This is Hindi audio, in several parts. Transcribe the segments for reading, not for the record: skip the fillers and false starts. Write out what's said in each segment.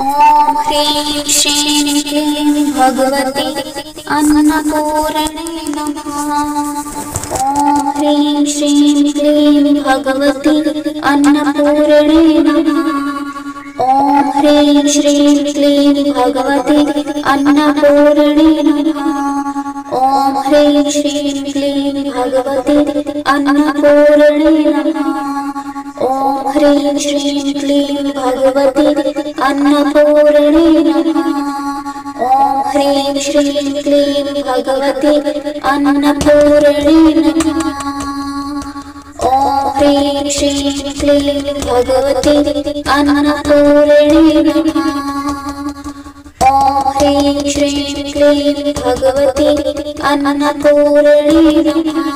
ॐ ह्रीं श्रीं क्लीं भगवती अन्नपूर्णे नमः। ॐ ह्रीं श्रीं क्लीं भगवती अन्नपूर्णे नमः। ॐ ह्रीं श्रीं क्लीं भगवती अन्नपूर्णे नमः। ॐ ह्रीं श्रीं क्लीं भगवती अन्नपूर्णे नमः। ॐ ह्रीं श्रीं क्लीं भगवती अन्नपूर्णे नमः। ॐ ह्रीं श्रीं क्लीं भगवती अन्नपूर्णे नमः। ॐ ह्रीं श्रीं क्लीं भगवती अन्नपूर्णे नमः। ॐ ह्रीं श्रीं क्लीं भगवती अन्नपूर्णे नमः।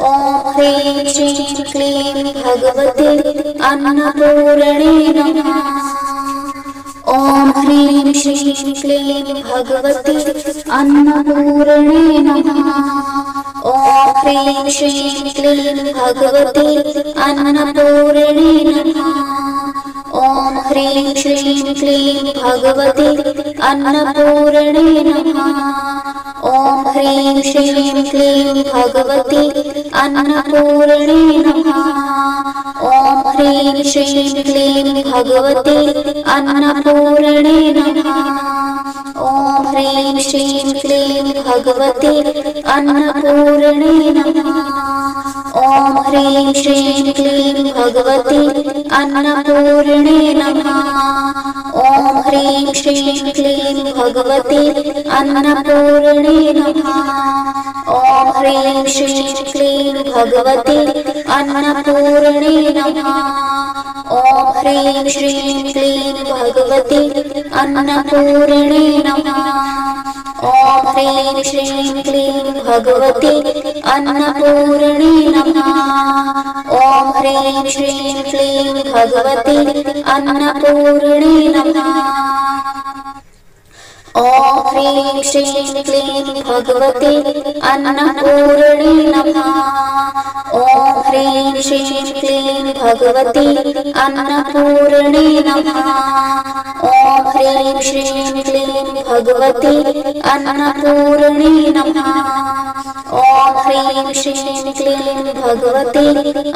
ॐ ह्रीं श्रीं क्लीं भगवती अन्नपूर्णे नमः। ॐ ह्रीं श्रीं क्लीं भगवती अन्नपूर्णे नमः। ॐ ह्रीं श्रीं क्लीं भगवती अन्नपूर्णे नमः। ॐ ह्रीं श्रीं क्लीं भगवती अन्नपूर्णे नमः। ॐ ह्रीं श्रीं क्लीं भगवती अन्नपूर्णे नमः। ॐ ह्रीं श्रीं क्लीं भगवती अन्नपूर्णे नमः। ॐ ह्रीं श्रीं क्लीं भगवती अन्नपूर्णे नमः। ॐ ह्रीं श्रीं क्लीं भगवती अन्नपूर्णे नमः। ॐ ह्रीं श्रीं क्लीं भगवती अन्नपूर्णे नमः। ॐ ह्रीं श्रीं क्लीं भगवती अन्नपूर्णे नमः। ॐ ह्रीं श्रीं क्लीं भगवती अन्नपूर्णे नमः। ॐ ह्रीं श्रीं क्लीं भगवती अन्नपूर्णे नमः। ॐ ह्रीं श्रीं क्लीं भगवती अन्नपूर्णे नमः। ॐ ह्रीं श्रीं क्लीं भगवती अन्नपूर्णे नमः। ॐ ह्रीं श्रीं क्लीं भगवती अन्नपूर्णे नमः। ॐ ह्रीं श्रीं क्लीं भगवती अन्नपूर्णे नमः। ॐ ह्रीं श्रीं क्लीं भगवती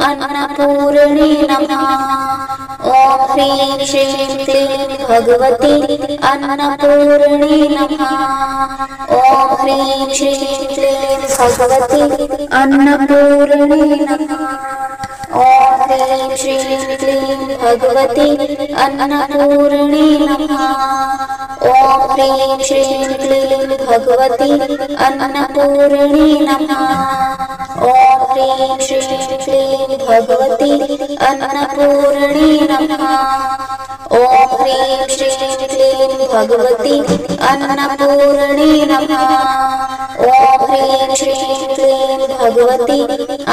अन्नपूर्णे नमः। ॐ ह्रीं श्रीं क्लीं भगवती अन्नपूर्णे नमः। ॐ ह्रीं श्रीं क्लीं भगवती अन्नपूर्णे नमः। ॐ ह्रीं श्रीं क्लीं भगवती अन्नपूर्णे नमः। ॐ ह्रीं श्रीं क्लीं भगवती अन्नपूर्णे नमः। ॐ ह्रीं श्रीं क्लीं भगवती अन्नपूर्णे नमः। ॐ ह्रीं श्रीं क्लीं भगवती अन्नपूर्णे नमः। ॐ ह्रीं श्रीं क्लीं भगवती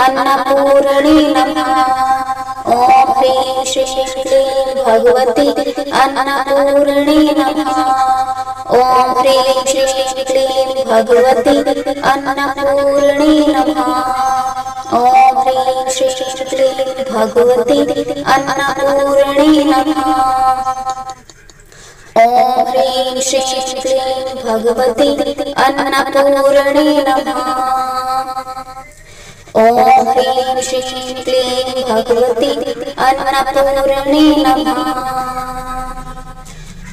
अन्नपूर्णे नमः। ॐ ह्रीं श्रीं क्लीं भगवती अन्नपूर्णे नमः। ॐ ह्रीं श्रीं क्लीं भगवती अन्नपूर्णे नमः। ॐ ह्रीं श्रीं क्लीं भगवती अन्नपूर्णे नमः। ॐ ह्रीं श्रीं क्लीं भगवती अन्नपूर्णे नमः।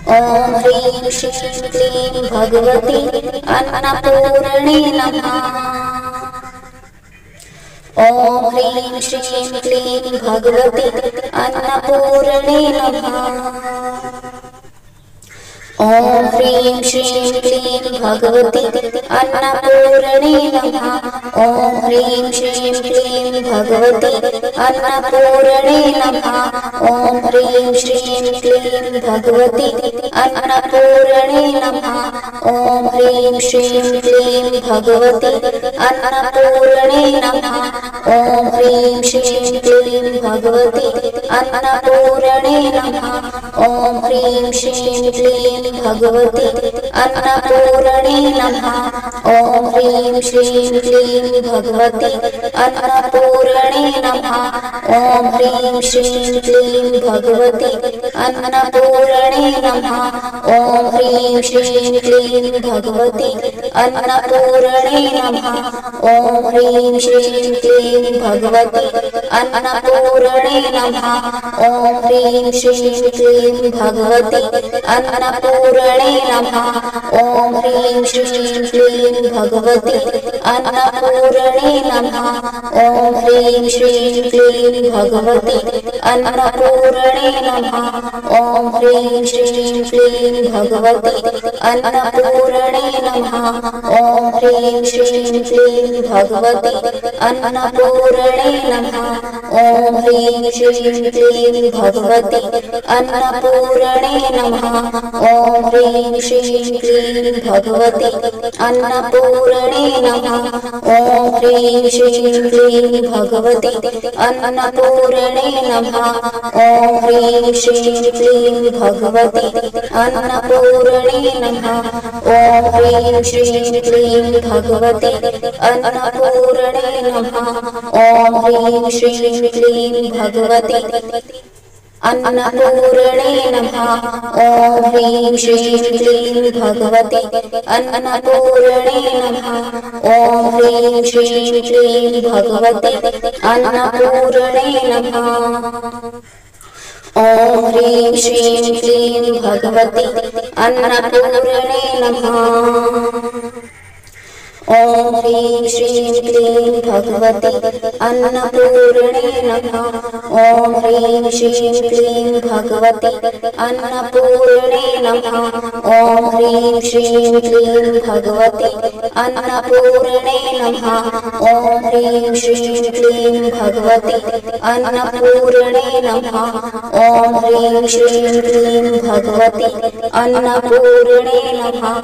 ॐ ह्रीं श्रीं क्लीं भगवती अन्नपूर्णे नमः। ॐ ह्रीं श्रीं क्लीं भगवती अन्नपूर्णे नमः। ॐ ह्रीं श्रीं क्लीं भगवती अन्नपूर्णे नमः। ॐ ह्रीं श्रीं क्लीं भगवती अन्नपूर्णे नमः। ॐ ह्रीं श्रीं क्लीं भगवती अन्नपूर्णे नमः। ॐ ह्रीं श्रीं क्लीं भगवती अन्नपूर्णे नमः। ॐ ह्रीं श्रीं क्लीं भगवती अन्नपूर्णे नमः। ॐ ह्रीं श्रीं क्लीं भगवती अन्नपूर्णे नमः। ॐ ह्रीं श्रीं क्लीं भगवति अन्नपूर्णे नमः। ॐ ह्रीं श्रीं क्लीं भगवति अन्नपूर्णे नमः। ॐ ह्रीं श्रीं क्लीं भगवति अन्नपूर्णे नमः। ॐ ह्रीं श्रीं क्लीं भगवति अन्नपूर्णे नमः। ॐ ह्रीं श्रीं क्लीं भगवति अन्नपूर्णे नमः। ॐ ह्रीं श्रीं क्लीं भगवति अन्नपूर्णे नमः। ॐ ह्रीं श्रीं क्लीं भगवति अन्नपूर्णे नमः। ॐ ह्रीं श्रीं क्लीं भगवति अन्नपूर्णे नमः। ॐ ह्रीं श्रीं क्लीं भगवति अन्नपूर्णे नमः। ॐ ह्रीं श्रीं क्लीं भगवति अन्नपूर्णे नमः। ॐ ह्रीं श्रीं क्लीं भगवति अन्नपूर्णे नमः। ॐ ह्रीं श्रीं क्लीं भगवति अन्नपूर्णे नमः। ॐ ह्रीं श्रीं क्लीं भगवति अन्नपूर्णे नमः। ॐ ह्रीं श्रीं क्लीं भगवति अन्नपूर्णे नमः। ॐ ह्रीं श्रीं क्लीं भगवति अन्नपूर्णे नमः। ॐ ह्रीं श्रीं क्लीं भगवति अन्नपूर्णे नमः। ॐ ह्रीं श्रीं क्लीं भगवति अन्नपूर्णे नमः। ॐ ह्रीं श्रीं क्लीं भगवति अन्नपूर्णे नमः। ॐ ह्रीं श्रीं क्लीं भगवति अन्नपूर्णे नमः। ॐ ह्रीं श्रीं क्लीं भगवति अन्नपूर्णे नमः। ॐ ह्रीं श्रीं क्लीं भगवति अन्नपूर्णे नमः। ॐ ह्रीं श्रीं क्लीं भगवति अन्नपूर्णे नमः। ॐ ह्रीं श्रीं क्लीं भगवति अन्नपूर्णे नमः। ॐ ह्रीं श्रीं क्लीं भगवति अन्नपूर्णे नमः।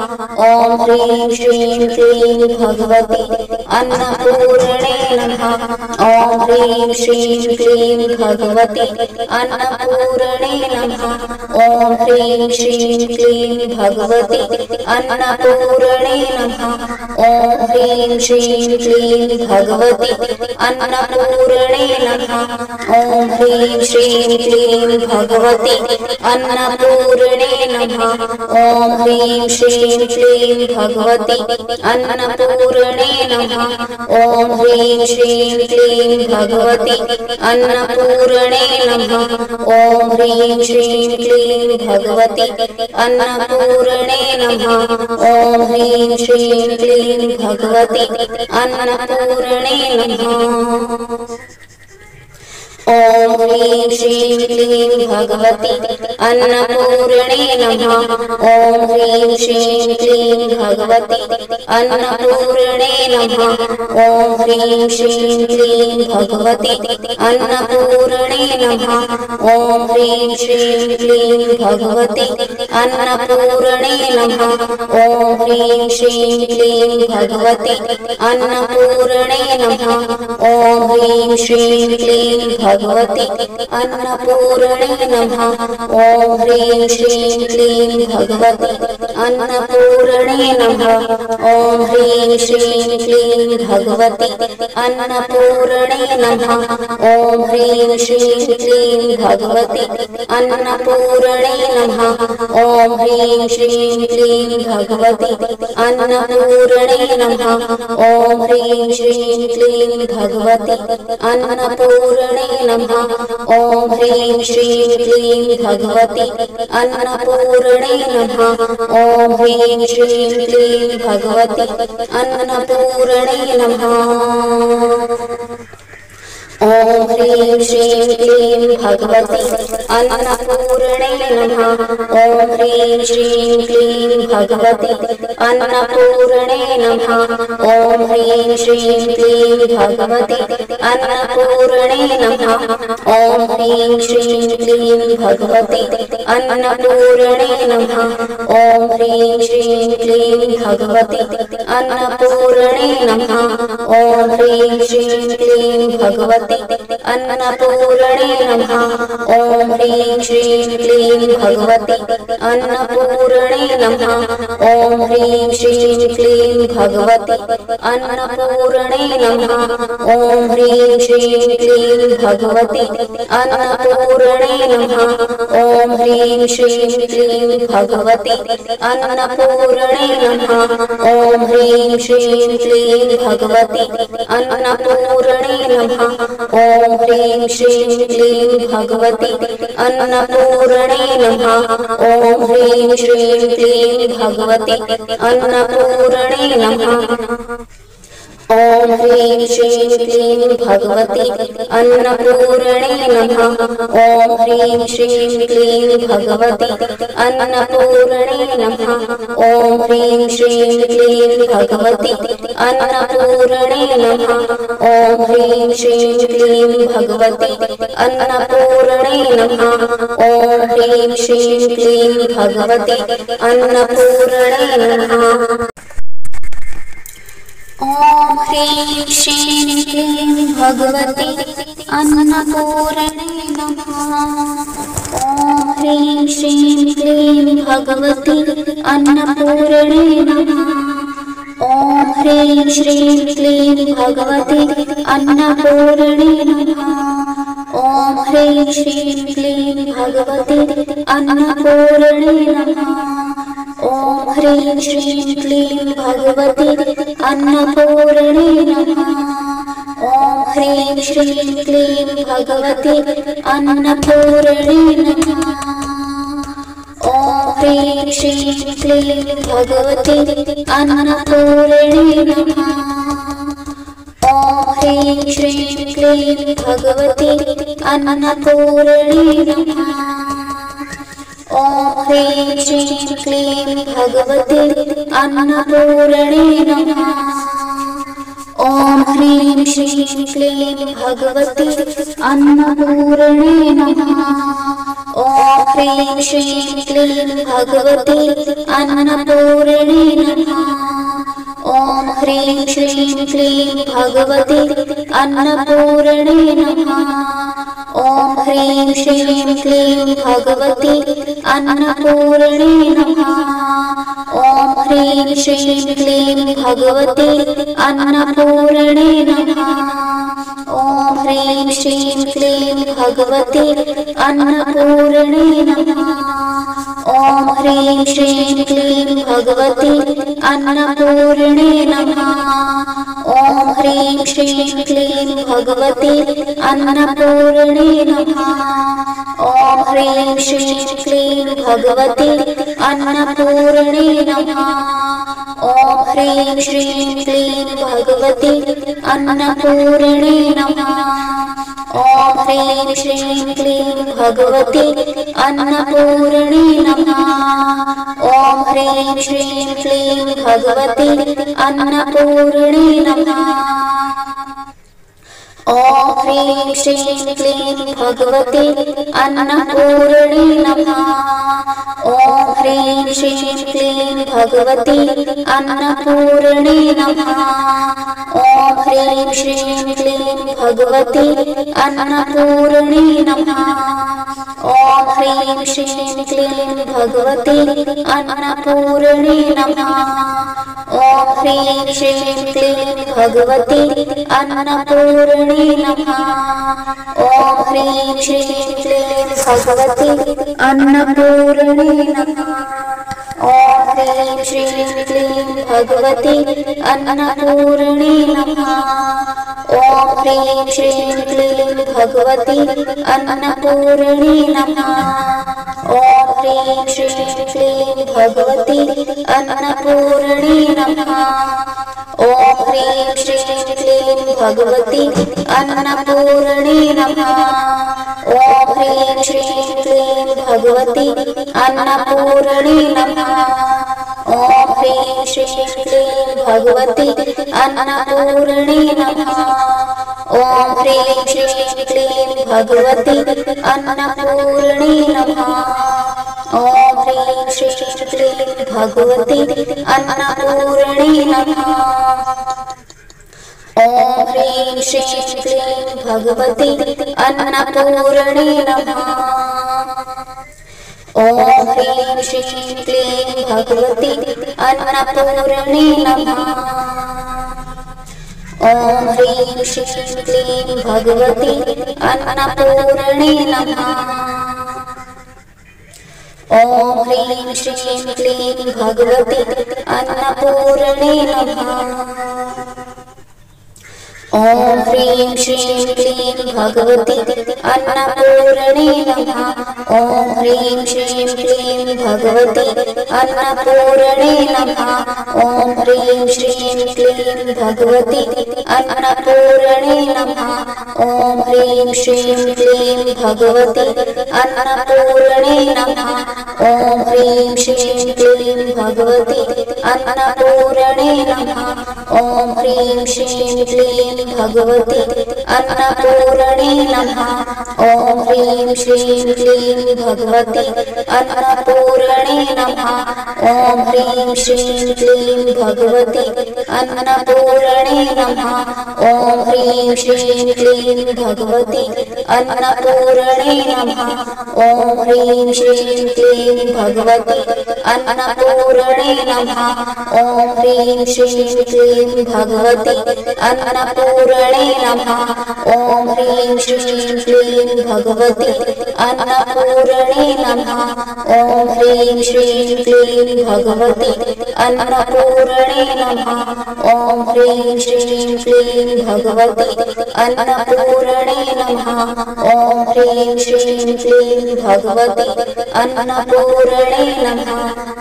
ॐ ह्रीं श्रीं क्लीं भगवति अन्नपूर्णे नमः। ॐ ह्रीं श्रीं क्लीं भगवति अन्नपूर्णे नमः। ॐ ह्रीं श्रीं क्लीं भगवति अन्नपूर्णे नमः। ॐ ह्रीं श्रीं क्लीं भगवति अन्नपूर्णे नमः। ॐ ह्रीं श्रीं क्लीं भगवति अन्नपूर्णे नमः। ॐ ह्रीं श्रीं क्लीं भगवति अन्नपूर्णे नमः। ॐ ह्रीं श्रीं क्लीं भगवति अन्नपूर्णे नमः। ॐ ह्रीं श्रीं क्लीं भगवति अन्नपूर्णे नमः। ॐ ह्रीं श्रीं क्लीं भगवति अन्नपूर्णे नमः। ॐ ह्रीं श्रीं क्लीं भगवति अन्नपूर्णे नमः। ॐ ह्रीं श्रीं क्लीं भगवति अन्नपूर्णे नमः। ॐ ह्रीं श्रीं क्लीं भगवति अन्नपूर्णे नमः। ॐ ह्रीं श्रीं क्लीं भगवति अन्नपूर्णे नमः। ॐ ह्रीं श्रीं क्लीं भगवति अन्नपूर्णे नमः। ॐ ह्रीं श्रीं क्लीं भगवति अन्नपूर्णे नमः। ॐ ह्रीं श्रीं क्लीं भगवति अन्नपूर्णे नमः। ॐ ह्रीं श्रीं क्लीं भगवति अन्नपूर्णे नमः। ॐ ह्रीं श्रीं क्लीं भगवति अन्नपूर्णे नमः। ॐ ह्रीं श्रीं क्लीं भगवति अन्नपूर्णे नमः। ॐ ह्रीं श्रीं क्लीं भगवति अन्नपूर्णे नमः। ॐ ह्रीं श्रीं क्लीं भगवति अन्नपूर्णे नमः। ॐ ह्रीं श्रीं क्लीं भगवति अन्नपूर्णे नमः। ॐ ह्रीं श्रीं क्लीं भगवति अन्नपूर्णे नमः। ॐ ह्रीं श्रीं क्लीं भगवति अन्नपूर्णे नमः। ॐ ह्रीं श्रीं क्लीं भगवति अन्नपूर्णे नमः। ॐ ह्रीं श्रीं क्लीं भगवति अन्नपूर्णे नमः। ॐ ह्रीं श्रीं क्लीं भगवति अन्नपूर्णे नमः। ॐ ह्रीं श्रीं क्लीं भगवति भगवती अन्नपूर्णे नमः। ॐ ह्रीं श्रीं क्लीं भगवती अन्नपूर्णे नमः। ॐ ह्रीं श्रीं क्लीं भगवती अन्नपूर्णे नमः। ॐ ह्रीं श्रीं क्लीं भगवती अन्नपूर्णे नमः। ॐ ह्रीं श्रीं क्लीं भगवती अन्नपूर्णे नमः। ॐ ह्रीं श्रीं क्लीं भगवती अन्नपूर्णे नमः। ॐ ह्रीं श्रीं क्लीं भगवती अन्नपूर्णे नमः। ॐ ह्रीं श्रीं क्लीं भगवती अन्नपूर्णे नमः। ॐ ह्रीं श्रीं क्लीं भगवती अन्नपूर्णे नमः। ॐ ह्रीं श्रीं क्लीं भगवती अन्नपूर्णे नमः। ॐ ह्रीं श्रीं क्लीं भगवती अन्नपूर्णे नमः। ॐ ह्रीं श्रीं क्लीं भगवती अन्नपूर्णे नमः। ॐ ह्रीं श्रीं क्लीं भगवती अन्नपूर्णे नमः। ॐ ह्रीं श्रीं क्लीं भगवती अन्नपूर्णे नमः। ॐ ह्रीं श्रीं क्लीं भगवती अन्नपूर्णे नमः। ॐ ह्रीं श्रीं क्लीं भगवती अन्नपूर्णे नमः। ॐ ह्रीं श्रीं क्लीं भगवती अन्नपूर्णे नमः। ॐ ह्रीं श्रीं क्लीं भगवती अन्नपूर्णे नमः। ॐ ह्रीं श्रीं क्लीं भगवती अन्नपूर्णे नमः। ॐ ह्रीं श्रीं क्लीं भगवती अन्नपूर्णे नमः। ॐ ह्रीं श्रीं क्लीं भगवती अन्नपूर्णे नमः। ॐ ह्रीं श्रीं क्लीं भगवती अन्नपूर्णे नमः। ॐ ह्रीं श्रीं क्लीं भगवती अन्नपूर्णे नमः। ॐ ह्रीं श्रीं क्लीं भगवती अन्नपूर्णे नमः। ॐ ह्रीं श्रीं क्लीं भगवती अन्नपूर्णे नमः। ॐ ह्रीं श्रीं क्लीं भगवती अन्नपूर्णे नमः। ॐ ह्रीं श्रीं क्लीं भगवती अन्नपूर्णे नमः। ॐ ह्रीं श्रीं क्लीं भगवती अन्नपूर्णे नमः। ॐ ह्रीं श्रीं क्लीं भगवती अन्नपूर्णे नमः। ॐ ह्रीं श्रीं क्लीं भगवती अन्नपूर्णे नमः। ॐ ह्रीं श्रीं क्लीं भगवती अन्नपूर्णे नमः। ॐ ह्रीं श्रीं क्लीं भगवती अन्नपूर्णे नमः। ॐ ह्रीं श्रीं क्लीं भगवती अन्नपूर्णे नमः। ॐ ह्रीं श्रीं क्लीं भगवती अन्नपूर्णे नमः। ॐ ह्रीं श्रीं क्लीं भगवती अन्नपूर्णे नमः। ॐ ह्रीं श्रीं क्लीं भगवती अन्नपूर्णे नमः। ॐ ह्रीं श्रीं क्लीं भगवती अन्नपूर्णे नमः। ॐ ह्रीं श्रीं क्लीं भगवती अन्नपूर्णे नमः। ॐ ह्रीं श्रीं क्लीं भगवती अन्नपूर्णे नमः। ॐ ह्रीं श्रीं क्लीं भगवती अन्नपूर्णे नमः। ॐ ह्रीं श्रीं क्लीं भगवती अन्नपूर्णे नमः। ॐ ह्रीं श्रीं क्लीं भगवती अन्नपूर्णे नमः। ॐ ह्रीं श्रीं क्लीं भगवती अन्नपूर्णे नमः। ॐ ह्रीं श्रीं क्लीं भगवती अन्नपूर्णे नमः। ॐ ह्रीं श्रीं क्लीं भगवती अन्नपूर्णे नमः। ॐ ह्रीं श्रीं क्लीं भगवती अन्नपूर्णे नमः। ॐ ह्रीं श्रीं क्लीं भगवती अन्नपूर्णे नमः। ॐ ह्रीं श्रीं क्लीं भगवती अन्नपूर्णे नमः। ॐ ह्रीं श्रीं क्लीं भगवती अन्नपूर्णे नमः। ॐ ह्रीं श्रीं क्लीं भगवती अन्नपूर्णे नमः। ॐ ह्रीं श्रीं क्लीं भगवती अन्नपूर्णे नमः। ॐ ह्रीं श्रीं क्लीं भगवती अन्नपूर्णे नमः। ॐ ह्रीं श्रीं क्लीं भगवती अन्नपूर्णे नमः। ॐ ह्रीं श्रीं क्लीं भगवती अन्नपूर्णे नमः। ॐ ह्रीं श्रीं क्लीं भगवती अन्नपूर्णे नमः। ॐ ह्रीं श्रीं क्लीं भगवती अन्नपूर्णे नमः। ॐ ह्रीं श्रीं क्लीं भगवती अन्नपूर्णे नमः। ॐ ह्रीं श्रीं क्लीं भगवती अन्नपूर्णे नमः। ॐ ह्रीं श्रीं क्लीं भगवती अन्नपूर्णे नमः। ॐ ह्रीं श्रीं क्लीं भगवती अन्नपूर्णे नमः। ॐ ह्रीं श्रीं क्लीं भगवती अन्नपूर्णे नमः। ॐ ह्रीं श्रीं क्लीं भगवती अन्नपूर्णे नमः। ॐ ह्रीं श्रीं क्लीं भगवती अन्नपूर्णे नमः। ॐ ह्रीं श्रीं क्लीं भगवती अन्नपूर्णे नमः। ॐ ह्रीं श्रीं क्लीं भगवती अन्नपूर्णे नमः। ॐ ह्रीं श्रीं क्लीं भगवती अन्नपूर्णे नमः। ॐ ह्रीं श्रीं क्लीं भगवती अन्नपूर्णे नमः। ॐ ह्रीं श्रीं क्लीं भगवती अन्नपूर्णे नमः।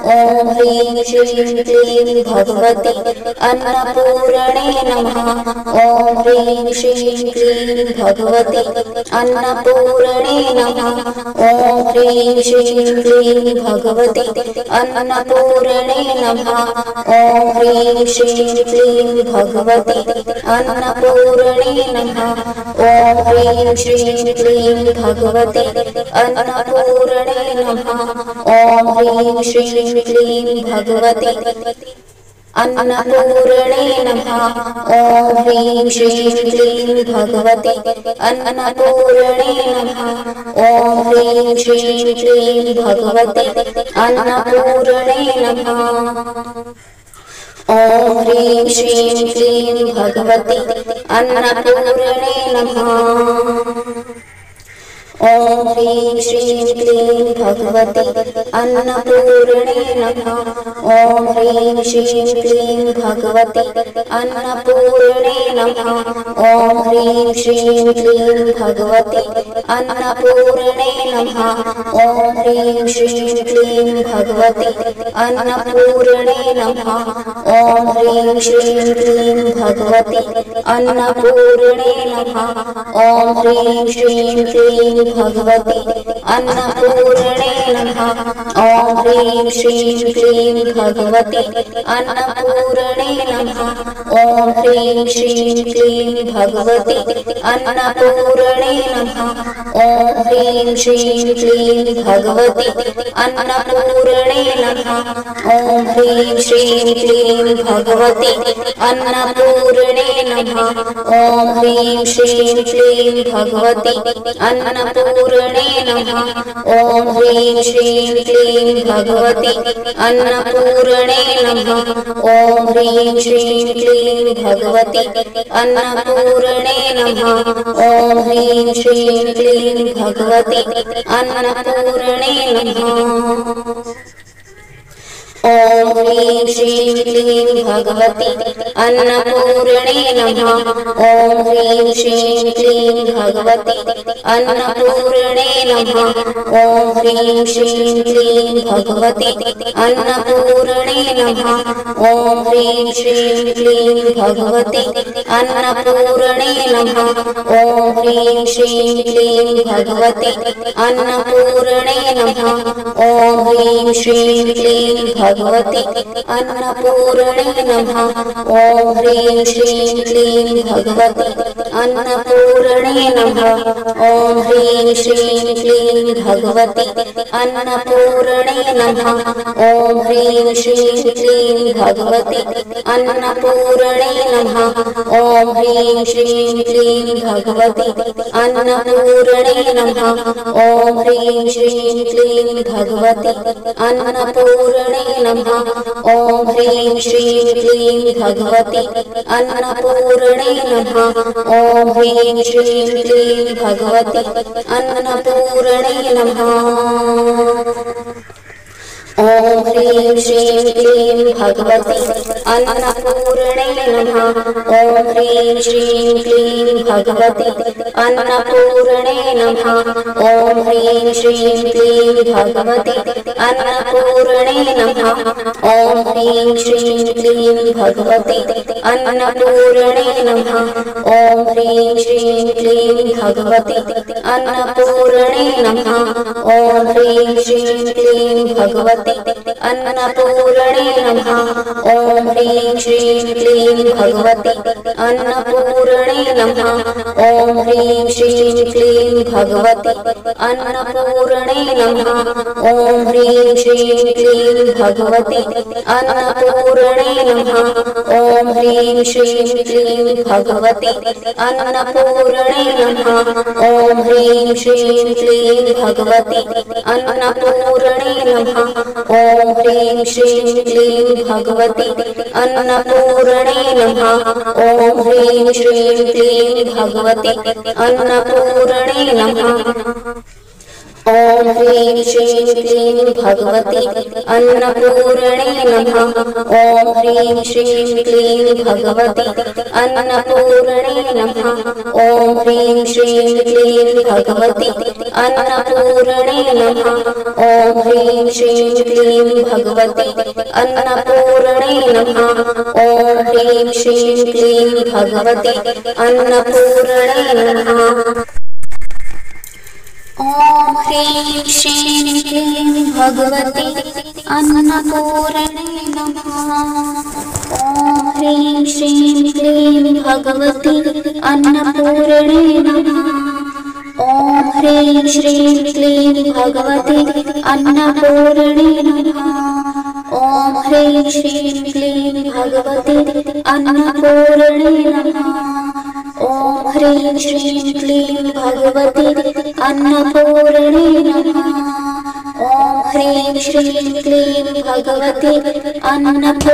ॐ ह्रीं श्रीं क्लीं भगवती अन्नपूर्णे नमः। ॐ ह्रीं श्रीं क्लीं भगवती अन्नपूर्णे नमः। ॐ ह्रीं श्रीं क्लीं भगवती अन्नपूर्णे नमः। ॐ ह्रीं श्रीं क्लीं भगवती अन्नपूर्णे नमः। ॐ ह्रीं श्रीं क्लीं भगवती अन्नपूर्णे नमः। ॐ ह्रीं श्रीं क्लीं भगवती अन्नपूर्णे नमः। ॐ ह्रीं श्रीं क्लीं भगवती अन्नपूर्णे नमः। ॐ ह्रीं श्रीं क्लीं भगवती अन्नपूर्णे नमः। ॐ ह्रीं श्रीं क्लीं भगवती अन्नपूर्णे नमः। ॐ ह्रीं श्रीं क्लीं भगवती अन्नपूर्णे नमः। ॐ ह्रीं श्रीं क्लीं भगवती अन्नपूर्णे नमः। ॐ ह्रीं श्रीं क्लीं भगवती अन्नपूर्णे नमः। ॐ ह्रीं श्रीं क्लीं भगवती अन्नपूर्णे नमः। ॐ ह्रीं श्रीं क्लीं भगवती अन्नपूर्णे नमः। ॐ ह्रीं श्रीं क्लीं भगवती अन्नपूर्णे नमः। ॐ ह्रीं श्रीं क्लीं भगवती अन्नपूर्णे नमः। ॐ ह्रीं श्रीं क्लीं भगवती अन्नपूर्णे नमः। ॐ ह्रीं श्रीं क्लीं भगवती अन्नपूर्णे नमः। ॐ ह्रीं श्रीं क्लीं भगवती अन्नपूर्णे नमः। ॐ ह्रीं श्रीं क्लीं भगवती अन्नपूर्णे नमः। ॐ ह्रीं श्रीं क्लीं भगवती अन्नपूर्णे नमः। ॐ ह्रीं श्रीं क्लीं भगवती अन्नपूर्णे नमः। ॐ ह्रीं श्रीं क्लीं भगवती अन्नपूर्णे नमः। ॐ ह्रीं श्रीं क्लीं भगवती अन्नपूर्णे नमः। ॐ ह्रीं श्रीं क्लीं भगवती अन्नपूर्णे नमः। ॐ ह्रीं श्रीं क्लीं भगवती अन्नपूर्णे नमः। ॐ ह्रीं श्रीं क्लीं भगवती अन्नपूर्णे नमः। ॐ ह्रीं श्रीं क्लीं भगवती अन्नपूर्णे नमः। ॐ ह्रीं श्रीं क्लीं भगवते अन्नपूर्णे नमः। ॐ ह्रीं श्रीं क्लीं भगवते अन्नपूर्णे नमः। ॐ ह्रीं श्रीं क्लीं भगवते अन्नपूर्णे नमः। ॐ ह्रीं श्रीं क्लीं भगवते अन्नपूर्णे नमः। ॐ ह्रीं श्रीं क्लीं भगवते अन्नपूर्णे नमः। ॐ ह्रीं श्रीं क्लीं भगवते अन्नपूर्णे नमः। ॐ ह्रीं श्रीं क्लीं भगवते अन्नपूर्णे नमः। ॐ ह्रीं श्रीं क्लीं भगवते अन्नपूर्णे नमः। ॐ ह्रीं श्रीं क्लीं भगवते अन्नपूर्णे नमः। ॐ ह्रीं श्रीं क्लीं भगवते अन्नपूर्णे नमः। ॐ ह्रीं श्रीं क्लीं भगवते अन्नपूर्णे नमः। ॐ ह्रीं श्रीं क्लीं भगवते अन्नपूर्णे नमः। ॐ ह्रीं श्रीं क्लीं भगवते अन्नपूर्णे नमः। ॐ ह्रीं श्रीं क्लीं भगवते अन्नपूर्णे नमः। ॐ ह्रीं श्रीं क्लीं भगवते अन्नपूर्णे नमः। ॐ ह्रीं श्रीं क्लीं भगवते अन्नपूर्णे नमः। ॐ ह्रीं श्रीं क्लीं भगवते अन्नपूर्णे नमः। ॐ ह्रीं श्रीं क्लीं भगवते अन्नपूर्णे नमः। ॐ ह्रीं श्रीं क्लीं भगवते अन्नपूर्णे नमः। ॐ ह्रीं श्रीं क्लीं भगवते अन्नपूर्णे नमः। ॐ ह्रीं श्रीं क्लीं भगवते अन्नपूर्णे नमः। ॐ ह्रीं श्रीं क्लीं भगवते अन्नपूर्णे नमः। ॐ ह्रीं श्रीं क्लीं भगवते अन्नपूर्णे नमः। ॐ ह्रीं श्रीं क्लीं भगवते अन्नपूर्णे नमः। ॐ ह्रीं श्रीं क्लीं भगवते अन्नपूर्णे नमः। ॐ ह्रीं श्रीं क्लीं भगवते अन्नपूर्णे नमः। ॐ ह्रीं श्रीं क्लीं भगवते अन्नपूर्णे नमः। ॐ ह्रीं श्रीं क्लीं भगवते अन्नपूर्णे नमः। ॐ ह्रीं श्रीं क्लीं भगवते अन्नपूर्णे नमः। ॐ ह्रीं श्रीं क्लीं भगवते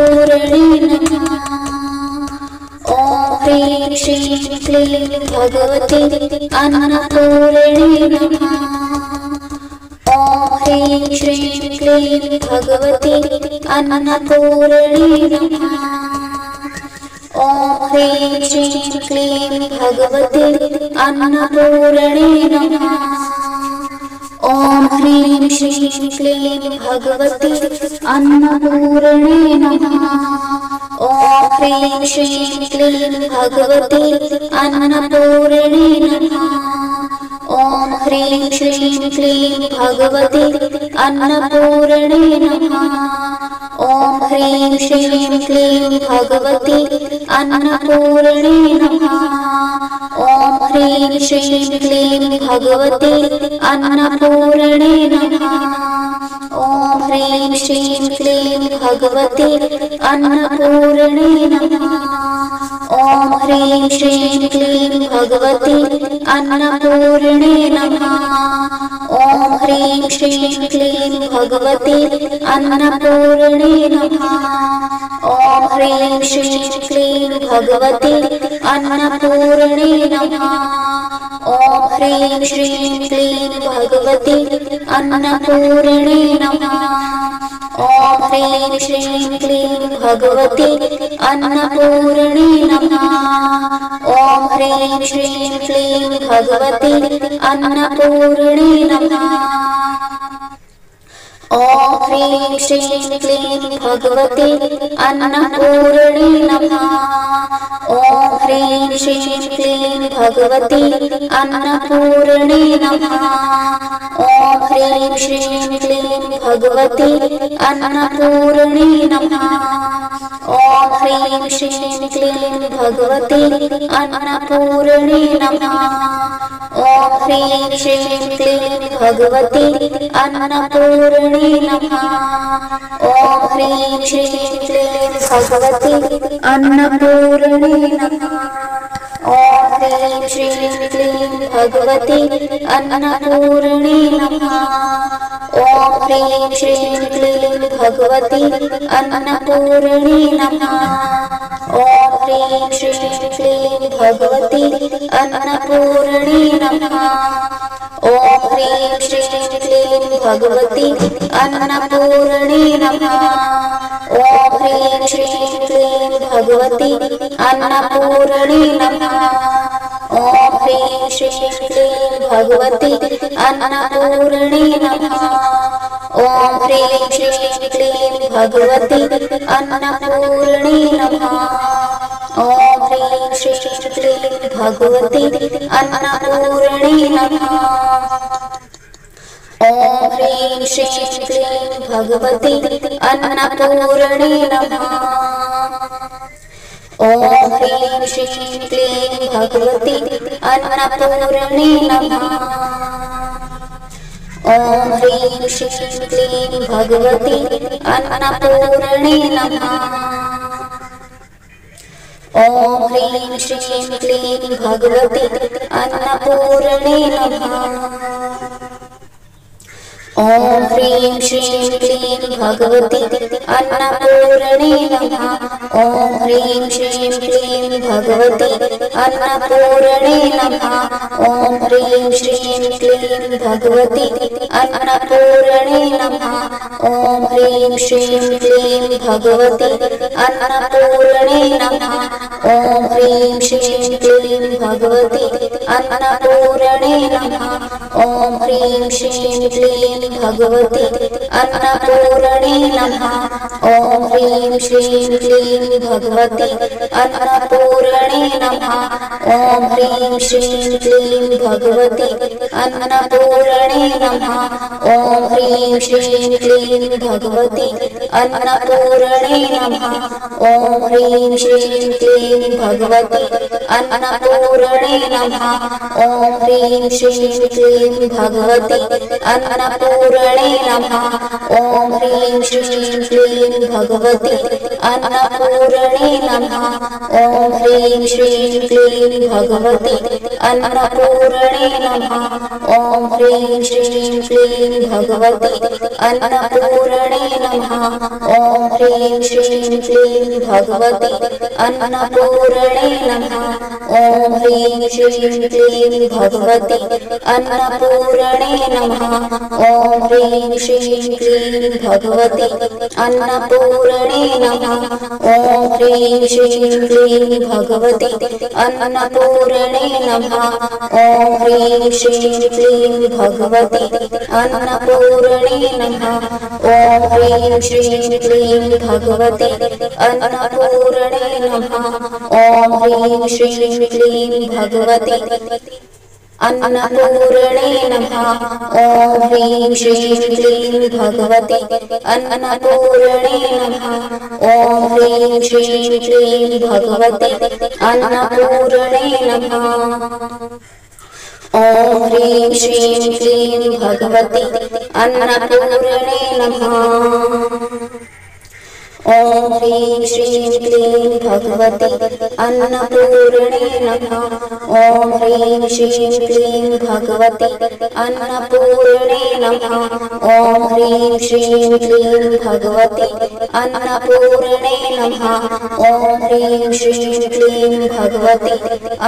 अन्नपूर्णे नमः। ॐ ह्रीं श्रीं क्लीं भगवते अन्नपूर्णे नमः। ॐ ह्रीं श्रीं क्लीं भगवते अन्नपूर्णे नमः। ॐ ह्रीं श्रीं क्लीं भगवते अन्नपूर्णे नमः। ॐ ह्रीं श्रीं क्लीं भगवते अन्नपूर्णे नमः। ॐ ह्रीं श्रीं क्लीं भगवते अन्नपूर्णे नमः। ॐ ह्रीं श्रीं क्लीं भगवते अन्नपूर्णे नमः। ॐ ह्रीं श्रीं क्लीं भगवते अन्नपूर्णे नमः। ॐ ह्रीं श्रीं क्लीं भगवते अन्नपूर्णे नमः। ॐ ह्रीं श्रीं क्लीं भगवते अन्नपूर्णे नमः। ॐ ह्रीं श्रीं क्लीं भगवते अन्नपूर्णे नमः। ॐ ह्रीं श्रीं क्लीं भगवते अन्नपूर्णे नमः। ॐ ह्रीं श्रीं क्लीं भगवते अन्नपूर्णे नमः। ॐ ह्रीं श्रीं क्लीं भगवते अन्नपूर्णे नमः। ॐ ह्रीं श्रीं क्लीं भगवते अन्नपूर्णे नमः। ॐ ह्रीं श्रीं क्लीं भगवते अन्नपूर्णे नमः। ॐ ह्रीं श्रीं क्लीं भगवते अन्नपूर्णे नमः। ॐ ह्रीं श्रीं क्लीं भगवते अन्नपूर्णे नमः। ॐ ह्रीं श्रीं क्लीं भगवते अन्नपूर्णे नमः। ॐ ह्रीं श्रीं क्लीं भगवते अन्नपूर्णे नमः। ॐ ह्रीं श्रीं क्लीं भगवते अन्नपूर्णे नमः। ॐ ह्रीं श्रीं क्लीं भगवते अन्नपूर्णे नमः। ॐ ह्रीं श्रीं क्लीं भगवते अन्नपूर्णे नमः। ॐ ह्रीं श्रीं क्लीं भगवते अन्नपूर्णे नमः। ॐ ह्रीं श्रीं क्लीं भगवते अन्नपूर्णे नमः। ॐ ह्रीं श्रीं क्लीं भगवते अन्नपूर्णे नमः। ॐ ह्रीं श्रीं क्लीं भगवते अन्नपूर्णे नमः। ॐ ह्रीं श्रीं क्लीं भगवते अन्नपूर्णे नमः। ॐ ह्रीं श्रीं क्लीं भगवते अन्नपूर्णे नमः। ॐ ह्रीं श्रीं क्लीं भगवते अन्नपूर्णे नमः। ॐ ह्रीं श्रीं क्लीं भगवते अन्नपूर्णे नमः। ॐ ह्रीं श्रीं क्लीं भगवते अन्नपूर्णे नमः। ॐ ह्रीं श्रीं क्लीं भगवते अन्नपूर्णे नमः। ॐ ह्रीं श्रीं क्लीं भगवते अन्नपूर्णे नमः। ॐ ह्रीं श्रीं क्लीं भगवते अन्नपूर्णे नमः। ॐ ह्रीं श्रीं क्लीं भगवते अन्नपूर्णे नमः। ॐ ह्रीं श्रीं क्लीं भगवते अन्नपूर्णे नमः। ॐ ह्रीं श्रीं क्लीं भगवते अन्नपूर्णे नमः। ॐ ह्रीं श्रीं क्लीं भगवते अन्नपूर्णे नमः। ॐ ह्रीं श्रीं क्लीं भगवते अन्नपूर्णे नमः। ॐ ह्रीं श्रीं क्लीं भगवते अन्नपूर्णे नमः। ॐ ह्रीं श्रीं क्लीं भगवते अन्नपूर्णे नमः। ॐ ह्रीं श्रीं क्लीं भगवते अन्नपूर्णे नमः। ॐ ह्रीं श्रीं क्लीं भगवते अन्नपूर्णे नमः। ॐ ह्रीं श्रीं क्लीं भगवते अन्नपूर्णे नमः। ॐ ह्रीं श्रीं क्लीं भगवते अन्नपूर्णे नमः। ॐ ह्रीं श्रीं क्लीं भगवते अन्नपूर्णे नमः। ॐ ह्रीं श्रीं क्लीं भगवते अन्नपूर्णे नमः। ॐ ह्रीं श्रीं क्लीं भगवते अन्नपूर्णे नमः। ॐ ह्रीं श्रीं क्लीं भगवते अन्नपूर्णे नमः। ॐ ह्रीं श्रीं क्लीं भगवते अन्नपूर्णे नमः। ॐ ह्रीं श्रीं क्लीं भगवते अन्नपूर्णे नमः। ॐ ह्रीं श्रीं क्लीं भगवते अन्नपूर्णे नमः। ॐ ह्रीं श्रीं क्लीं भगवते अन्नपूर्णे नमः। ॐ ह्रीं श्रीं क्लीं भगवते अन्नपूर्णे नमः। ॐ ह्रीं श्रीं क्लीं भगवते अन्नपूर्णे नमः। ॐ ह्रीं श्रीं क्लीं भगवते अन्नपूर्णे नमः। ॐ ह्रीं श्रीं क्लीं भगवते अन्नपूर्णे नमः। ॐ ह्रीं श्रीं क्लीं भगवते अन्नपूर्णे नमः। ॐ ह्रीं श्रीं क्लीं भगवते अन्नपूर्णे नमः। ॐ ह्रीं श्रीं क्लीं भगवते अन्नपूर्णे नमः। ॐ ह्रीं श्रीं क्लीं भगवते अन्नपूर्णे नमः। ॐ ह्रीं श्रीं क्लीं भगवते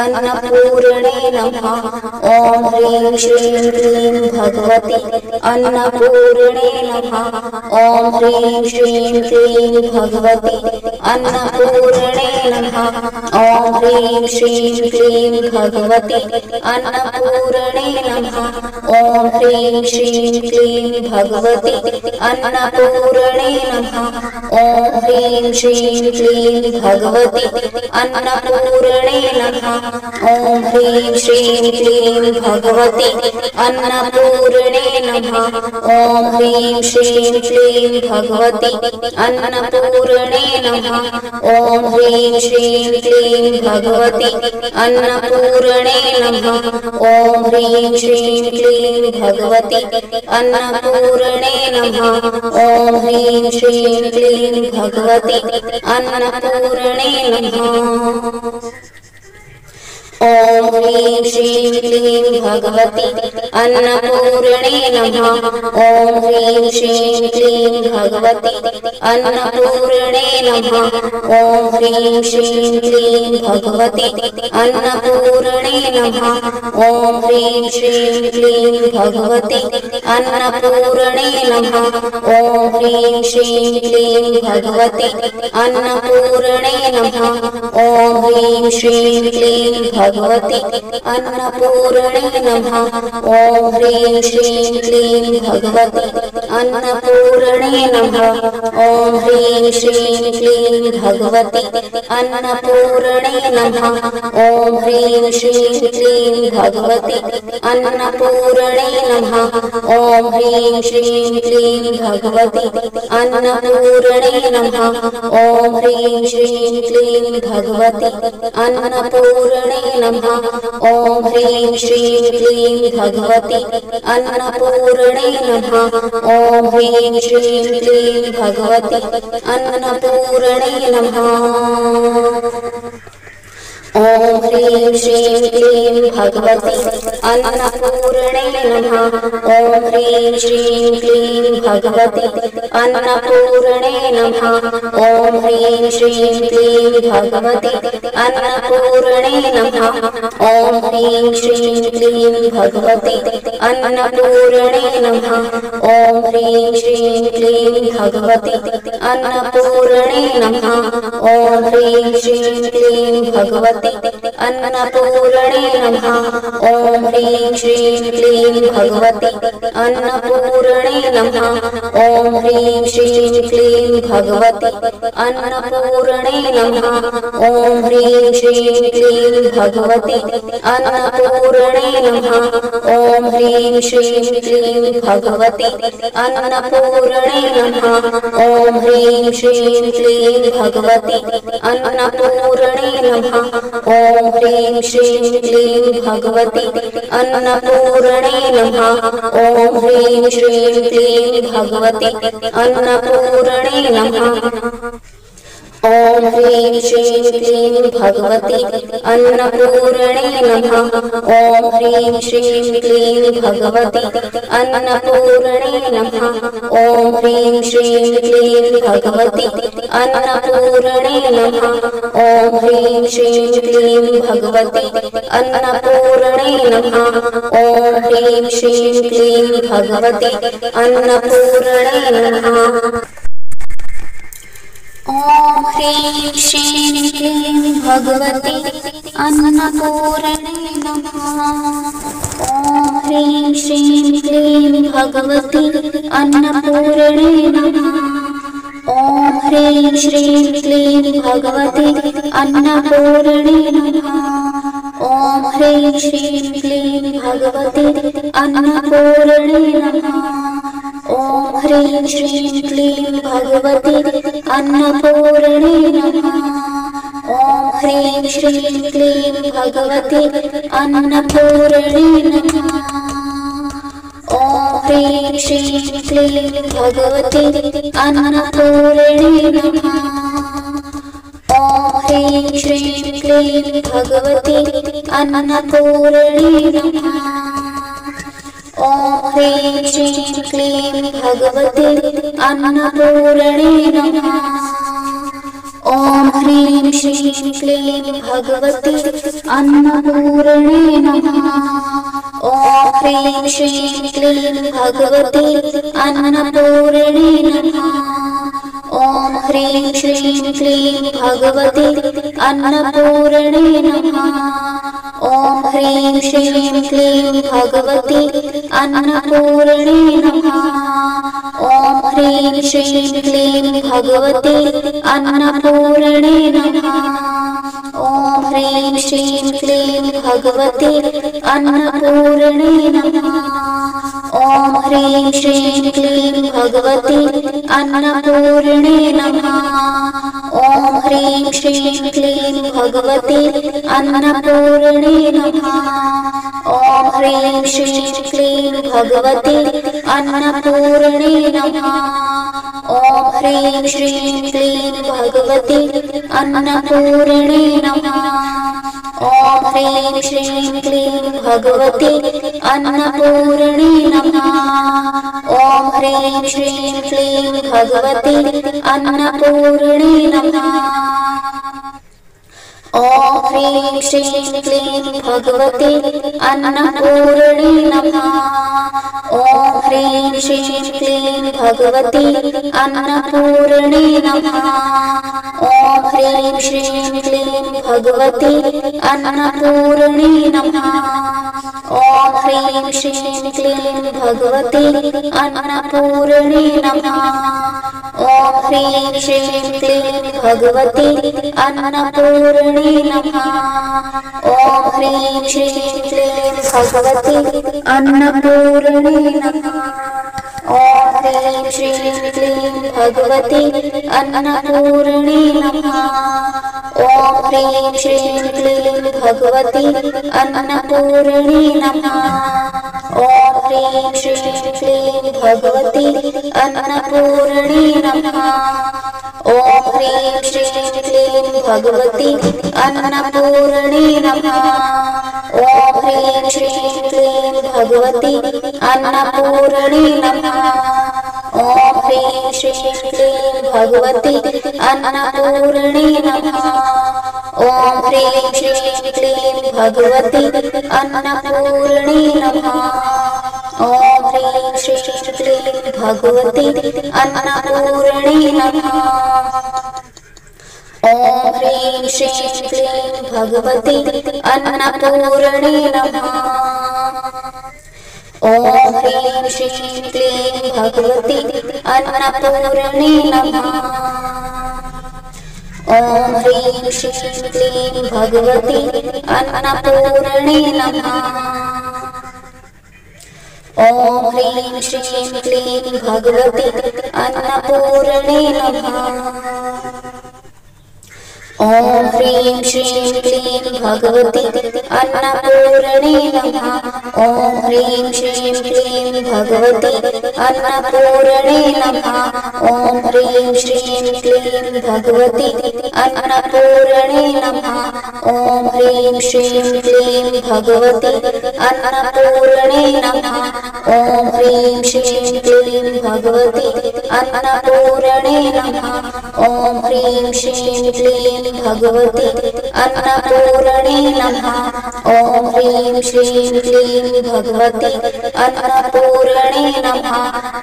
अन्नपूर्णे नमः। ॐ ह्रीं श्रीं क्लीं भगवते अन्नपूर्णे नमः। ॐ ह्रीं श्रीं क्लीं भगवति अन्नपूर्णे नमः। ॐ ह्रीं श्रीं क्लीं भगवति अन्नपूर्णे नमः। ॐ ह्रीं श्रीं क्लीं भगवति अन्नपूर्णे नमः। ॐ ह्रीं श्रीं क्लीं भगवति अन्नपूर्णे नमः। ॐ ह्रीं श्रीं क्लीं भगवति अन्नपूर्णे नमः। ॐ ह्रीं श्रीं क्लीं भगवति अन्नपूर्णे नमः। ॐ ह्रीं श्रीं क्लीं भगवति अन्नपूर्णे नमः। ॐ ह्रीं श्रीं क्लीं भगवति अन्नपूर्णे नमः। ॐ ह्रीं श्रीं क्लीं भगवति अन्नपूर्णे नमः। ॐ ह्रीं श्रीं क्लीं भगवति अन्नपूर्णे नमः। ॐ ह्रीं श्रीं क्लीं भगवति अन्नपूर्णे नमः। ॐ ह्रीं श्रीं क्लीं भगवति अन्नपूर्णे नमः। ॐ ह्रीं श्रीं क्लीं भगवति अन्नपूर्णे नमः। ॐ ह्रीं श्रीं क्लीं भगवति अन्नपूर्णे नमः। ॐ ह्रीं श्रीं क्लीं भगवति अन्नपूर्णे नमः। ॐ ह्रीं श्रीं क्लीं भगवति अन्नपूर्णे नमः। ॐ ह्रीं श्रीं क्लीं भगवति अन्नपूर्णे नमः। ॐ ह्रीं श्रीं क्लीं भगवति अन्नपूर्णे नमः। ॐ ह्रीं श्रीं क्लीं भगवति अन्नपूर्णे नमः। ॐ ह्रीं श्रीं क्लीं भगवति अन्नपूर्णे नमः। ॐ ह्रीं श्रीं क्लीं भगवति अन्नपूर्णे नमः। ॐ ह्रीं श्रीं क्लीं भगवति अन्नपूर्णे नमः। ॐ ह्रीं श्रीं क्लीं भगवति अन्नपूर्णे नमः। ॐ ह्रीं श्रीं क्लीं भगवति अन्नपूर्णे नमः। ॐ ह्रीं श्रीं क्लीं भगवति अन्नपूर्णे नमः। ॐ ह्रीं श्रीं क्लीं भगवति अन्नपूर्णे नमः। ॐ ह्रीं श्रीं क्लीं भगवति अन्नपूर्णे नमः। ॐ ह्रीं श्रीं क्लीं भगवति अन्नपूर्णे नमः। ॐ ह्रीं श्रीं क्लीं भगवति अन्नपूर्णे नमः। ॐ ह्रीं श्रीं क्लीं भगवति अन्नपूर्णे नमः। ॐ ह्रीं श्रीं क्लीं भगवति अन्नपूर्णे नमः। ॐ ह्रीं श्रीं क्लीं भगवति अन्नपूर्णे नमः। ॐ ह्रीं श्रीं क्लीं भगवति अन्नपूर्णे नमः। ॐ ह्रीं श्रीं क्लीं भगवति अन्नपूर्णे नमः। ॐ ह्रीं श्रीं क्लीं भगवति अन्नपूर्णे नमः। ॐ ह्रीं श्रीं क्लीं भगवति अन्नपूर्णे नमः। ॐ ह्रीं श्रीं क्लीं भगवति अन्नपूर्णे नमः। ॐ ह्रीं श्रीं क्लीं भगवति अन्नपूर्णे नमः। ॐ ह्रीं श्रीं क्लीं भगवति अन्नपूर्णे नमः। ॐ ह्रीं श्रीं क्लीं भगवति अन्नपूर्णे नमः। ॐ ह्रीं श्रीं क्लीं भगवति अन्नपूर्णे नमः। ॐ ह्रीं श्रीं क्लीं भगवति अन्नपूर्णे नमः। ॐ ह्रीं श्रीं क्लीं भगवति अन्नपूर्णे नमः। ॐ ह्रीं श्रीं क्लीं भगवति अन्नपूर्णे नमः। ॐ ह्रीं श्रीं क्लीं भगवति अन्नपूर्णे नमः। ॐ ह्रीं श्रीं क्लीं भगवति अन्नपूर्णे नमः। ॐ ह्रीं श्रीं क्लीं भगवति अन्नपूर्णे नमः। ॐ ह्रीं श्रीं क्लीं भगवति अन्नपूर्णे नमः। ॐ ह्रीं श्रीं क्लीं भगवति अन्नपूर्णे नमः। ॐ ह्रीं श्रीं क्लीं भगवति अन्नपूर्णे नमः। ॐ ह्रीं श्रीं क्लीं भगवति अन्नपूर्णे नमः। ॐ ह्रीं श्रीं क्लीं भगवते अन्नपूर्णे नमः। ॐ ह्रीं श्रीं क्लीं भगवते अन्नपूर्णे नमः। ॐ ह्रीं श्रीं क्लीं भगवते अन्नपूर्णे नमः। ॐ ह्रीं श्रीं क्लीं भगवते अन्नपूर्णे नमः। ॐ ह्रीं श्रीं क्लीं भगवते अन्नपूर्णे नमः। ॐ ह्रीं श्रीं क्लीं भगवते अन्नपूर्णे नमः। ॐ ह्रीं श्रीं क्लीं भगवते अन्नपूर्णे नमः। ॐ ह्रीं श्रीं क्लीं भगवते अन्नपूर्णे नमः। ॐ ह्रीं श्रीं क्लीं भगवते अन्नपूर्णे नमः। ॐ ह्रीं श्रीं क्लीं भगवते अन्नपूर्णे नमः। ॐ ह्रीं श्रीं क्लीं भगवते अन्नपूर्णे नमः। ॐ ह्रीं श्रीं क्लीं भगवते अन्नपूर्णे नमः। ॐ ह्रीं श्रीं क्लीं भगवते अन्नपूर्णे नमः। ॐ ह्रीं श्रीं क्लीं भगवते अन्नपूर्णे नमः। ॐ ह्रीं श्रीं क्लीं भगवते अन्नपूर्णे नमः। ॐ ह्रीं श्रीं क्लीं भगवते अन्नपूर्णे नमः। ॐ ह्रीं श्रीं क्लीं भगवते अन्नपूर्णे नमः। ॐ ह्रीं श्रीं क्लीं भगवते अन्नपूर्णे नमः। ॐ ह्रीं श्रीं क्लीं भगवते अन्नपूर्णे नमः। ॐ ह्रीं श्रीं क्लीं भगवते अन्नपूर्णे नमः। ॐ ह्रीं श्रीं क्लीं भगवते अन्नपूर्णे नमः। ॐ ह्रीं श्रीं क्लीं भगवते अन्नपूर्णे नमः। ॐ ह्रीं श्रीं क्लीं भगवते अन्नपूर्णे नमः। ॐ ह्रीं श्रीं क्लीं भगवते अन्नपूर्णे नमः। ॐ ह्रीं श्रीं क्लीं भगवते अन्नपूर्णे नमः। ॐ ह्रीं श्रीं क्लीं भगवते अन्नपूर्णे नमः। ॐ ह्रीं श्रीं क्लीं भगवते अन्नपूर्णे नमः। ॐ ह्रीं श्रीं क्लीं भगवते अन्नपूर्णे नमः। ॐ ह्रीं श्रीं क्लीं भगवते अन्नपूर्णे नमः। ॐ ह्रीं श्रीं क्लीं भगवते अन्नपूर्णे नमः। ॐ ह्रीं श्रीं क्लीं भगवते अन्नपूर्णे नमः। ॐ ह्रीं श्रीं क्लीं भगवते अन्नपूर्णे नमः। ॐ ह्रीं श्रीं क्लीं भगवते अन्नपूर्णे नमः। ॐ ह्रीं श्रीं क्लीं भगवते अन्नपूर्णे नमः।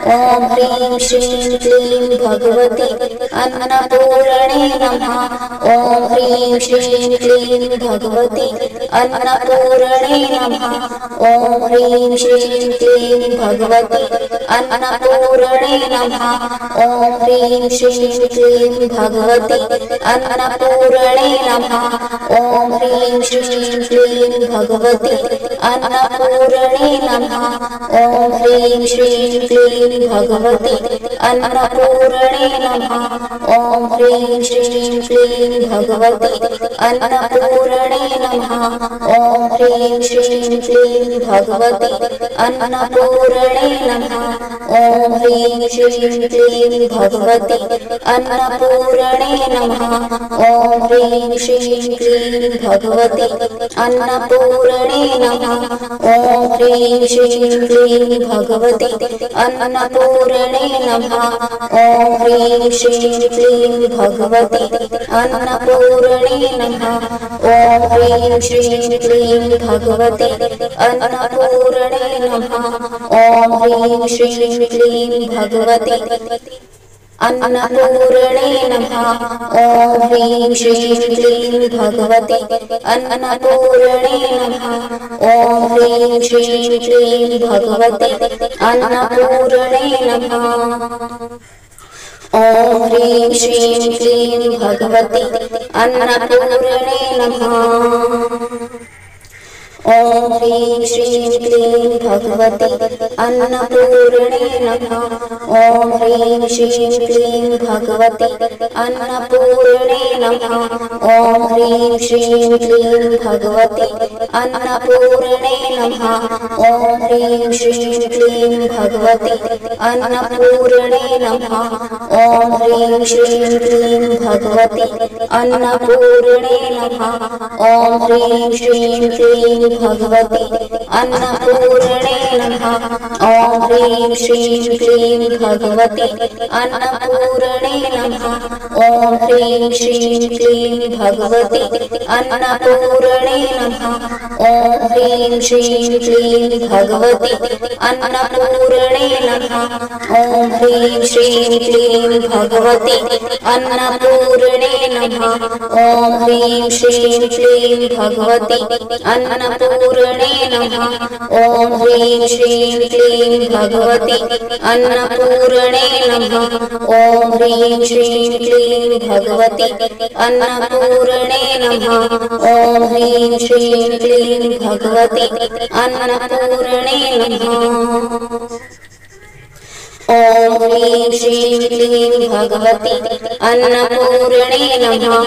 ॐ ह्रीं श्रीं क्लीं भगवते अन्नपूर्णे नमः। ॐ ह्रीं श्रीं क्लीं भगवते अन्नपूर्णे नमः। ॐ ह्रीं श्रीं क्लीं भगवते अन्नपूर्णे नमः। ॐ ह्रीं श्रीं क्लीं भगवते अन्नपूर्णे नमः। ॐ ह्रीं श्रीं क्लीं भगवते अन्नपूर्णे नमः। ॐ ह्रीं श्रीं क्लीं भगवते अन्नपूर्णे नमः। ॐ ह्रीं श्रीं क्लीं भगवते अन्नपूर्णे नमः। ॐ ह्रीं श्रीं क्लीं भगवते अन्नपूर्णे नमः। ॐ ह्रीं श्रीं क्लीं भगवते अन्नपूर्णे नमः। ॐ ह्रीं श्रीं क्लीं भगवते अन्नपूर्णे नमः। ॐ ह्रीं श्रीं क्लीं भगवते अन्नपूर्णे नमः। ॐ ह्रीं श्रीं क्लीं भगवते अन्नपूर्णे नमः। ॐ ह्रीं श्रीं क्लीं भगवते अन्नपूर्णे नमः। ॐ ह्रीं श्रीं क्लीं भगवते अन्नपूर्णे नमः। ॐ ह्रीं श्रीं क्लीं भगवते अन्नपूर्णे नमः। ॐ ह्रीं श्रीं क्लीं भगवते अन्नपूर्णे नमः। ॐ ह्रीं श्रीं क्लीं भगवते अन्नपूर्णे नमः। ॐ ह्रीं श्रीं क्लीं भगवते अन्नपूर्णे नमः। ॐ ह्रीं श्रीं क्लीं भगवते अन्नपूर्णे नमः। ॐ ह्रीं श्रीं क्लीं भगवते अन्नपूर्णे नमः। ॐ ह्रीं श्रीं क्लीं भगवते अन्नपूर्णे नमः। ॐ ह्रीं श्रीं क्लीं भगवते अन्नपूर्णे नमः। ॐ ह्रीं श्रीं क्लीं भगवते अन्नपूर्णे नमः। ॐ ह्रीं श्रीं क्लीं भगवते अन्नपूर्णे नमः। ॐ ह्रीं श्रीं क्लीं भगवते अन्नपूर्णे नमः। ॐ ह्रीं श्रीं क्लीं भगवते अन्नपूर्णे नमः। ॐ ह्रीं श्रीं क्लीं भगवते अन्नपूर्णे नमः। ॐ ह्रीं श्रीं क्लीं भगवते अन्नपूर्णे नमः। ॐ ह्रीं श्रीं क्लीं भगवते अन्नपूर्णे नमः। ॐ ह्रीं श्रीं क्लीं भगवते अन्नपूर्णे नमः। ॐ ह्रीं श्रीं क्लीं भगवते अन्नपूर्णे नमः। ॐ ह्रीं श्रीं क्लीं भगवते अन्नपूर्णे नमः। ॐ ह्रीं श्रीं क्लीं भगवते अन्नपूर्णे नमः।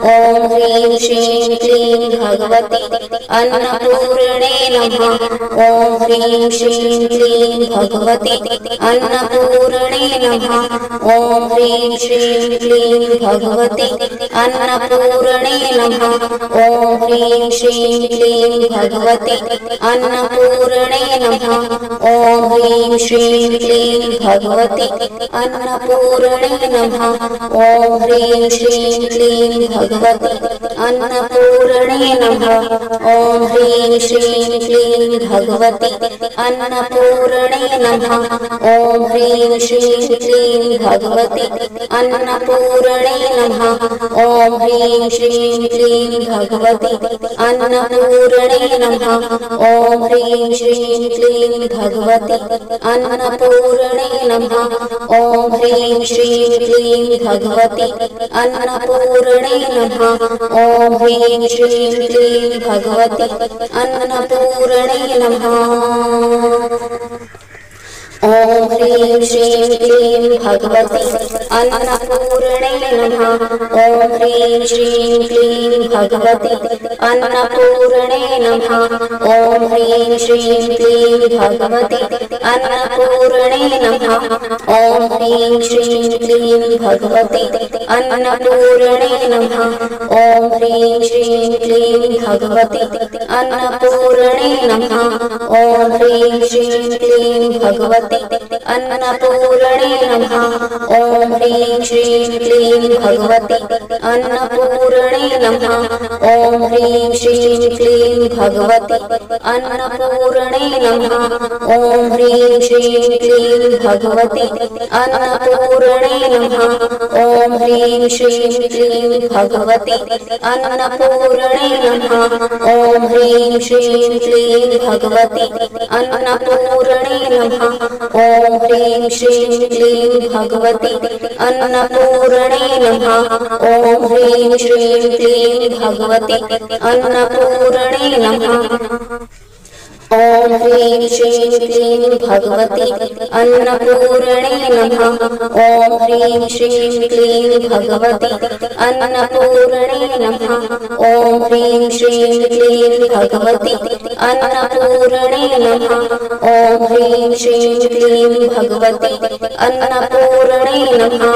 ॐ ह्रीं श्रीं क्लीं भगवते अन्नपूर्णे नमः। ॐ ह्रीं श्रीं क्लीं भगवते अन्नपूर्णे नमः। ॐ ह्रीं श्रीं क्लीं भगवते अन्नपूर्णे नमः। ॐ ह्रीं श्रीं क्लीं भगवते अन्नपूर्णे नमः। ॐ ह्रीं श्रीं क्लीं भगवते अन्नपूर्णे नमः। ॐ ह्रीं श्रीं क्लीं भगवते अन्नपूर्णे नमः। ॐ ह्रीं श्रीं क्लीं भगवते अन्नपूर्णे नमः। ॐ ह्रीं श्रीं क्लीं भगवते अन्नपूर्णे नमः। ॐ ह्रीं श्रीं क्लीं भगवते अन्नपूर्णे नमः। ॐ ह्रीं श्रीं क्लीं भगवते अन्नपूर्णे नमः। ॐ ह्रीं श्रीं क्लीं भगवते अन्नपूर्णे नमः। ॐ ह्रीं श्रीं क्लीं भगवते अन्नपूर्णे नमः। ॐ ह्रीं श्रीं क्लीं भगवते अन्नपूर्णे नमः। ॐ ह्रीं श्रीं क्लीं भगवते अन्नपूर्णे नमः। ॐ ह्रीं श्रीं क्लीं भगवते अन्नपूर्णे नमः। ॐ ह्रीं श्रीं क्लीं भगवते अन्नपूर्णे नमः। ॐ ह्रीं श्रीं क्लीं भगवते अन्नपूर्णे नमः। ॐ ह्रीं श्रीं क्लीं भगवते अन्नपूर्णे नमः। ॐ ह्रीं श्रीं क्लीं भगवते अन्नपूर्णे नमः। ॐ ह्रीं श्रीं क्लीं भगवते अन्नपूर्णे नमः। ॐ ह्रीं श्रीं क्लीं भगवते अन्नपूर्णे नमः। ॐ ह्रीं श्रीं क्लीं भगवते अन्नपूर्णे नमः। ॐ ह्रीं श्रीं क्लीं भगवते अन्नपूर्णे नमः। ॐ ह्रीं श्रीं क्लीं भगवते अन्नपूर्णे नमः। ॐ ह्रीं श्रीं क्लीं भगवते अन्नपूर्णे नमः। ॐ ह्रीं श्रीं क्लीं भगवते अन्नपूर्णे नमः। ॐ ह्रीं श्रीं क्लीं भगवते अन्नपूर्णे नमः। ॐ ह्रीं श्रीं क्लीं भगवते अन्नपूर्णे नमः।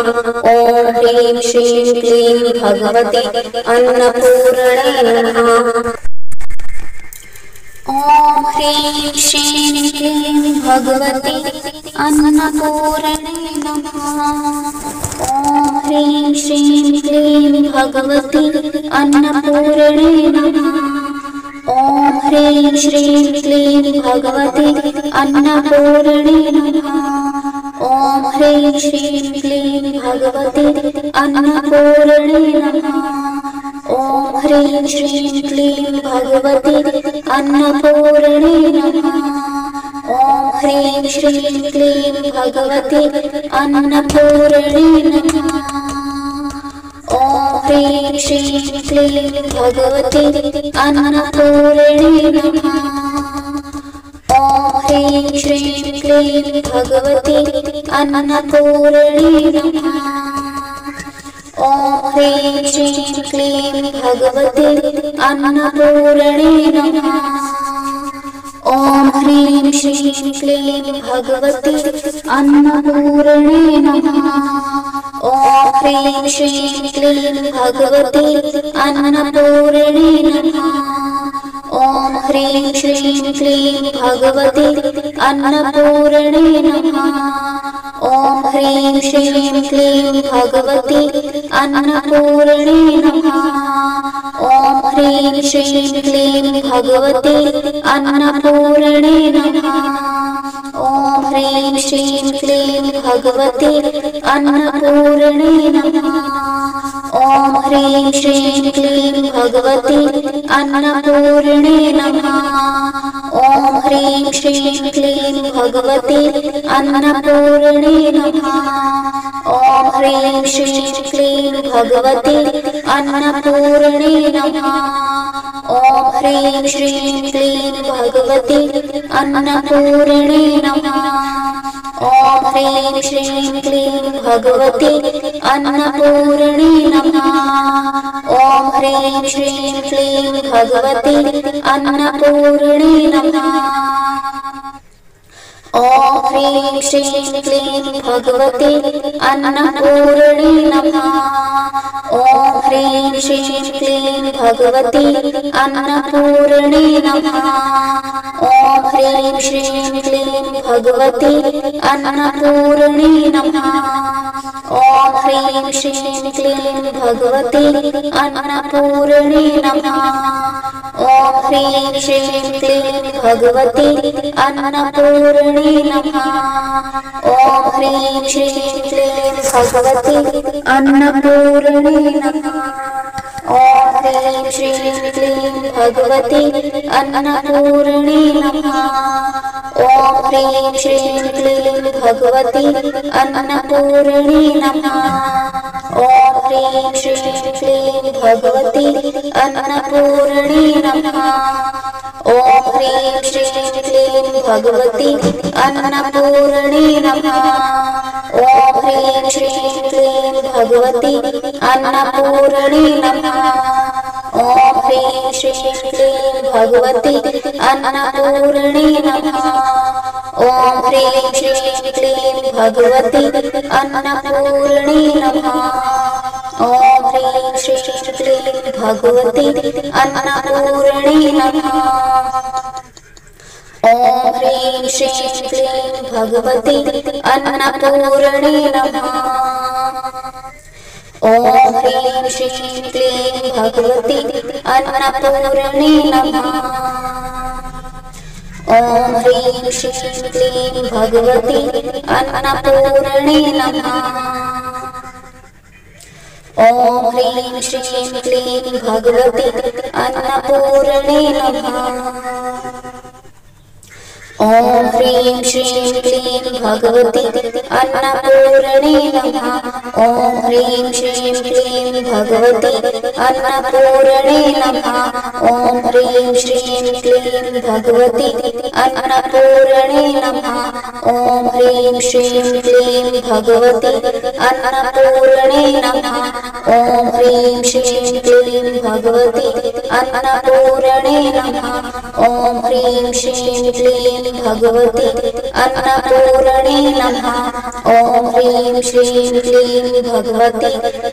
ॐ ह्रीं श्रीं क्लीं भगवते अन्नपूर्णे नमः। ॐ ह्रीं श्रीं क्लीं भगवते अन्नपूर्णे नमः। ॐ ह्रीं श्रीं क्लीं भगवते अन्नपूर्णे नमः। ॐ ह्रीं श्रीं क्लीं भगवते अन्नपूर्णे नमः। ॐ ह्रीं श्रीं क्लीं भगवते अन्नपूर्णे नमः। ॐ ह्रीं श्रीं क्लीं भगवती अन्नपूर्णे नमः। ॐ ह्रीं श्रीं क्लीं भगवती अन्नपूर्णे नमः। ॐ ह्रीं श्रीं क्लीं भगवती अन्नपूर्णे नमः। ॐ ह्रीं श्रीं क्लीं भगवती अन्नपूर्णे नमः। ॐ ह्रीं श्रीं क्लीं भगवती अन्नपूर्णे नमः। ॐ ह्रीं श्रीं क्लीं भगवती अन्नपूर्णे नमः। ॐ ह्रीं श्रीं क्लीं भगवती अन्नपूर्णे नमः। ॐ ह्रीं श्रीं क्लीं भगवती अन्नपूर्णे नमः। ॐ ह्रीं श्रीं क्लीं भगवती अन्नपूर्णे नमः। ॐ ह्रीं श्रीं क्लीं भगवती अन्नपूर्णे नमः। ॐ ह्रीं श्रीं क्लीं भगवती अन्नपूर्णे नमः। ॐ ह्रीं श्रीं क्लीं भगवती अन्नपूर्णे नमः। ॐ ह्रीं श्रीं क्लीं भगवती अन्नपूर्णे नमः। ॐ ह्रीं श्रीं क्लीं भगवती अन्नपूर्णे नमः। ॐ ह्रीं श्रीं क्लीं भगवती अन्नपूर्णे नमः। ॐ ह्रीं श्रीं क्लीं भगवती अन्नपूर्णे नमः। ॐ ह्रीं श्रीं क्लीं भगवती अन्नपूर्णे नमः। ॐ ह्रीं श्रीं क्लीं भगवती अन्नपूर्णे नमः। ॐ ह्रीं श्रीं क्लीं भगवती अन्नपूर्णे नमः। ॐ ह्रीं श्रीं क्लीं भगवती अन्नपूर्णे नमः। ॐ ह्रीं श्रीं क्लीं भगवती अन्नपूर्णे नमः। ॐ ह्रीं श्रीं क्लीं भगवती अन्नपूर्णे नमः। ॐ ह्रीं श्रीं क्लीं भगवती अन्नपूर्णे नमः। ॐ ह्रीं श्रीं क्लीं भगवती अन्नपूर्णे नमः। ॐ ह्रीं श्रीं क्लीं भगवती अन्नपूर्णे नमः। ॐ ह्रीं श्रीं क्लीं भगवती अन्नपूर्णे नमः। ॐ ह्रीं श्रीं क्लीं भगवती अन्नपूर्णे नमः। ॐ ह्रीं श्रीं क्लीं भगवती अन्नपूर्णे नमः। ॐ ह्रीं श्रीं क्लीं भगवती अन्नपूर्णे नमः। ॐ ह्रीं श्रीं क्लीं भगवती अन्नपूर्णे नमः। ॐ ह्रीं श्रीं क्लीं भगवती अन्नपूर्णे नमः। ॐ ह्रीं श्रीं क्लीं भगवती अन्नपूर्णे नमः। ॐ ह्रीं श्रीं क्लीं भगवती अन्नपूर्णे नमः। ॐ ह्रीं श्रीं क्लीं भगवती अन्नपूर्णे नमः। ॐ ह्रीं श्रीं क्लीं भगवती अन्नपूर्णे नमः। ॐ ह्रीं श्रीं क्लीं भगवती अन्नपूर्णे नमः। ॐ ह्रीं श्रीं क्लीं भगवती अन्नपूर्णे नमः। ॐ ह्रीं श्रीं क्लीं भगवती अन्नपूर्णे नमः। ॐ ह्रीं श्रीं क्लीं भगवती अन्नपूर्णे नमः। ॐ ह्रीं श्रीं क्लीं भगवती अन्नपूर्णे नमः। ॐ ह्रीं श्रीं क्लीं भगवती अन्नपूर्णे नमः। ॐ ह्रीं श्रीं क्लीं भगवती अन्नपूर्णे नमः। ॐ ह्रीं श्रीं क्लीं भगवती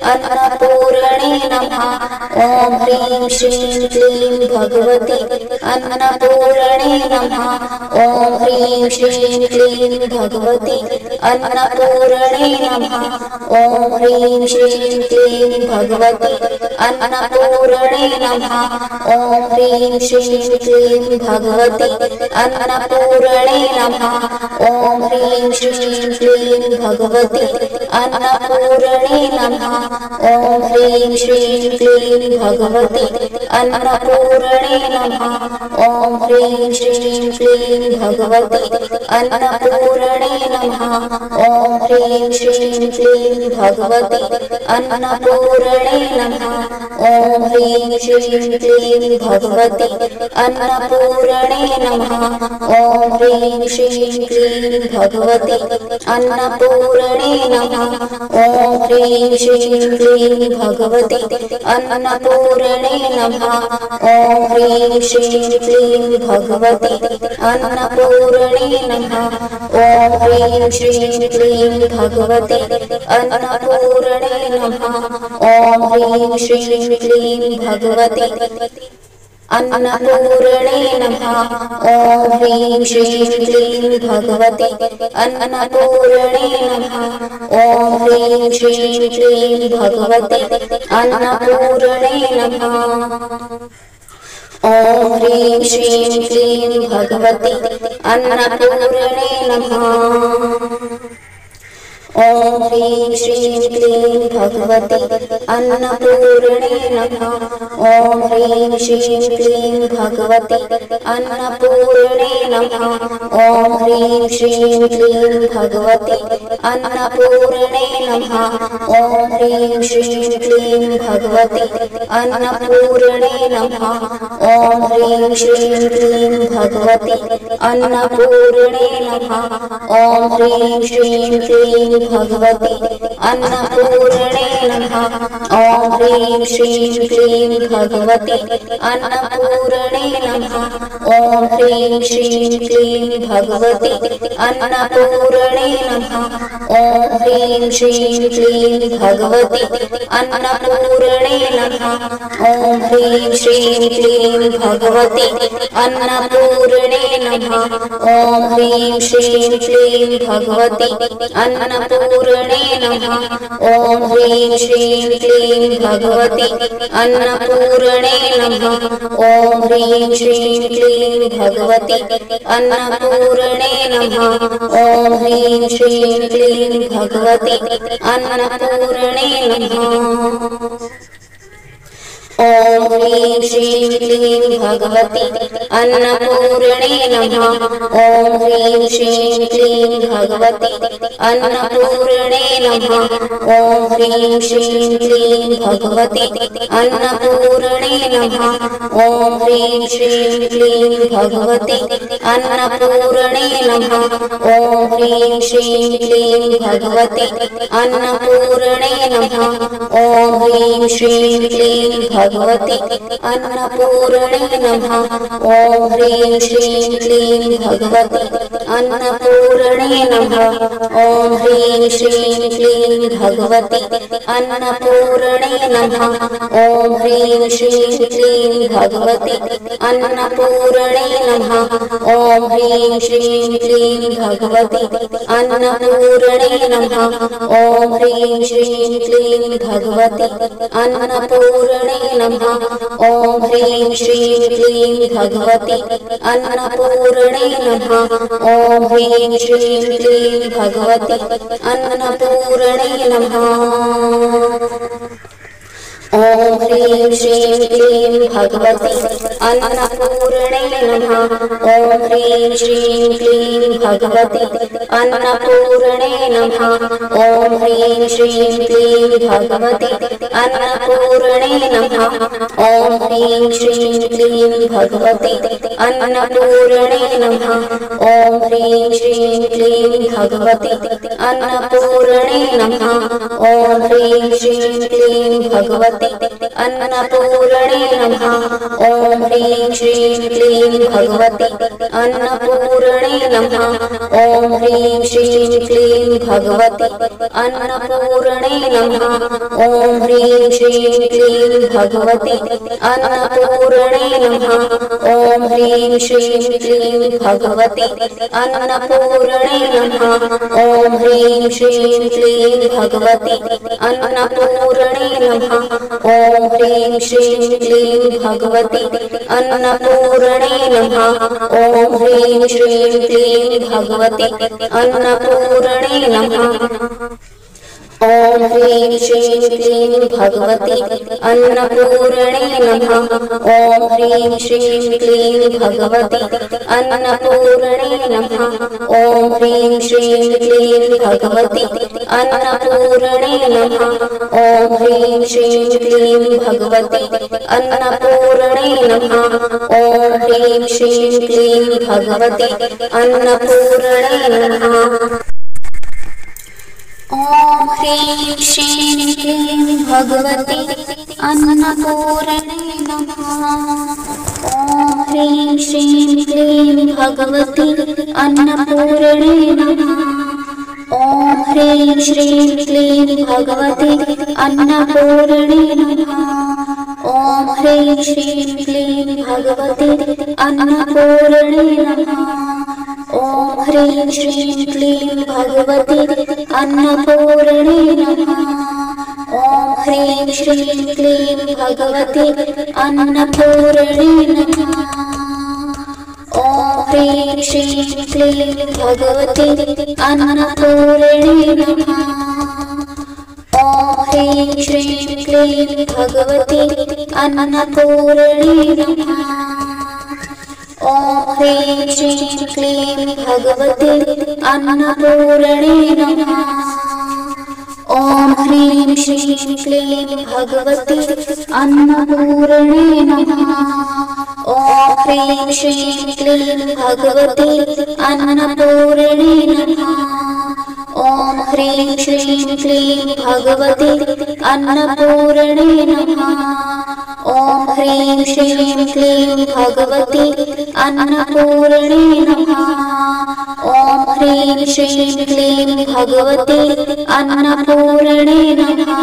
अन्नपूर्णे नमः। ॐ ह्रीं श्रीं क्लीं भगवति अन्नपूर्णे नमः। ॐ ह्रीं श्रीं क्लीं भगवति अन्नपूर्णे नमः। ॐ ह्रीं श्रीं क्लीं भगवति अन्नपूर्णे नमः। ॐ ह्रीं श्रीं क्लीं भगवति अन्नपूर्णे नमः। ॐ ह्रीं श्रीं क्लीं भगवति अन्नपूर्णे नमः। ॐ ह्रीं श्रीं क्लीं भगवति अन्नपूर्णे नमः। ॐ ह्रीं श्रीं क्लीं भगवति अन्नपूर्णे नमः। ॐ ह्रीं श्रीं क्लीं भगवति अन्नपूर्णे नमः। ॐ ह्रीं श्रीं क्लीं भगवति अन्नपूर्णे नमः। ॐ ह्रीं श्रीं क्लीं भगवति अन्नपूर्णे नमः। ॐ ह्रीं श्रीं क्लीं भगवति अन्नपूर्णे नमः। ॐ ह्रीं श्रीं क्लीं भगवति अन्नपूर्णे नमः। ॐ ह्रीं श्रीं क्लीं भगवति अन्नपूर्णे नमः। ॐ ह्रीं श्रीं क्लीं भगवति अन्नपूर्णे नमः। ॐ ह्रीं श्रीं क्लीं भगवति अन्नपूर्णे नमः। ॐ ह्रीं श्रीं क्लीं भगवति अन्नपूर्णे नमः। ॐ ह्रीं श्रीं क्लीं भगवति अन्नपूर्णे नमः। ॐ ह्रीं श्रीं क्लीं भगवति अन्नपूर्णे नमः। ॐ ह्रीं श्रीं क्लीं भगवति अन्नपूर्णे नमः। ॐ ह्रीं श्रीं क्लीं भगवति अन्नपूर्णे नमः। ॐ ह्रीं श्रीं क्लीं भगवति अन्नपूर्णे नमः। ॐ ह्रीं श्रीं क्लीं भगवति अन्नपूर्णे नमः। ॐ ह्रीं श्रीं क्लीं भगवति अन्नपूर्णे नमः। ॐ ह्रीं श्रीं क्लीं भगवति अन्नपूर्णे नमः। ॐ ह्रीं श्रीं क्लीं भगवति अन्नपूर्णे नमः। ॐ ह्रीं श्रीं क्लीं भगवति अन्नपूर्णे नमः। ॐ ह्रीं श्रीं क्लीं भगवति अन्नपूर्णे नमः। ॐ ह्रीं श्रीं क्लीं भगवति अन्नपूर्णे नमः। ॐ ह्रीं श्रीं क्लीं भगवति अन्नपूर्णे नमः। ॐ ह्रीं श्रीं क्लीं भगवति अन्नपूर्णे नमः। ॐ ह्रीं श्रीं क्लीं भगवति अन्नपूर्णे नमः। ॐ ह्रीं श्रीं क्लीं भगवति अन्नपूर्णे नमः। ॐ ह्रीं श्रीं क्लीं भगवति अन्नपूर्णे नमः। ॐ ह्रीं श्रीं क्लीं भगवति अन्नपूर्णे नमः। ॐ ह्रीं श्रीं क्लीं भगवति अन्नपूर्णे नमः। ॐ ह्रीं श्रीं क्लीं भगवति अन्नपूर्णे नमः। ॐ ह्रीं श्रीं क्लीं भगवति अन्नपूर्णे नमः। ॐ ह्रीं श्रीं क्लीं भगवति अन्नपूर्णे नमः। ॐ ह्रीं श्रीं क्लीं भगवति अन्नपूर्णे नमः। ॐ ह्रीं श्रीं क्लीं भगवति अन्नपूर्णे नमः। ॐ ह्रीं श्रीं क्लीं भगवति अन्नपूर्णे नमः। ॐ ह्रीं श्रीं क्लीं भगवति अन्नपूर्णे नमः। ॐ ह्रीं श्रीं क्लीं भगवति अन्नपूर्णे नमः। ॐ ह्रीं श्रीं क्लीं भगवति अन्नपूर्णे नमः। ॐ ह्रीं श्रीं क्लीं भगवति अन्नपूर्णे नमः। ॐ ह्रीं श्रीं क्लीं भगवति अन्नपूर्णे नमः। ॐ ह्रीं श्रीं क्लीं भगवति अन्नपूर्णे नमः। ॐ ह्रीं श्रीं क्लीं भगवति अन्नपूर्णे नमः। ॐ ह्रीं श्रीं क्लीं भगवति अन्नपूर्णे नमः। ॐ ह्रीं श्रीं क्लीं भगवति अन्नपूर्णे नमः। ॐ ह्रीं श्रीं क्लीं भगवति अन्नपूर्णे नमः। ॐ ह्रीं श्रीं क्लीं भगवति अन्नपूर्णे नमः। नमः। ॐ ह्रीं श्रीं क्लीं भगवति अन्नपूर्णे नमः। ॐ ह्रीं श्रीं क्लीं भगवति अन्नपूर्णे नमः। ॐ ह्रीं श्रीं क्लीं भगवति अन्नपूर्णे नमः। ॐ ह्रीं श्रीं क्लीं भगवति अन्नपूर्णे नमः। ॐ ह्रीं श्रीं क्लीं भगवति अन्नपूर्णे नमः। ॐ ह्रीं श्रीं क्लीं भगवति अन्नपूर्णे नमः। ॐ ह्रीं श्रीं क्लीं भगवति अन्नपूर्णे नमः। ॐ ह्रीं श्रीं क्लीं भगवति अन्नपूर्णे नमः। ॐ ह्रीं श्रीं क्लीं भगवति अन्नपूर्णे नमः। ॐ ह्रीं श्रीं क्लीं भगवति अन्नपूर्णे नमः। ॐ ह्रीं श्रीं क्लीं भगवति अन्नपूर्णे नमः। ॐ ह्रीं श्रीं क्लीं भगवति अन्नपूर्णे नमः। ॐ ह्रीं श्रीं क्लीं भगवति अन्नपूर्णे नमः। ॐ ह्रीं श्रीं क्लीं भगवति अन्नपूर्णे नमः। ॐ ह्रीं श्रीं क्लीं भगवति अन्नपूर्णे नमः। ॐ ह्रीं श्रीं क्लीं भगवति अन्नपूर्णे नमः। ॐ ह्रीं श्रीं क्लीं भगवति अन्नपूर्णे नमः। ॐ ह्रीं श्रीं क्लीं भगवति अन्नपूर्णे नमः। ॐ ह्रीं श्रीं क्लीं भगवति अन्नपूर्णे नमः। ॐ ह्रीं श्रीं क्लीं भगवति अन्नपूर्णे नमः। ॐ ह्रीं श्रीं क्लीं भगवति अन्नपूर्णे नमः। ॐ ह्रीं श्रीं क्लीं भगवति अन्नपूर्णे नमः। ॐ ह्रीं श्रीं क्लीं भगवति अन्नपूर्णे नमः। ॐ ह्रीं श्रीं क्लीं भगवति अन्नपूर्णे नमः।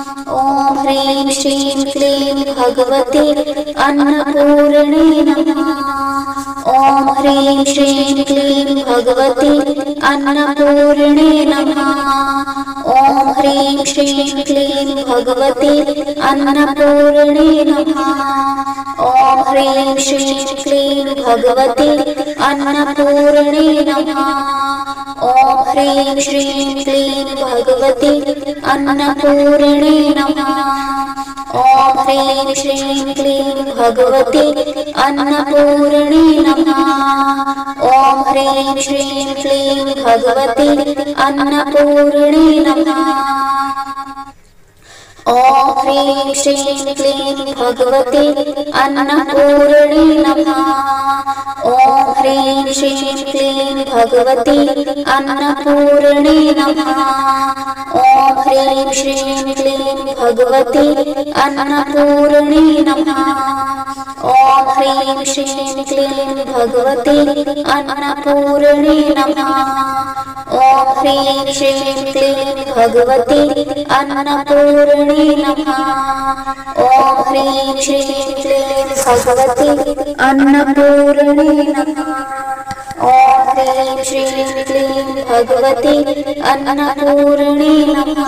ॐ ह्रीं श्रीं क्लीं भगवति अन्नपूर्णे नमः। ॐ ह्रीं श्रीं क्लीं भगवति अन्नपूर्णे नमः। ॐ ह्रीं श्रीं क्लीं भगवति अन्नपूर्णे नमः। ॐ ह्रीं श्रीं क्लीं भगवति अन्नपूर्णे नमः। ॐ ह्रीं श्रीं क्लीं भगवति अन्नपूर्णे नमः। ॐ ह्रीं श्रीं क्लीं भगवति अन्नपूर्णे नमः। ॐ ह्रीं श्रीं क्लीं भगवति अन्नपूर्णे नमः। ॐ ह्रीं श्रीं क्लीं भगवति अन्नपूर्णे नमः। ॐ ह्रीं श्रीं क्लीं भगवति अन्नपूर्णे नमः। ॐ ह्रीं श्रीं क्लीं भगवति अन्नपूर्णे नमः। ॐ ह्रीं श्रीं क्लीं भगवति अन्नपूर्णे नमः। ॐ ह्रीं श्रीं क्लीं भगवति अन्नपूर्णे नमः। ॐ ह्रीं श्रीं क्लीं भगवति अन्नपूर्णे नमः। ॐ ह्रीं श्रीं क्लीं भगवति अन्नपूर्णे नमः।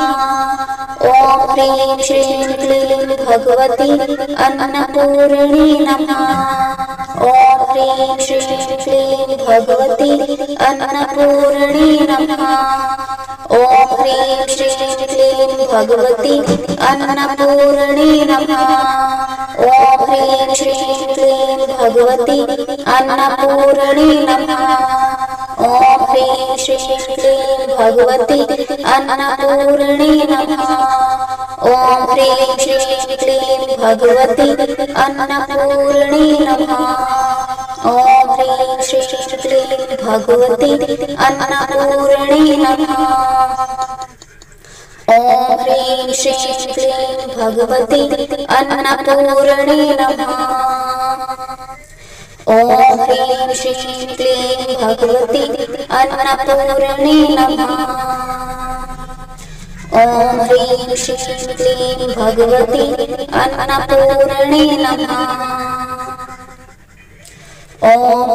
ॐ ह्रीं श्रीं क्लीं भगवति अन्नपूर्णे नमः। ॐ ह्रीं श्रीं क्लीं भगवति अन्नपूर्णे नमः। ॐ ह्रीं श्रीं क्लीं भगवति अन्नपूर्णे नमः। ॐ ह्रीं श्रीं क्लीं भगवति अन्नपूर्णे नमः। ॐ ह्रीं श्रीं क्लीं भगवति अन्नपूर्णे नमः। ॐ ह्रीं श्रीं क्लीं भगवति अन्नपूर्णे नमः। ॐ ह्रीं श्रीं क्लीं भगवति अन्नपूर्णे नमः। ॐ ह्रीं श्रीं क्लीं भगवति अन्नपूर्णे नमः। ॐ ह्रीं श्रीं क्लीं भगवति अन्नपूर्णे नमः। ॐ ह्रीं श्रीं क्लीं भगवती अन्नपूर्णे नमः। ॐ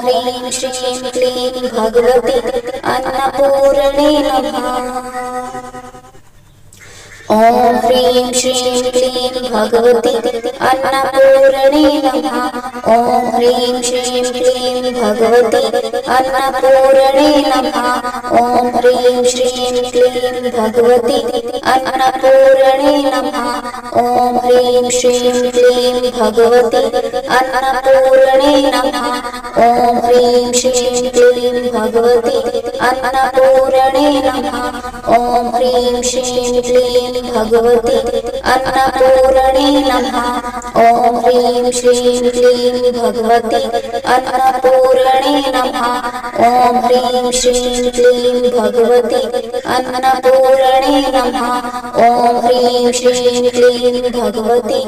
ह्रीं श्रीं क्लीं भगवती अन्नपूर्णे नमः। ॐ ह्रीं श्रीं क्लीं भगवती अन्नपूर्णे नमः। ॐ ह्रीं श्रीं क्लीं भगवती अन्नपूर्णे नमः। ॐ ह्रीं श्रीं क्लीं भगवती अन्नपूर्णे नमः। ॐ ह्रीं श्रीं क्लीं भगवती अन्नपूर्णे नमः। ॐ ह्रीं श्रीं क्लीं भगवती अन्नपूर्णे नमः। ॐ ह्रीं श्रीं क्लीं भगवती अन्नपूर्णे नमः। ॐ ह्रीं श्रीं क्लीं भगवती अन्नपूर्णे नमः। ॐ ह्रीं श्रीं क्लीं भगवती अन्नपूर्णे नमः। ॐ ह्रीं श्रीं क्लीं भगवती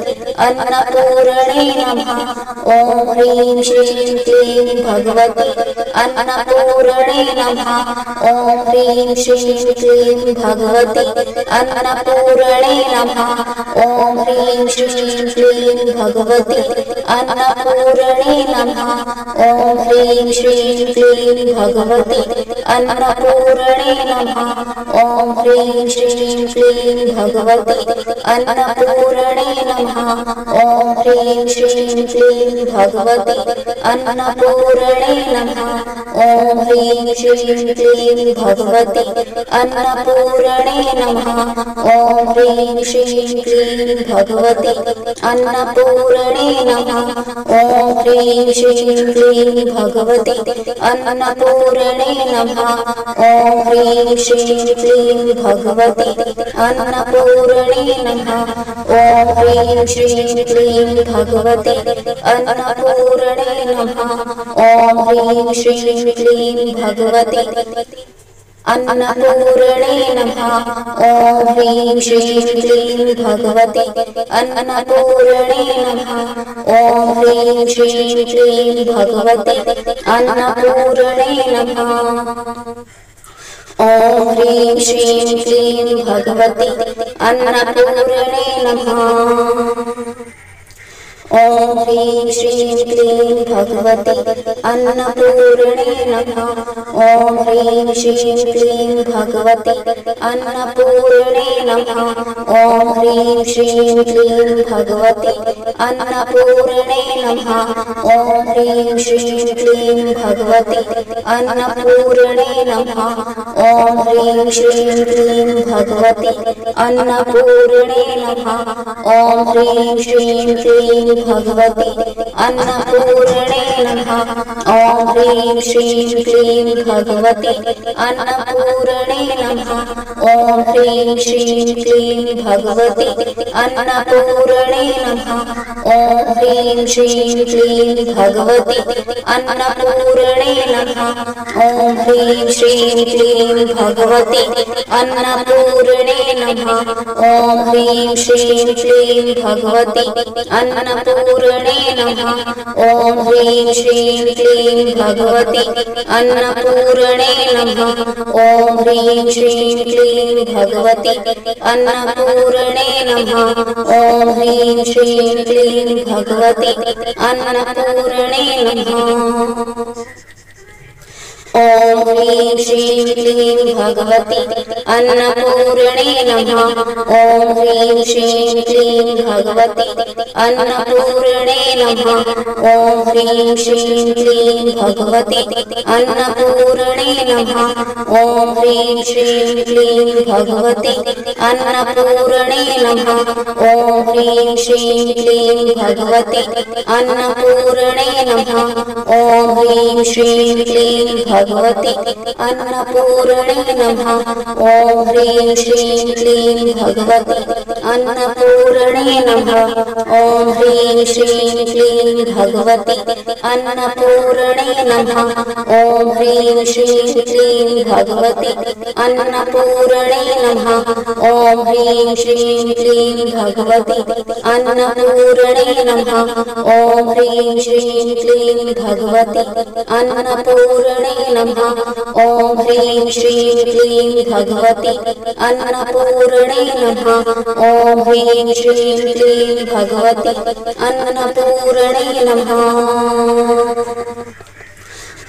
अन्नपूर्णे नमः। ॐ ह्रीं श्रीं क्लीं भगवती अन्नपूर्णे नमः। ॐ ह्रीं श्रीं क्लीं भगवती अन्नपूर्णे नमः। ॐ ह्रीं श्रीं क्लीं भगवती अन्नपूर्णे नमः। ॐ ह्रीं श्रीं क्लीं भगवती अन्नपूर्णे नमः। ॐ ह्रीं श्रीं क्लीं भगवती अन्नपूर्णे नमः। ॐ ह्रीं श्रीं क्लीं भगवती अन्नपूर्णे नमः। ॐ ह्रीं श्रीं क्लीं भगवती अन्नपूर्णे नमः। ॐ ह्रीं श्रीं क्लीं भगवती अन्नपूर्णे नमः। ॐ ह्रीं श्रीं क्लीं भगवती अन्नपूर्णे नमः। ॐ ह्रीं श्रीं क्लीं भगवती अन्नपूर्णे नमः। ॐ ह्रीं श्रीं क्लीं भगवती अन्नपूर्णे नमः। ॐ ह्रीं श्रीं क्लीं भगवती अन्नपूर्णे नमः। ॐ ह्रीं श्रीं क्लीं भगवती अन्नपूर्णे नमः। ॐ ह्रीं श्रीं क्लीं भगवती अन्नपूर्णे नमः। ॐ ह्रीं श्रीं क्लीं भगवती अन्नपूर्णे नमः। ॐ ह्रीं श्रीं क्लीं भगवती अन्नपूर्णे नमः। ॐ ह्रीं श्रीं क्लीं भगवती अन्नपूर्णे नमः। ॐ ह्रीं श्रीं क्लीं भगवती अन्नपूर्णे नमः। ॐ ह्रीं श्रीं क्लीं भगवती अन्नपूर्णे नमः। ॐ ह्रीं श्रीं क्लीं भगवती अन्नपूर्णे नमः। ॐ ह्रीं श्रीं क्लीं भगवती अन्नपूर्णे नमः। ॐ ह्रीं श्रीं क्लीं भगवती अन्नपूर्णे नमः। ॐ ह्रीं श्रीं क्लीं भगवती अन्नपूर्णे नमः। ॐ ह्रीं श्रीं क्लीं भगवती अन्नपूर्णे नमः। ॐ ह्रीं श्रीं क्लीं भगवती अन्नपूर्णे नमः। ॐ ह्रीं श्रीं क्लीं भगवती अन्नपूर्णे नमः। ॐ ह्रीं श्रीं क्लीं भगवती अन्नपूर्णे नमः। ॐ ह्रीं श्रीं क्लीं भगवती अन्नपूर्णे नमः। ॐ ह्रीं श्रीं क्लीं भगवती अन्नपूर्णे नमः। ॐ ह्रीं श्रीं क्लीं भगवती अन्नपूर्णे नमः। ॐ ह्रीं श्रीं क्लीं भगवती अन्नपूर्णे नमः। ॐ ह्रीं श्रीं क्लीं भगवती अन्नपूर्णे नमः। ॐ ह्रीं श्रीं क्लीं भगवती अन्नपूर्णे नमः। ॐ ह्रीं श्रीं क्लीं भगवती अन्नपूर्णे नमः। ॐ ह्रीं श्रीं क्लीं भगवती अन्नपूर्णे नमः। ॐ ह्रीं श्रीं क्लीं भगवती अन्नपूर्णे नमः। ॐ ह्रीं श्रीं क्लीं भगवती अन्नपूर्णे नमः। ॐ ह्रीं श्रीं क्लीं भगवती अन्नपूर्णे नमः। ॐ ह्रीं श्रीं क्लीं भगवती अन्नपूर्णे नमः। ॐ ह्रीं श्रीं क्लीं भगवती अन्नपूर्णे नमः। ॐ ह्रीं श्रीं क्लीं भगवति अन्नपूर्णे नमः। ॐ ह्रीं श्रीं क्लीं भगवति अन्नपूर्णे नमः।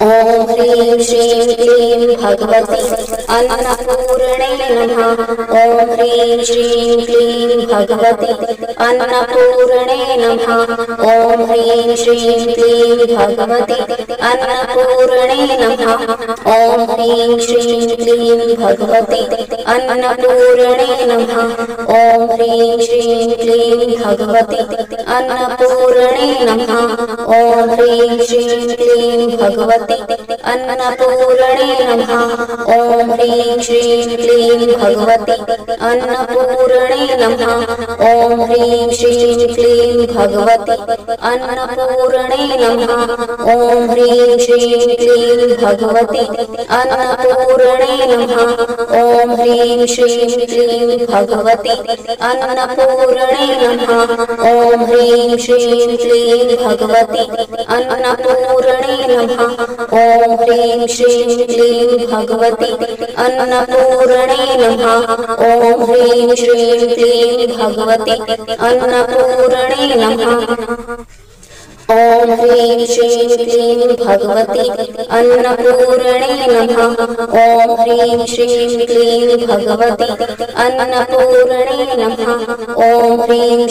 ॐ ह्रीं श्रीं क्लीं भगवति अन्नपूर्णे नमः। ॐ ह्रीं श्रीं क्लीं भगवति अन्नपूर्णे नमः। ॐ ह्रीं श्रीं क्लीं भगवति अन्नपूर्णे नमः। ॐ ह्रीं श्रीं क्लीं भगवति अन्नपूर्णे नमः। ॐ ह्रीं श्रीं क्लीं भगवति अन्नपूर्णे नमः। ॐ ह्रीं श्रीं क्लीं भगवति अन्नपूर्णे नमः। ॐ ह्रीं श्रीं क्लीं भगवति अन्नपूर्णे नमः। ॐ ह्रीं श्रीं क्लीं भगवति अन्नपूर्णे नमः। ॐ ह्रीं श्रीं क्लीं भगवति अन्नपूर्णे नमः। ॐ ह्रीं श्रीं क्लीं भगवति अन्नपूर्णे नमः। ॐ ह्रीं श्रीं क्लीं भगवति अन्नपूर्णे नमः। ॐ ह्रीं श्रीं क्लीं भगवति अन्नपूर्णे नमः। ॐ ह्रीं श्रीं क्लीं भगवति अन्नपूर्णे नमः। ॐ ह्रीं श्रीं क्लीं भगवति अन्नपूर्णे नमः। ॐ ह्रीं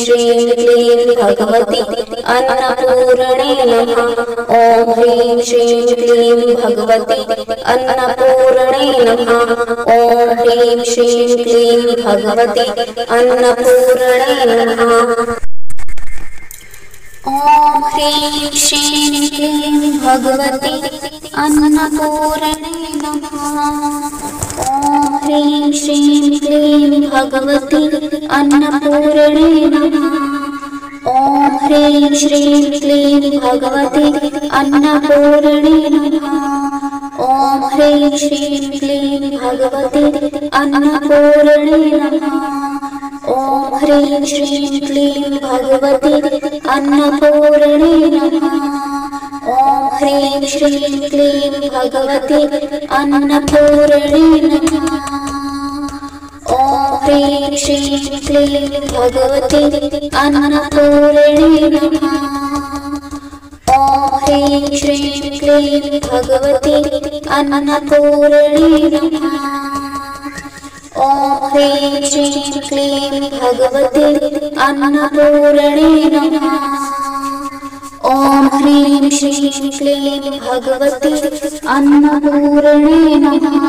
श्रीं क्लीं भगवति अन्नपूर्णे नमः। ॐ ह्रीं श्रीं क्लीं भगवति अन्नपूर्णे नमः। ॐ ह्रीं श्रीं क्लीं भगवति अन्नपूर्णे नमः। ॐ ह्रीं श्रीं क्लीं भगवति अन्नपूर्णे नमः। ॐ ह्रीं श्रीं क्लीं भगवति अन्नपूर्णे नमः। ॐ ह्रीं श्रीं क्लीं भगवति अन्नपूर्णे नमः। ॐ ह्रीं श्रीं क्लीं भगवति अन्नपूर्णे नमः। ॐ ह्रीं श्रीं क्लीं भगवति अन्नपूर्णे नमः। ॐ ह्रीं श्रीं क्लीं भगवति अन्नपूर्णे नमः। ॐ ह्रीं श्रीं क्लीं भगवति अन्नपूर्णे नमः। ॐ ह्रीं श्रीं क्लीं भगवति अन्नपूर्णे नमः। ॐ ह्रीं श्रीं क्लीं भगवति अन्नपूर्णे नमः। ॐ ह्रीं श्रीं क्लीं भगवति अन्नपूर्णे नमः।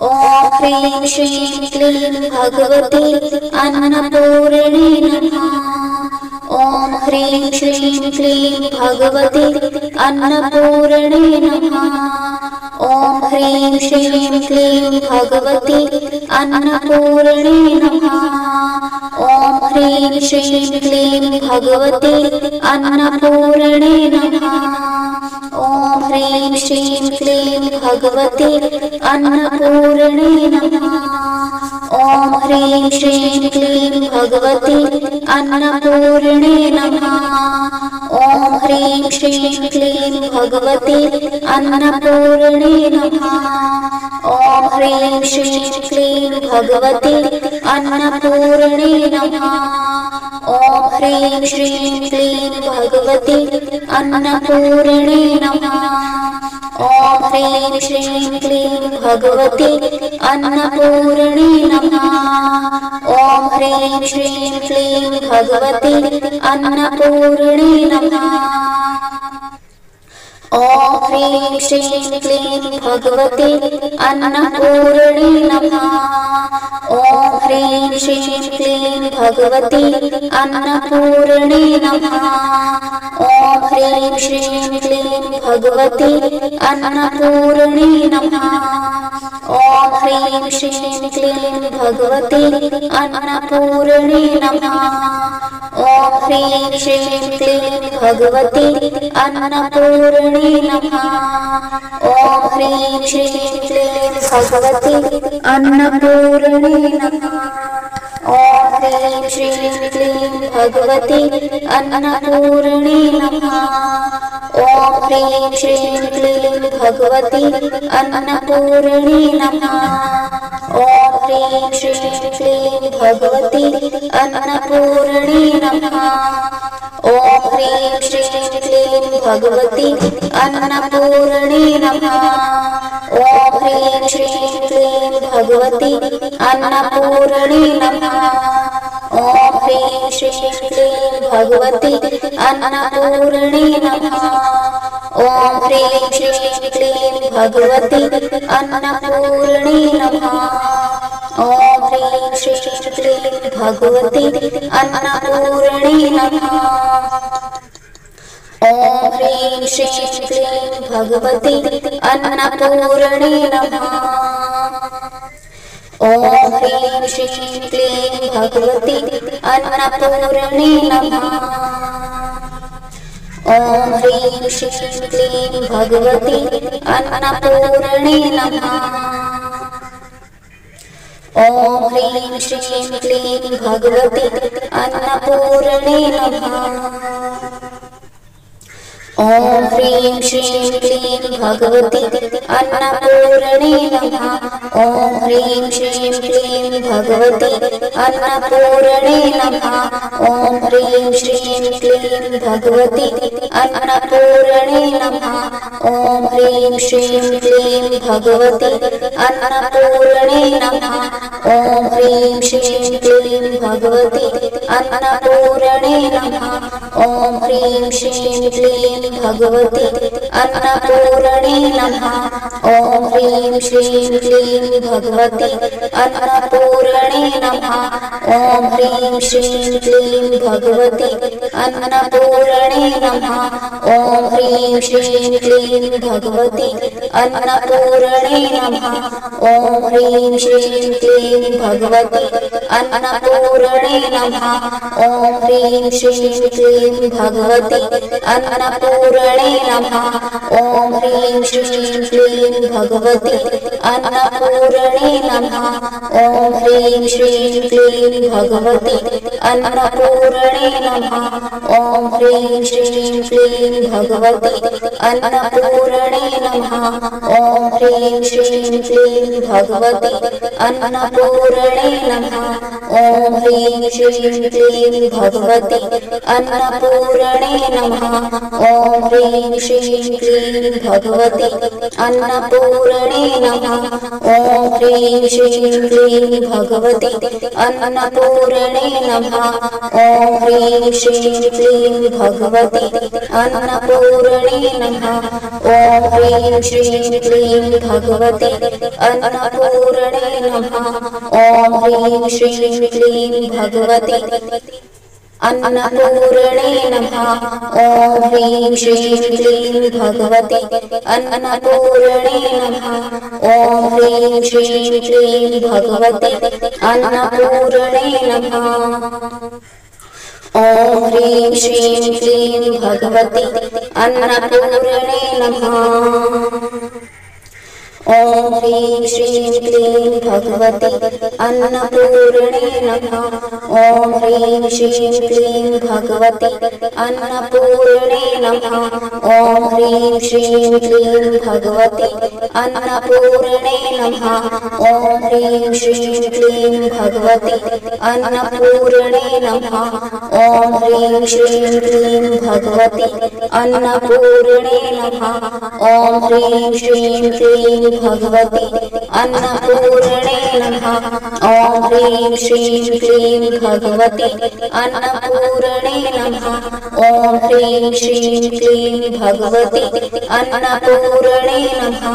ॐ ह्रीं श्रीं क्लीं भगवति अन्नपूर्णे नमः। ॐ ह्रीं श्रीं क्लीं भगवति अन्नपूर्णे नमः। ॐ ह्रीं श्रीं क्लीं भगवति अन्नपूर्णे नमः। ॐ ह्रीं श्रीं क्लीं भगवति अन्नपूर्णे नमः। ॐ ह्रीं श्रीं क्लीं भगवति अन्नपूर्णे नमः। ॐ ह्रीं श्रीं क्लीं भगवति अन्नपूर्णे नमः। ॐ ह्रीं श्रीं क्लीं भगवति अन्नपूर्णे नमः। ॐ ह्रीं श्रीं क्लीं भगवति अन्नपूर्णे नमः। ॐ ह्रीं श्रीं क्लीं भगवति अन्नपूर्णे नमः। ॐ ह्रीं श्रीं क्लीं भगवति अन्नपूर्णे नमः। ॐ ह्रीं श्रीं क्लीं भगवति अन्नपूर्णे नमः। ॐ ह्रीं श्रीं क्लीं भगवति अन्नपूर्णे नमः। ॐ ह्रीं श्रीं क्लीं भगवति अन्नपूर्णे नमः। ॐ ह्रीं श्रीं क्लीं भगवति अन्नपूर्णे नमः। ॐ ह्रीं श्रीं क्लीं भगवति अन्नपूर्णे नमः। ॐ ह्रीं श्रीं क्लीं भगवति अन्नपूर्णे नमः। ॐ ह्रीं श्रीं क्लीं भगवति अन्नपूर्णे नमः। ॐ ह्रीं श्रीं क्लीं भगवति अन्नपूर्णे नमः। ॐ ॐ ह्रीं श्रीं क्लीं भगवती अन्नपूर्णे नमः। ॐ ह्रीं श्रीं क्लीं भगवती अन्नपूर्णे नमः। ॐ ह्रीं श्रीं क्लीं भगवती अन्नपूर्णे नमः। ॐ ह्रीं श्रीं क्लीं भगवती अन्नपूर्णे नमः। ॐ ह्रीं श्रीं क्लीं भगवती अन्नपूर्णे नमः। ॐ ह्रीं श्रीं क्लीं भगवती अन्नपूर्णे नमः। ॐ ह्रीं श्रीं क्लीं भगवती अन्नपूर्णे नमः। ॐ ह्रीं श्रीं क्लीं भगवती अन्नपूर्णे नमः। ॐ ह्रीं श्रीं क्लीं भगवती अन्नपूर्णे नमः। ॐ ह्रीं श्रीं क्लीं भगवती अन्नपूर्णे नमः। ॐ ह्रीं श्रीं क्लीं भगवती अन्नपूर्णे नमः। ॐ ह्रीं श्रीं क्लीं भगवती अन्नपूर्णे नमः। ॐ ह्रीं श्रीं क्लीं भगवती अन्नपूर्णे नमः। ॐ ह्रीं श्रीं क्लीं भगवती अन्नपूर्णे नमः। ॐ ह्रीं श्रीं क्लीं भगवती अन्नपूर्णे नमः। ॐ ह्रीं श्रीं क्लीं भगवती अन्नपूर्णे नमः। ॐ ह्रीं श्रीं क्लीं भगवती अन्नपूर्णे नमः। ॐ ह्रीं श्रीं क्लीं भगवती अन्नपूर्णे नमः। ॐ ह्रीं श्रीं क्लीं भगवती अन्नपूर्णे नमः। ॐ ह्रीं श्रीं क्लीं भगवती अन्नपूर्णे नमः। ॐ ह्रीं श्रीं क्लीं भगवती अन्नपूर्णे नमः। ॐ ह्रीं श्रीं क्लीं भगवती अन्नपूर्णे नमः। ॐ ह्रीं श्रीं क्लीं भगवती अन्नपूर्णे नमः। ॐ ह्रीं श्रीं क्लीं भगवती अन्नपूर्णे नमः। ॐ ह्रीं श्रीं क्लीं भगवती अन्नपूर्णे नमः। ॐ ह्रीं श्रीं क्लीं भगवती अन्नपूर्णे नमः। ॐ ह्रीं श्रीं क्लीं भगवती अन्नपूर्णे नमः। ॐ ह्रीं श्रीं क्लीं भगवती अन्नपूर्णे नमः। ॐ ह्रीं श्रीं क्लीं भगवती अन्नपूर्णे नमः। ॐ ह्रीं श्रीं क्लीं भगवती अन्नपूर्णे नमः। ॐ ह्रीं श्रीं क्लीं भगवती अन्नपूर्णे नमः। ॐ ह्रीं श्रीं क्लीं भगवती अन्नपूर्णे नमः। ॐ ह्रीं श्रीं क्लीं भगवती अन्नपूर्णे नमः। ॐ ह्रीं श्रीं क्लीं भगवती अन्नपूर्णे नमः। ॐ ह्रीं श्रीं क्लीं भगवती अन्नपूर्णे नमः। ॐ ह्रीं श्रीं क्लीं भगवती अन्नपूर्णे नमः। ॐ ह्रीं श्रीं क्लीं भगवती अन्नपूर्णे नमः। ॐ ह्रीं श्रीं क्लीं भगवती अन्नपूर्णे नमः। ॐ ह्रीं श्रीं क्लीं भगवती अन्नपूर्णे नमः। ॐ ह्रीं श्रीं क्लीं भगवती अन्नपूर्णे नमः। ॐ ह्रीं श्रीं क्लीं भगवती अन्नपूर्णे नमः। ॐ ह्रीं श्रीं क्लीं भगवती अन्नपूर्णे नमः। ॐ ह्रीं श्रीं क्लीं भगवती अन्नपूर्णे नमः।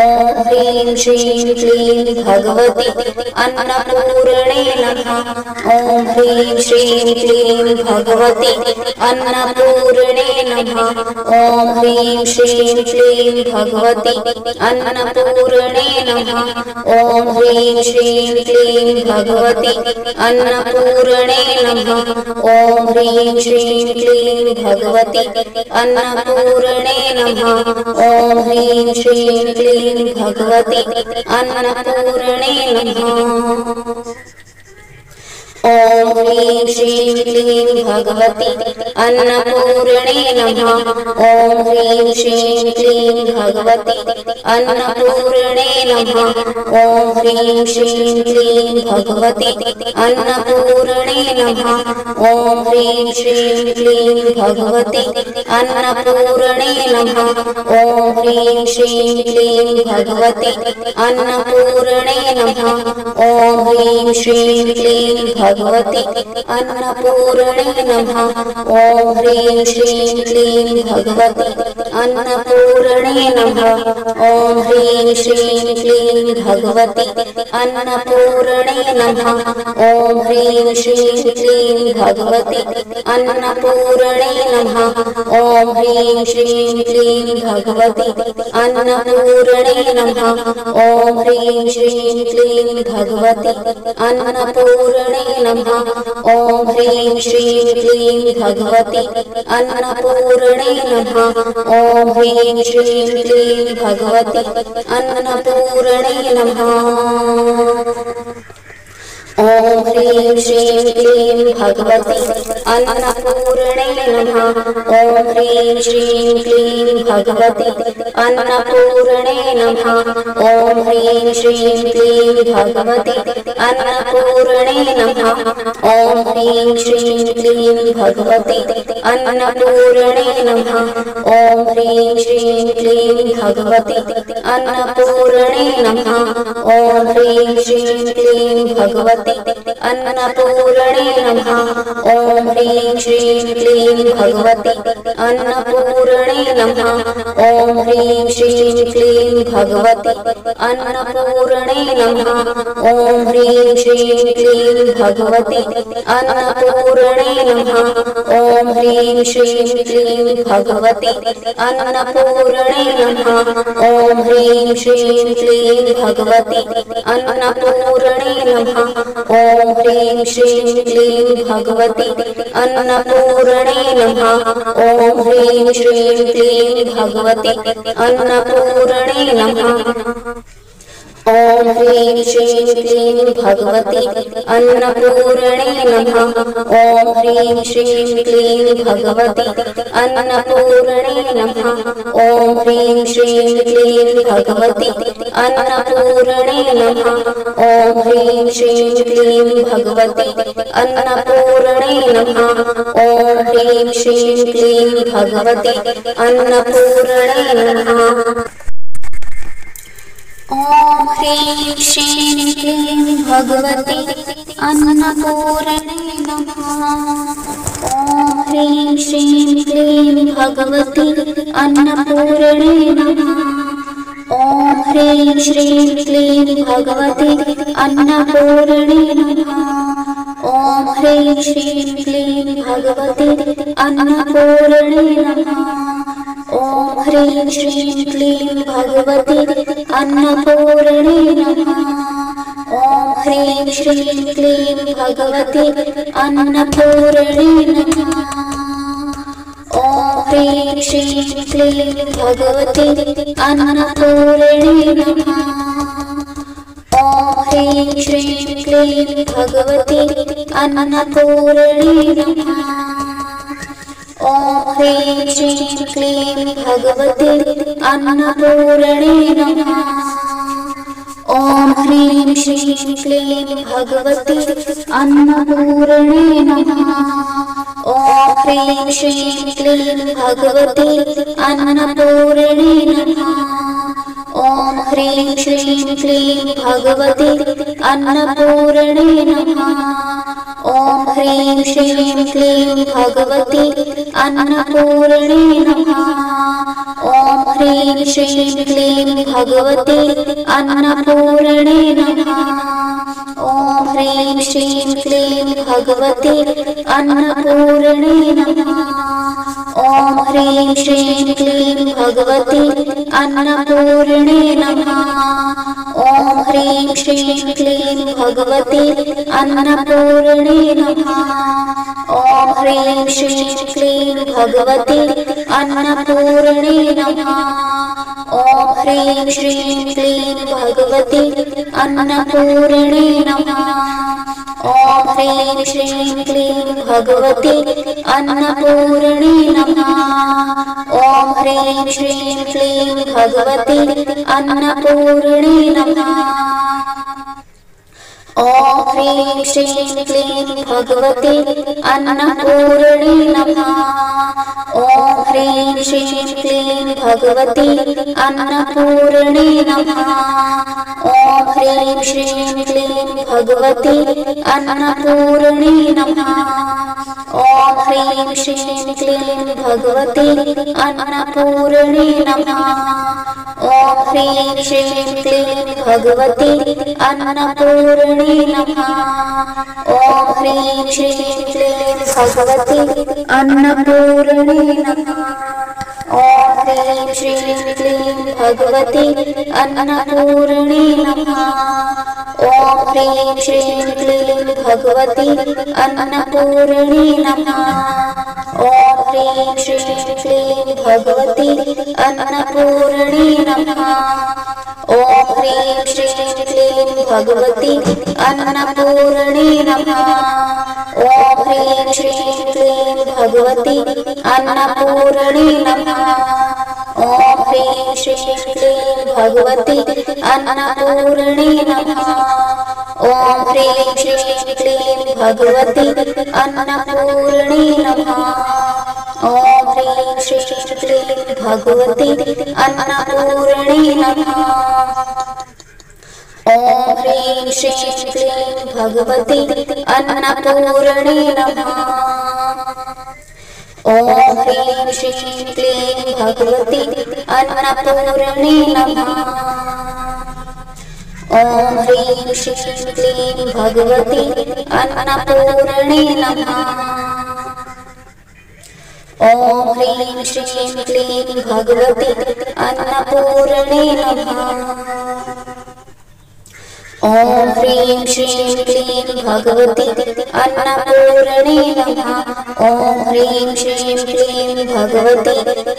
ॐ ह्रीं श्रीं क्लीं भगवती अन्नपूर्णे नमः। ॐ ह्रीं श्रीं क्लीं भगवती अन्नपूर्णे नमः। ॐ ह्रीं श्रीं क्लीं भगवती अन्नपूर्णे नमः। ॐ ह्रीं श्रीं क्लीं भगवती अन्नपूर्णे नमः। ॐ ह्रीं श्रीं क्लीं भगवती अन्नपूर्णे नमः। ॐ ह्रीं श्रीं क्लीं भगवती अन्नपूर्णे नमः। ॐ ह्रीं श्रीं क्लीं भगवती अन्नपूर्णे नमः। ॐ ह्रीं श्रीं क्लीं भगवति अन्नपूर्णे नमः। ॐ ह्रीं श्रीं क्लीं भगवति अन्नपूर्णे नमः। ॐ ह्रीं श्रीं क्लीं भगवति अन्नपूर्णे नमः। ॐ ह्रीं श्रीं क्लीं भगवति अन्नपूर्णे नमः। ॐ ह्रीं श्रीं क्लीं भगवति अन्नपूर्णे नमः। ॐ ह्रीं श्रीं क्लीं भगवति अन्नपूर्णे नमः। ॐ ह्रीं श्रीं क्लीं भगवति अन्नपूर्णे नमः। ॐ ह्रीं श्रीं क्लीं भगवति अन्नपूर्णे नमः। ॐ ह्रीं श्रीं क्लीं भगवति अन्नपूर्णे नमः। ॐ ह्रीं श्रीं क्लीं भगवति अन्नपूर्णे नमः। ॐ ह्रीं श्रीं क्लीं भगवति अन्नपूर्णे नमः। ॐ ह्रीं श्रीं क्लीं भगवति अन्नपूर्णे नमः। ॐ ह्रीं श्रीं क्लीं भगवति अन्नपूर्णे नमः। ॐ ह्रीं श्रीं क्लीं भगवति अन्नपूर्णे नमः। ॐ ह्रीं श्रीं क्लीं भगवति अन्नपूर्णे नमः। ॐ ह्रीं श्रीं क्लीं भगवति अन्नपूर्णे नमः। ॐ ह्रीं श्रीं क्लीं भगवति अन्नपूर्णे नमः। ॐ ह्रीं श्रीं क्लीं भगवति अन्नपूर्णे नमः। ॐ ह्रीं श्रीं क्लीं भगवति अन्नपूर्णे नमः। ॐ ह्रीं श्रीं क्लीं भगवति अन्नपूर्णे नमः। ॐ ह्रीं श्रीं क्लीं भगवति अन्नपूर्णे नमः। ॐ ह्रीं श्रीं क्लीं भगवति अन्नपूर्णे नमः। ॐ ह्रीं श्रीं क्लीं भगवति अन्नपूर्णे नमः। ॐ ह्रीं श्रीं क्लीं भगवति अन्नपूर्णे नमः। ॐ ह्रीं श्रीं क्लीं भगवति अन्नपूर्णे नमः। ॐ ह्रीं श्रीं क्लीं भगवति अन्नपूर्णे नमः। ॐ ह्रीं श्रीं क्लीं भगवति अन्नपूर्णे नमः। ॐ ह्रीं श्रीं क्लीं भगवति अन्नपूर्णे नमः। ॐ ह्रीं श्रीं क्लीं भगवति अन्नपूर्णे नमः। ॐ ह्रीं श्रीं क्लीं भगवति अन्नपूर्णे नमः। ॐ ह्रीं श्रीं क्लीं भगवति अन्नपूर्णे नमः। ॐ ह्रीं श्रीं क्लीं भगवति अन्नपूर्णे नमः। ॐ ह्रीं श्रीं क्लीं भगवति अन्नपूर्णे नमः। ॐ ह्रीं श्रीं क्लीं भगवति अन्नपूर्णे नमः। ॐ ह्रीं श्रीं क्लीं भगवति अन्नपूर्णे नमः। ॐ ह्रीं श्रीं क्लीं भगवति अन्नपूर्णे नमः। ॐ ह्रीं श्रीं क्लीं भगवति अन्नपूर्णे नमः। ॐ ह्रीं श्रीं क्लीं भगवति अन्नपूर्णे नमः। ॐ ह्रीं श्रीं क्लीं भगवति अन्नपूर्णे नमः। ॐ ह्रीं श्रीं क्लीं भगवति अन्नपूर्णे नमः। ॐ ह्रीं श्रीं क्लीं भगवति अन्नपूर्णे नमः। ॐ ह्रीं श्रीं क्लीं भगवति अन्नपूर्णे नमः। ॐ ह्रीं श्रीं क्लीं भगवति अन्नपूर्णे नमः। ॐ ह्रीं श्रीं क्लीं भगवति अन्नपूर्णे नमः। ॐ ह्रीं श्रीं क्लीं भगवति अन्नपूर्णे नमः। ॐ ह्रीं श्रीं क्लीं भगवति अन्नपूर्णे नमः। ॐ ह्रीं श्रीं क्लीं भगवती अन्नपूर्णे नमः। ॐ ह्रीं श्रीं क्लीं भगवती अन्नपूर्णे नमः। ॐ ह्रीं श्रीं क्लीं भगवती अन्नपूर्णे नमः। ॐ ह्रीं श्रीं क्लीं भगवती अन्नपूर्णे नमः। ॐ ह्रीं श्रीं क्लीं भगवती अन्नपूर्णे नमः। ॐ ह्रीं श्रीं क्लीं भगवती अन्नपूर्णे नमः। ॐ ह्रीं श्रीं क्लीं भगवती अन्नपूर्णे नमः। ॐ ह्रीं श्रीं क्लीं भगवती अन्नपूर्णे नमः। ॐ ह्रीं श्रीं क्लीं भगवती अन्नपूर्णे नमः। ॐ ह्रीं श्रीं क्लीं भगवती अन्नपूर्णे नमः। ॐ ह्रीं श्रीं क्लीं भगवती अन्नपूर्णे नमः। ॐ ह्रीं श्रीं क्लीं भगवती अन्नपूर्णे नमः। ॐ ह्रीं श्रीं क्लीं भगवती अन्नपूर्णे नमः। ॐ ह्रीं श्रीं क्लीं भगवती अन्नपूर्णे नमः। ॐ ह्रीं श्रीं क्लीं भगवती अन्नपूर्णे नमः। ॐ ह्रीं श्रीं क्लीं भगवती अन्नपूर्णे नमः। ॐ ह्रीं श्रीं क्लीं भगवती अन्नपूर्णे नमः। ॐ ह्रीं श्रीं क्लीं भगवती अन्नपूर्णे नमः। ॐ ह्रीं श्रीं क्लीं भगवती अन्नपूर्णे नमः। ॐ ह्रीं श्रीं क्लीं भगवती अन्नपूर्णे नमः। ॐ ह्रीं श्रीं क्लीं भगवती अन्नपूर्णे नमः। ॐ ह्रीं श्रीं क्लीं भगवती अन्नपूर्णे नमः। ॐ ह्रीं श्रीं क्लीं भगवती अन्नपूर्णे नमः। ॐ ह्रीं श्रीं क्लीं भगवती अन्नपूर्णे नमः। ॐ ह्रीं श्रीं क्लीं भगवती अन्नपूर्णे नमः। ॐ ह्रीं श्रीं क्लीं भगवती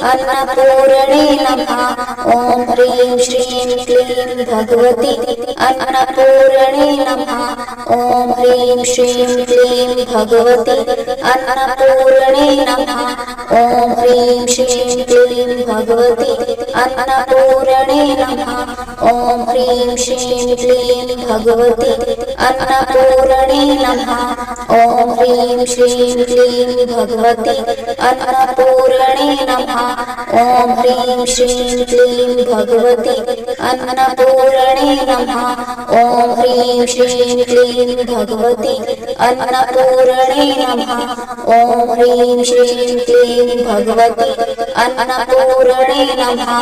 अन्नपूर्णे नमः। ॐ ह्रीं श्रीं क्लीं भगवती अन्नपूर्णे नमः। ॐ ह्रीं श्रीं क्लीं भगवती अन्नपूर्णे नमः। ॐ ह्रीं श्रीं क्लीं भगवती अन्नपूर्णे नमः। ॐ ह्रीं श्रीं क्लीं भगवती अन्नपूर्णे नमः। ॐ ह्रीं श्रीं क्लीं भगवती अन्नपूर्णे नमः। ॐ ह्रीं श्रीं क्लीं भगवती अन्नपूर्णे नमः। ॐ ह्रीं श्रीं क्लीं भगवती अन्नपूर्णे नमः। ॐ ह्रीं श्रीं क्लीं भगवती अन्नपूर्णे नमः।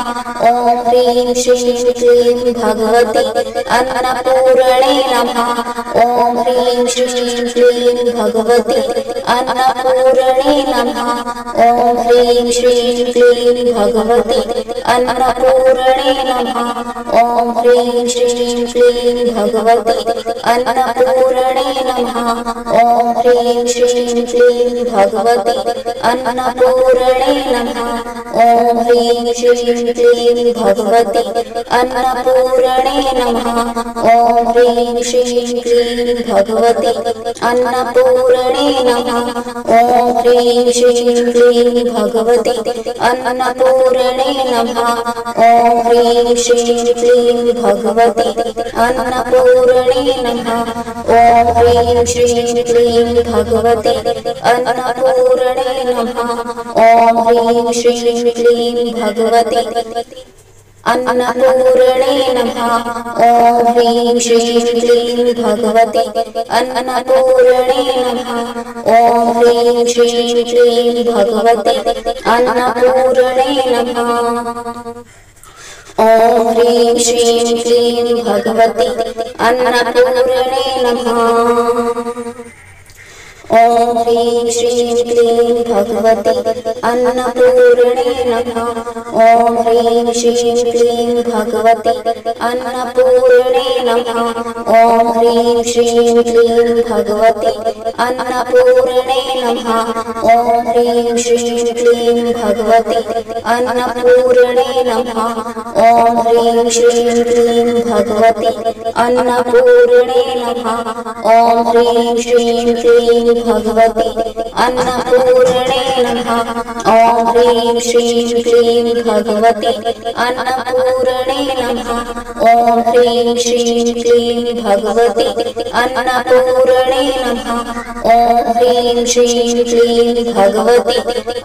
ॐ ह्रीं श्रीं क्लीं भगवती अन्नपूर्णे नमः। ॐ ह्रीं श्रीं क्लीं भगवती अन्नपूर्णे नमः। ॐ ह्रीं श्रीं क्लीं भगवती अन्नपूर्णे नमः। ॐ ह्रीं श्रीं क्लीं भगवती अन्नपूर्णे नमः। ॐ ह्रीं श्रीं क्लीं भगवती अन्नपूर्णे नमः। ॐ ह्रीं श्रीं क्लीं भगवती अन्नपूर्णे नमः। ॐ ह्रीं श्रीं क्लीं भगवती अन्नपूर्णे नमः। ॐ ह्रीं श्रीं क्लीं भगवती अन्नपूर्णे नमः। ॐ ह्रीं श्रीं क्लीं भगवती अन्नपूर्णे नमः। ॐ ह्रीं श्रीं क्लीं भगवती अन्नपूर्णे नमः। ॐ ह्रीं श्रीं क्लीं भगवती अन्नपूर्णे नमः। ॐ ह्रीं श्रीं क्लीं भगवती अन्नपूर्णे नमः। ॐ ह्रीं श्रीं क्लीं भगवती अन्नपूर्णे नमः। ॐ ह्रीं श्रीं क्लीं भगवती अन्नपूर्णे नमः। ॐ ह्रीं श्रीं क्लीं भगवते अन्नपूर्णे नमः। ॐ ह्रीं श्रीं क्लीं भगवते अन्नपूर्णे नमः। ॐ ह्रीं श्रीं क्लीं भगवते अन्नपूर्णे नमः। ॐ ह्रीं श्रीं क्लीं भगवते अन्नपूर्णे नमः। ॐ ह्रीं श्रीं क्लीं भगवते अन्नपूर्णे नमः। ॐ ह्रीं श्रीं क्लीं भगवते अन्नपूर्णे नमः। ॐ ह्रीं श्रीं क्लीं भगवते अन्नपूर्णे नमः। ॐ ह्रीं श्रीं क्लीं भगवते अन्नपूर्णे नमः। ॐ ह्रीं श्रीं क्लीं भगवते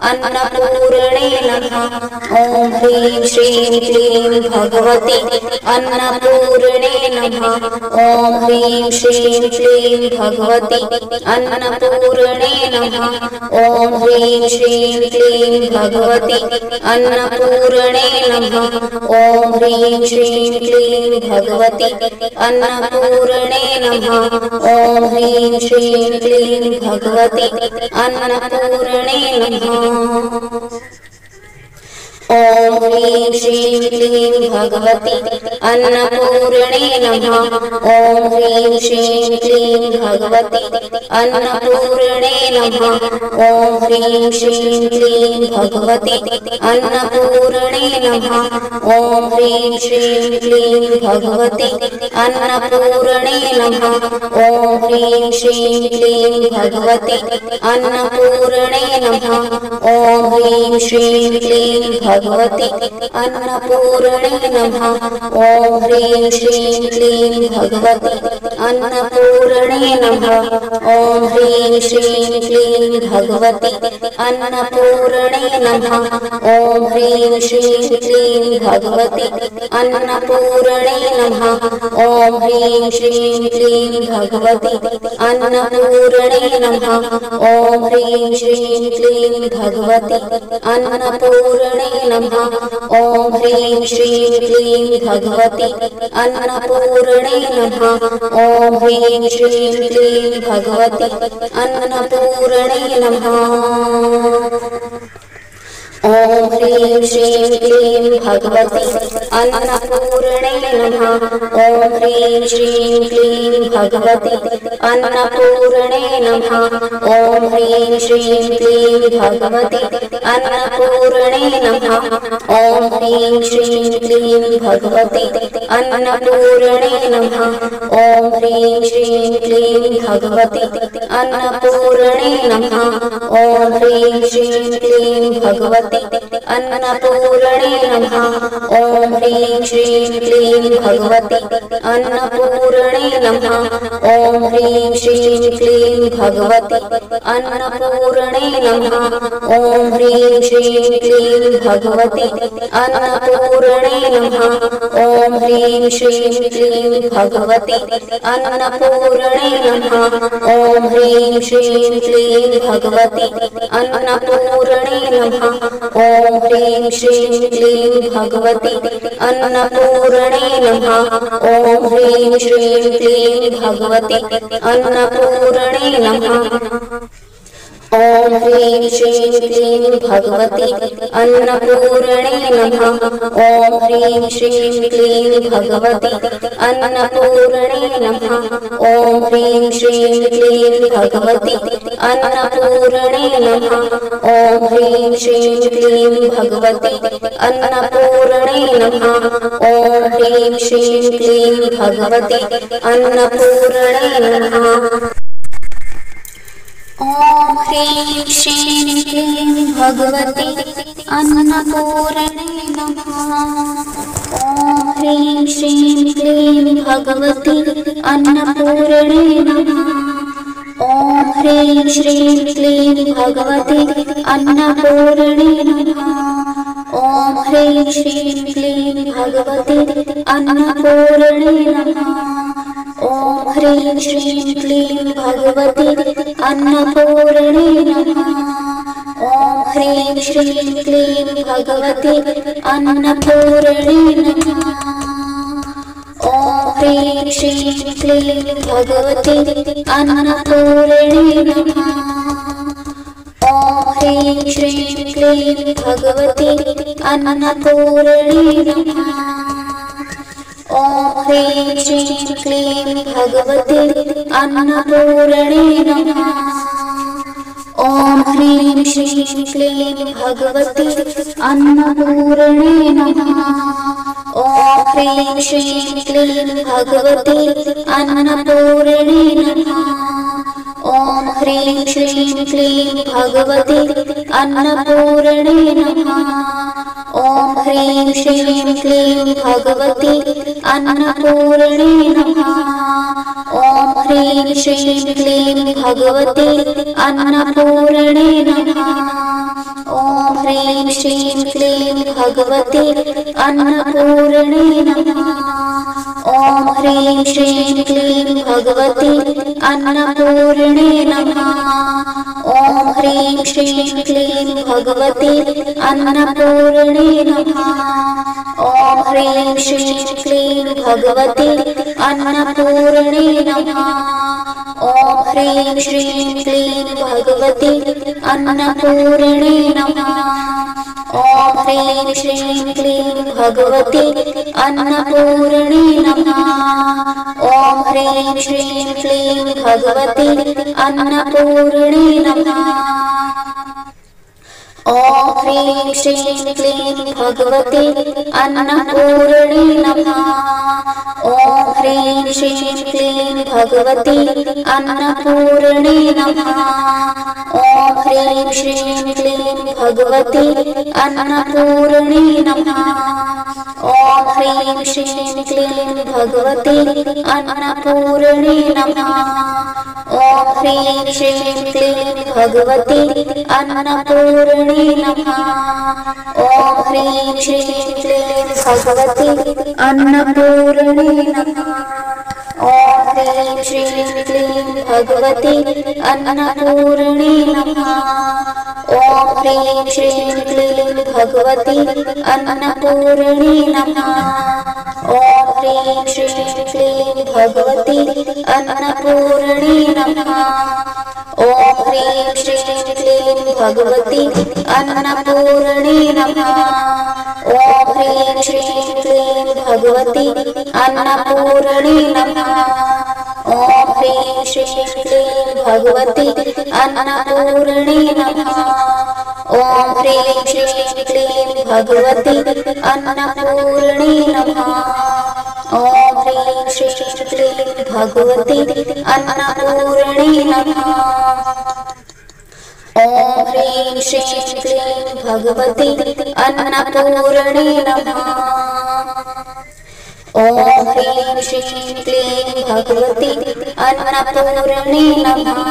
अन्नपूर्णे नमः। ॐ ह्रीं श्रीं क्लीं भगवते अन्नपूर्णे नमः। ॐ ह्रीं श्रीं क्लीं भगवते अन्नपूर्णे नमः। ॐ ह्रीं श्रीं क्लीं भगवते अन्नपूर्णे नमः। ॐ ह्रीं श्रीं क्लीं भगवते अन्नपूर्णे नमः। ॐ ह्रीं श्रीं क्लीं भगवते अन्नपूर्णे नमः। ॐ ह्रीं श्रीं क्लीं भगवते अन्नपूर्णे नमः। ॐ ह्रीं श्रीं क्लीं भगवते अन्नपूर्णे नमः। ॐ ह्रीं श्रीं क्लीं भगवते अन्नपूर्णे नमः। ॐ ह्रीं श्रीं क्लीं भगवते अन्नपूर्णे नमः। ॐ ह्रीं श्रीं क्लीं भगवते अन्नपूर्णे नमः। ॐ ह्रीं श्रीं क्लीं भगवते अन्नपूर्णे नमः। ॐ ह्रीं श्रीं क्लीं भगवते अन्नपूर्णे नमः। ॐ ह्रीं श्रीं क्लीं भगवते अन्नपूर्णे नमः। ॐ ह्रीं श्रीं क्लीं भगवते अन्नपूर्णे नमः। ॐ ह्रीं श्रीं क्लीं भगवते अन्नपूर्णे नमः। ॐ ह्रीं श्रीं क्लीं भगवते अन्नपूर्णे नमः। ॐ ह्रीं श्रीं क्लीं भगवते अन्नपूर्णे नमः। ॐ ह्रीं श्रीं क्लीं भगवते अन्नपूर्णे नमः। ॐ ह्रीं श्रीं क्लीं भगवते अन्नपूर्णे नमः। ॐ ह्रीं श्रीं क्लीं भगवते अन्नपूर्णे नमः। ॐ ह्रीं श्रीं क्लीं भगवते अन्नपूर्णे नमः। ॐ ह्रीं श्रीं क्लीं भगवते अन्नपूर्णे नमः। ॐ ह्रीं श्रीं क्लीं भगवते अन्नपूर्णे नमः। ॐ ह्रीं श्रीं क्लीं भगवते अन्नपूर्णे नमः। ॐ ह्रीं श्रीं क्लीं भगवते अन्नपूर्णे नमः। ॐ ह्रीं श्रीं क्लीं भगवते अन्नपूर्णे नमः। ॐ ह्रीं श्रीं क्लीं भगवते अन्नपूर्णे नमः। ॐ ह्रीं श्रीं क्लीं भगवते अन्नपूर्णे नमः। ॐ ह्रीं श्रीं क्लीं भगवते अन्नपूर्णे नमः। ॐ ह्रीं श्रीं क्लीं भगवते अन्नपूर्णे नमः। ॐ ह्रीं श्रीं क्लीं भगवते अन्नपूर्णे नमः। ॐ ह्रीं श्रीं क्लीं भगवते अन्नपूर्णे नमः। ॐ ह्रीं श्रीं क्लीं भगवते अन्नपूर्णे नमः। ॐ ह्रीं श्रीं क्लीं भगवते अन्नपूर्णे नमः। ॐ ह्रीं श्रीं क्लीं भगवते अन्नपूर्णे नमः। ॐ ह्रीं श्रीं क्लीं भगवते अन्नपूर्णे नमः। ॐ ह्रीं श्रीं क्लीं भगवते अन्नपूर्णे नमः। ॐ ह्रीं श्रीं क्लीं भगवते अन्नपूर्णे नमः। ॐ ह्रीं श्रीं क्लीं भगवते अन्नपूर्णे नमः। ॐ ह्रीं श्रीं क्लीं भगवते अन्नपूर्णे नमः। ॐ ह्रीं श्रीं क्लीं भगवते अन्नपूर्णे नमः। ॐ ह्रीं श्रीं क्लीं भगवते अन्नपूर्णे नमः। ॐ ह्रीं श्रीं क्लीं भगवते अन्नपूर्णे नमः। ह्रीं श्रीं क्लीं भगवती अन्नपूर्णे नमः। ॐ ह्रीं श्रीं क्लीं भगवती अन्नपूर्णे नमः। ॐ ह्रीं श्रीं क्लीं भगवती अन्नपूर्णे नमः। ॐ ह्रीं श्रीं क्लीं भगवती अन्नपूर्णे नमः। ॐ ह्रीं श्रीं क्लीं भगवती अन्नपूर्णे नमः। ॐ ह्रीं श्रीं क्लीं भगवती अन्नपूर्णे नमः। ॐ ह्रीं श्रीं क्लीं भगवती अन्नपूर्णे नमः। ॐ ह्रीं श्रीं क्लीं भगवती अन्नपूर्णे नमः। ॐ ह्रीं श्रीं क्लीं भगवती अन्नपूर्णे नमः। ॐ ह्रीं श्रीं क्लीं भगवती अन्नपूर्णे नमः। ॐ ह्रीं श्रीं क्लीं भगवती अन्नपूर्णे नमः। ॐ ह्रीं श्रीं क्लीं भगवती अन्नपूर्णे नमः। ॐ ह्रीं श्रीं क्लीं भगवती अन्नपूर्णे नमः। ॐ ह्रीं श्रीं क्लीं भगवती अन्नपूर्णे नमः। ॐ ह्रीं श्रीं क्लीं भगवती अन्नपूर्णे नमः। ॐ ह्रीं श्रीं क्लीं भगवती अन्नपूर्णे नमः। ॐ ह्रीं श्रीं क्लीं भगवती अन्नपूर्णे नमः। ॐ ह्रीं श्रीं क्लीं भगवती अन्नपूर्णे नमः। ॐ ह्रीं श्रीं क्लीं भगवती अन्नपूर्णे नमः। ॐ ह्रीं श्रीं क्लीं भगवती अन्नपूर्णे नमः। ॐ ह्रीं श्रीं क्लीं भगवती अन्नपूर्णे नमः। ॐ ह्रीं श्रीं क्लीं भगवती अन्नपूर्णे नमः। ॐ ह्रीं श्रीं क्लीं भगवती अन्नपूर्णे नमः। ॐ ह्रीं श्रीं क्लीं भगवती अन्नपूर्णे नमः। ॐ ह्रीं श्रीं क्लीं भगवती अन्नपूर्णे नमः। ॐ ह्रीं श्रीं क्लीं भगवती अन्नपूर्णे नमः। ॐ ह्रीं श्रीं क्लीं भगवती अन्नपूर्णे नमः। ॐ ह्रीं श्रीं क्लीं भगवती अन्नपूर्णे नमः। ॐ ह्रीं श्रीं क्लीं भगवती अन्नपूर्णे नमः। ॐ ह्रीं श्रीं क्लीं भगवती अन्नपूर्णे नमः।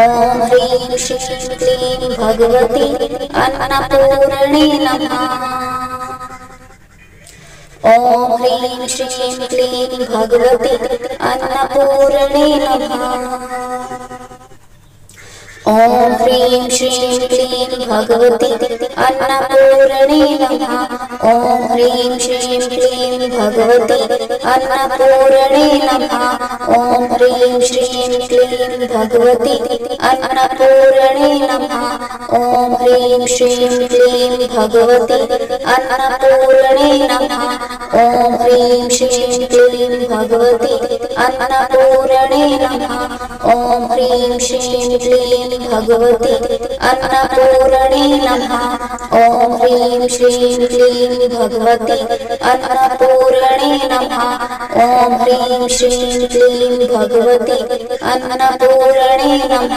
ॐ ह्रीं श्रीं क्लीं भगवती अन्नपूर्णे नमः। ॐ ह्रीं श्रीं क्लीं भगवती अन्नपूर्णे नमः। ॐ ह्रीं श्रीं क्लीं भगवती अन्नपूर्णे नमः। ॐ ह्रीं श्रीं क्लीं भगवती अन्नपूर्णे नमः। ॐ ह्रीं श्रीं क्लीं भगवती अन्नपूर्णे नमः। ॐ ह्रीं श्रीं क्लीं भगवती अन्नपूर्णे नमः। ॐ ह्रीं श्रीं क्लीं भगवती अन्नपूर्णे नमः। ॐ ह्रीं श्रीं क्लीं भगवती अन्नपूर्णे नमः। ॐ ह्रीं श्रीं क्लीं भगवती अन्नपूर्णे नमः। ॐ ह्रीं श्रीं क्लीं भगवती अन्नपूर्णे नमः।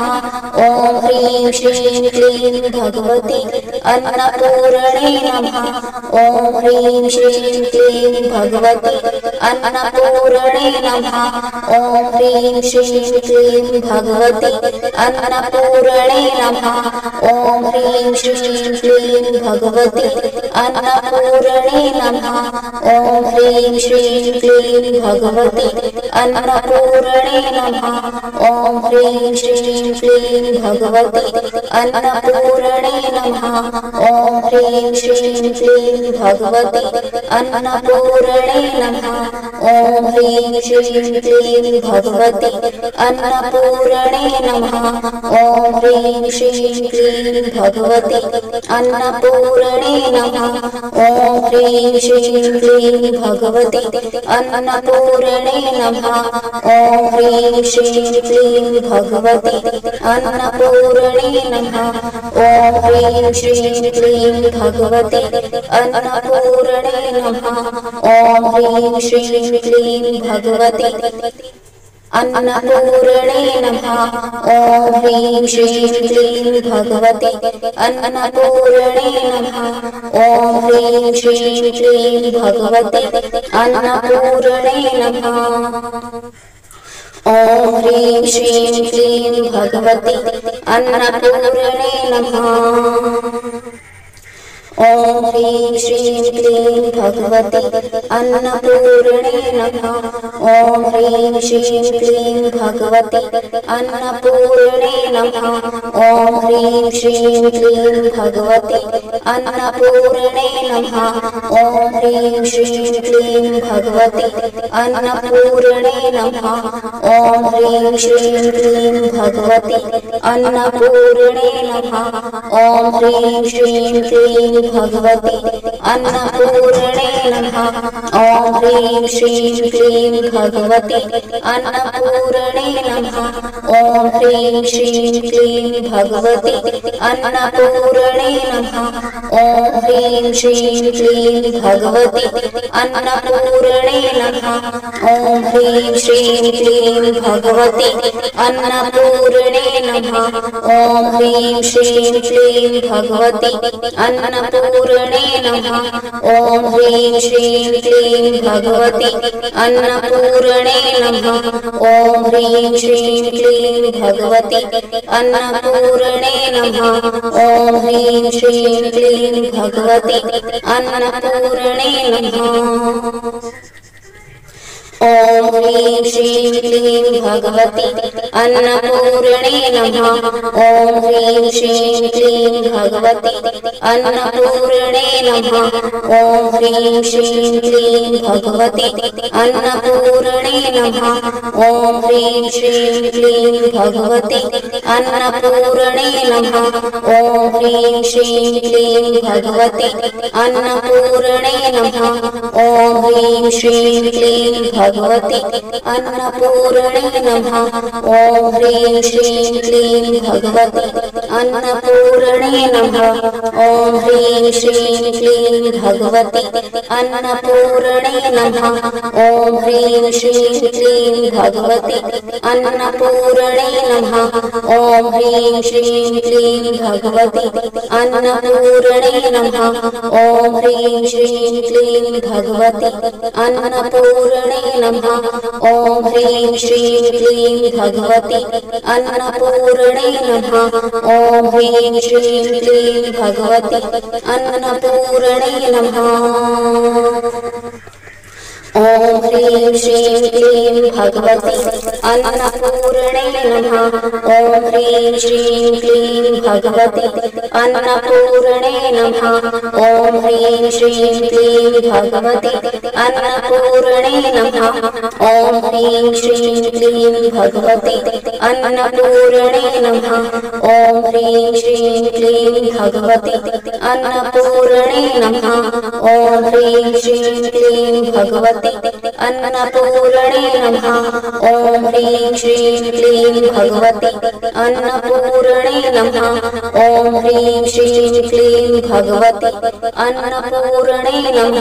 ॐ ह्रीं श्रीं क्लीं भगवती अन्नपूर्णे नमः। ॐ ह्रीं श्रीं क्लीं भगवती अन्नपूर्णे नमः। ॐ ह्रीं श्रीं क्लीं भगवती अन्नपूर्णे नमः। ॐ ह्रीं श्रीं क्लीं भगवती अन्नपूर्णे नमः। ॐ ह्रीं श्रीं क्लीं भगवती अन्नपूर्णे नमः। ॐ ह्रीं श्रीं क्लीं भगवती अन्नपूर्णे नमः। ॐ ह्रीं श्रीं क्लीं भगवती अन्नपूर्णे नमः। ॐ ह्रीं श्रीं क्लीं भगवती अन्नपूर्णे नमः। ॐ ह्रीं श्रीं क्लीं भगवति अन्नपूर्णे नमः। ॐ ह्रीं श्रीं क्लीं भगवति अन्नपूर्णे नमः। ॐ ह्रीं श्रीं क्लीं भगवति अन्नपूर्णे नमः। ॐ ह्रीं श्रीं क्लीं भगवति अन्नपूर्णे नमः। ॐ ह्रीं श्रीं क्लीं भगवति अन्नपूर्णे नमः। ॐ ह्रीं श्रीं क्लीं भगवति अन्नपूर्णे नमः। ॐ ह्रीं श्रीं क्लीं भगवति अन्नपूर्णे नमः। ॐ ह्रीं श्रीं क्लीं भगवति अन्नपूर्णे नमः। ॐ ह्रीं श्रीं क्लीं भगवति अन्नपूर्णे नमः। ॐ ह्रीं श्रीं क्लीं भगवति अन्नपूर्णे नमः। ॐ ह्रीं श्रीं क्लीं भगवति अन्नपूर्णे नमः। ॐ ह्रीं श्रीं क्लीं भगवति अन्नपूर्णे नमः। ॐ ह्रीं श्रीं क्लीं भगवति अन्नपूर्णे नमः। ॐ ह्रीं श्रीं क्लीं भगवति अन्नपूर्णे नमः। ॐ ह्रीं श्रीं क्लीं भगवति अन्नपूर्णे नमः। ॐ ह्रीं श्रीं क्लीं भगवति अन्नपूर्णे नमः। ॐ ह्रीं श्रीं क्लीं भगवति अन्नपूर्णे नमः। ॐ ह्रीं श्रीं क्लीं भगवति अन्नपूर्णे नमः। ॐ ह्रीं श्रीं क्लीं भगवति अन्नपूर्णे नमः। ॐ ह्रीं श्रीं क्लीं भगवति अन्नपूर्णे नमः। ॐ ह्रीं श्रीं क्लीं भगवति अन्नपूर्णे नमः। ॐ ह्रीं श्रीं क्लीं भगवति अन्नपूर्णे नमः। ॐ ह्रीं श्रीं क्लीं भगवति अन्नपूर्णे नमः। ॐ ह्रीं श्रीं क्लीं भगवति अन्नपूर्णे नमः। ॐ ह्रीं श्रीं क्लीं भगवति अन्नपूर्णे नमः। ॐ ह्रीं श्रीं क्लीं भगवति अन्नपूर्णे नमः। ॐ ह्रीं श्रीं क्लीं भगवति अन्नपूर्णे नमः। ॐ ह्रीं श्रीं क्लीं भगवति अन्नपूर्णे नमः। ॐ ह्रीं श्रीं क्लीं भगवति अन्नपूर्णे नमः। ॐ ह्रीं श्रीं क्लीं भगवति अन्नपूर्णे नमः। ॐ ह्रीं श्रीं क्लीं भगवति अन्नपूर्णे नमः। ॐ ह्रीं श्रीं क्लीं भगवति अन्नपूर्णे नमः। ॐ ह्रीं श्रीं क्लीं भगवति अन्नपूर्णे नमः। ॐ ह्रीं श्रीं क्लीं भगवति अन्नपूर्णे नमः। ॐ ह्रीं श्रीं क्लीं भगवति अन्नपूर्णे नमः। ॐ ह्रीं श्रीं क्लीं भगवति अन्नपूर्णे नमः। ॐ ह्रीं श्रीं क्लीं भगवति अन्नपूर्णे नमः। ॐ ह्रीं श्रीं क्लीं भगवति अन्नपूर्णे नमः। ॐ ह्रीं श्रीं क्लीं भगवति अन्नपूर्णे नमः। ॐ ह्रीं श्रीं क्लीं भगवति अन्नपूर्णे नमः। ॐ ह्रीं श्रीं क्लीं भगवति अन्नपूर्णे नमः। ॐ ह्रीं श्रीं क्लीं भगवति अन्नपूर्णे नमः। ॐ ह्रीं श्रीं क्लीं भगवति अन्नपूर्णे नमः।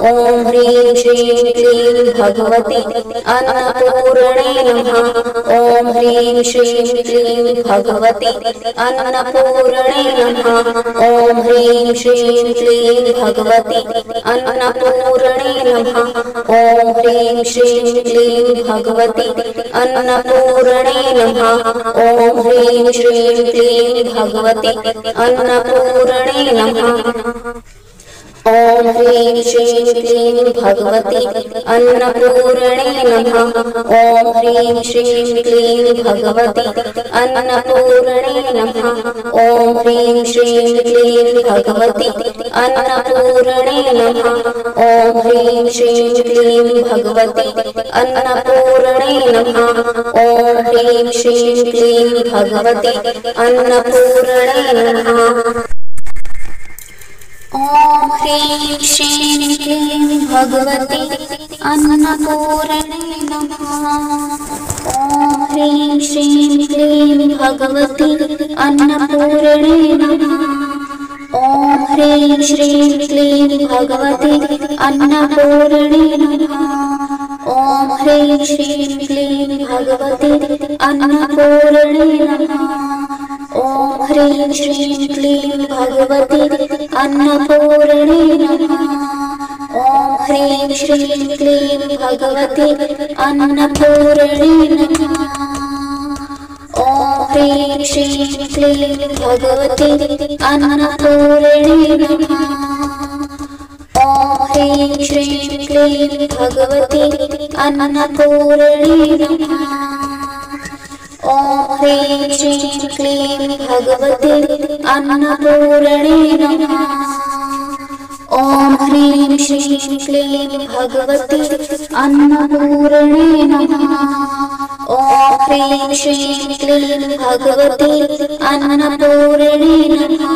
ॐ ह्रीं श्रीं क्लीं भगवति अन्नपूर्णे नमः। ॐ ह्रीं श्रीं क्लीं भगवति अन्नपूर्णे नमः। ॐ ह्रीं श्रीं क्लीं भगवति अन्नपूर्णे नमः। ॐ ह्रीं श्रीं क्लीं भगवति अन्नपूर्णे नमः। ॐ ह्रीं श्रीं क्लीं भगवति अन्नपूर्णे नमः। ॐ ह्रीं श्रीं क्लीं भगवति अन्नपूर्णे नमः। ॐ ह्रीं श्रीं क्लीं भगवति अन्नपूर्णे नमः। ॐ ह्रीं श्रीं क्लीं भगवति अन्नपूर्णे नमः। ॐ ह्रीं श्रीं क्लीं भगवति अन्नपूर्णे नमः। ॐ ह्रीं श्रीं क्लीं भगवति अन्नपूर्णे नमः। ॐ ह्रीं श्रीं क्लीं भगवति अन्नपूर्णे नमः। ॐ ह्रीं श्रीं क्लीं भगवति अन्नपूर्णे नमः। ॐ ह्रीं श्रीं क्लीं भगवति अन्नपूर्णे नमः। ॐ ह्रीं श्रीं क्लीं भगवति अन्नपूर्णे नमः। ॐ ह्रीं श्रीं क्लीं भगवति अन्नपूर्णे नमः। ॐ ह्रीं श्रीं क्लीं भगवति अन्नपूर्णे नमः। ॐ ह्रीं श्रीं क्लीं भगवति अन्नपूर्णे नमः। ॐ ह्रीं श्रीं क्लीं भगवति अन्नपूर्णे नमः। ॐ ह्रीं श्रीं क्लीं भगवति अन्नपूर्णे नमः। ॐ ह्रीं श्रीं क्लीं भगवति अन्नपूर्णे नमः। ॐ ह्रीं श्रीं क्लीं भगवति अन्नपूर्णे नमः।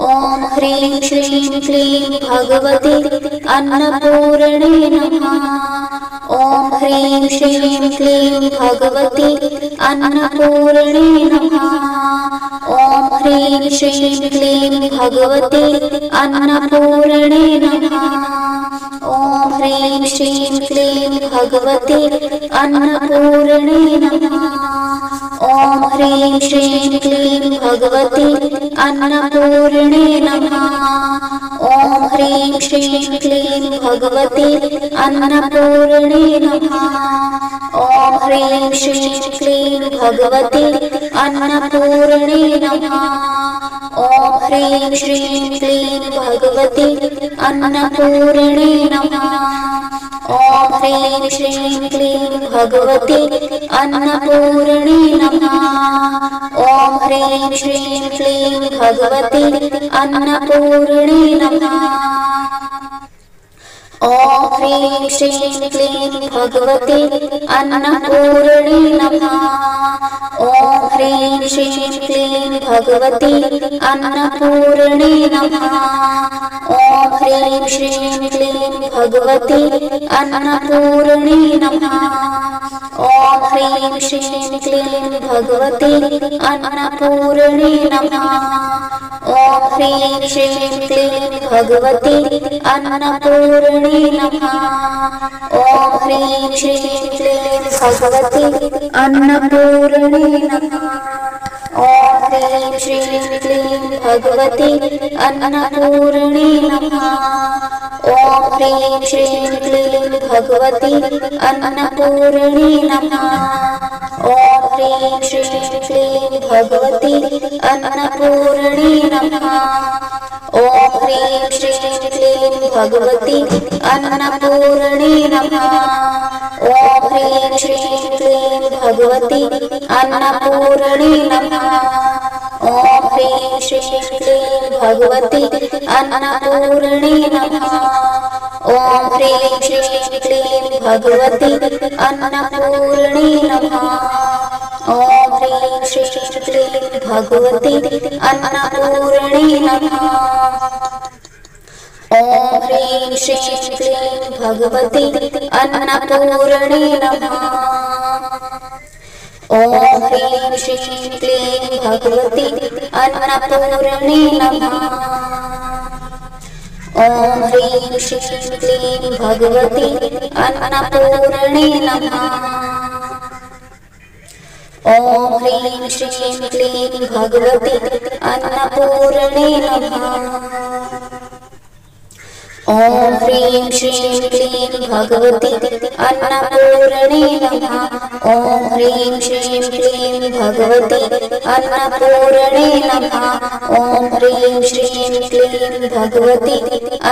ॐ ह्रीं श्रीं क्लीं भगवति अन्नपूर्णे नमः। ॐ ह्रीं श्रीं क्लीं भगवति अन्नपूर्णे नमः। ॐ ह्रीं श्रीं क्लीं भगवति अन्नपूर्णे नमः। ॐ ह्रीं श्रीं क्लीं भगवति अन्नपूर्णे नमः। ॐ ह्रीं श्रीं क्लीं भगवति अन्नपूर्णे नमः। ॐ ह्रीं श्रीं क्लीं भगवति अन्नपूर्णे नमः। ॐ ह्रीं श्रीं क्लीं भगवति अन्नपूर्णे नमः। ॐ ह्रीं श्रीं क्लीं भगवति अन्नपूर्णे नमः। ॐ ह्रीं श्रीं क्लीं भगवति अन्नपूर्णे नमः। ॐ ह्रीं श्रीं क्लीं भगवति अन्नपूर्णे नमः। ॐ ह्रीं श्रीं क्लीं भगवति अन्नपूर्णे नमः। ॐ ह्रीं श्रीं क्लीं भगवति अन्नपूर्णे नमः। ॐ ह्रीं श्रीं क्लीं भगवति अन्नपूर्णे नमः। ॐ ह्रीं श्रीं क्लीं भगवति अन्नपूर्णे नमः। ॐ ह्रीं श्रीं क्लीं भगवति अन्नपूर्णे नमः। ॐ ह्रीं श्रीं क्लीं भगवति अन्नपूर्णे नमः। ॐ ह्रीं श्रीं क्लीं भगवति अन्नपूर्णे नमः। ॐ ह्रीं श्रीं क्लीं भगवति अन्नपूर्णे नमः। ॐ ह्रीं श्रीं क्लीं भगवति अन्नपूर्णे नमः। ॐ ह्रीं श्रीं क्लीं भगवति अन्नपूर्णे नमः। ॐ ह्रीं श्रीं क्लीं भगवति अन्नपूर्णे नमः। ॐ ह्रीं श्रीं क्लीं भगवति अन्नपूर्णे नमः। ॐ ह्रीं श्रीं क्लीं भगवति अन्नपूर्णे नमः। ॐ ह्रीं श्रीं क्लीं भगवति अन्नपूर्णे नमः। ॐ ह्रीं श्रीं क्लीं भगवति अन्नपूर्णे नमः। ॐ ह्रीं श्रीं क्लीं भगवति अन्नपूर्णे नमः। ॐ ह्रीं श्रीं क्लीं भगवति अन्नपूर्णे नमः। ॐ ह्रीं श्रीं क्लीं भगवति अन्नपूर्णे नमः। ॐ ह्रीं श्रीं क्लीं भगवती अन्नपूर्णे नमः। ॐ ह्रीं श्रीं क्लीं भगवती अन्नपूर्णे नमः। ॐ ह्रीं श्रीं क्लीं भगवती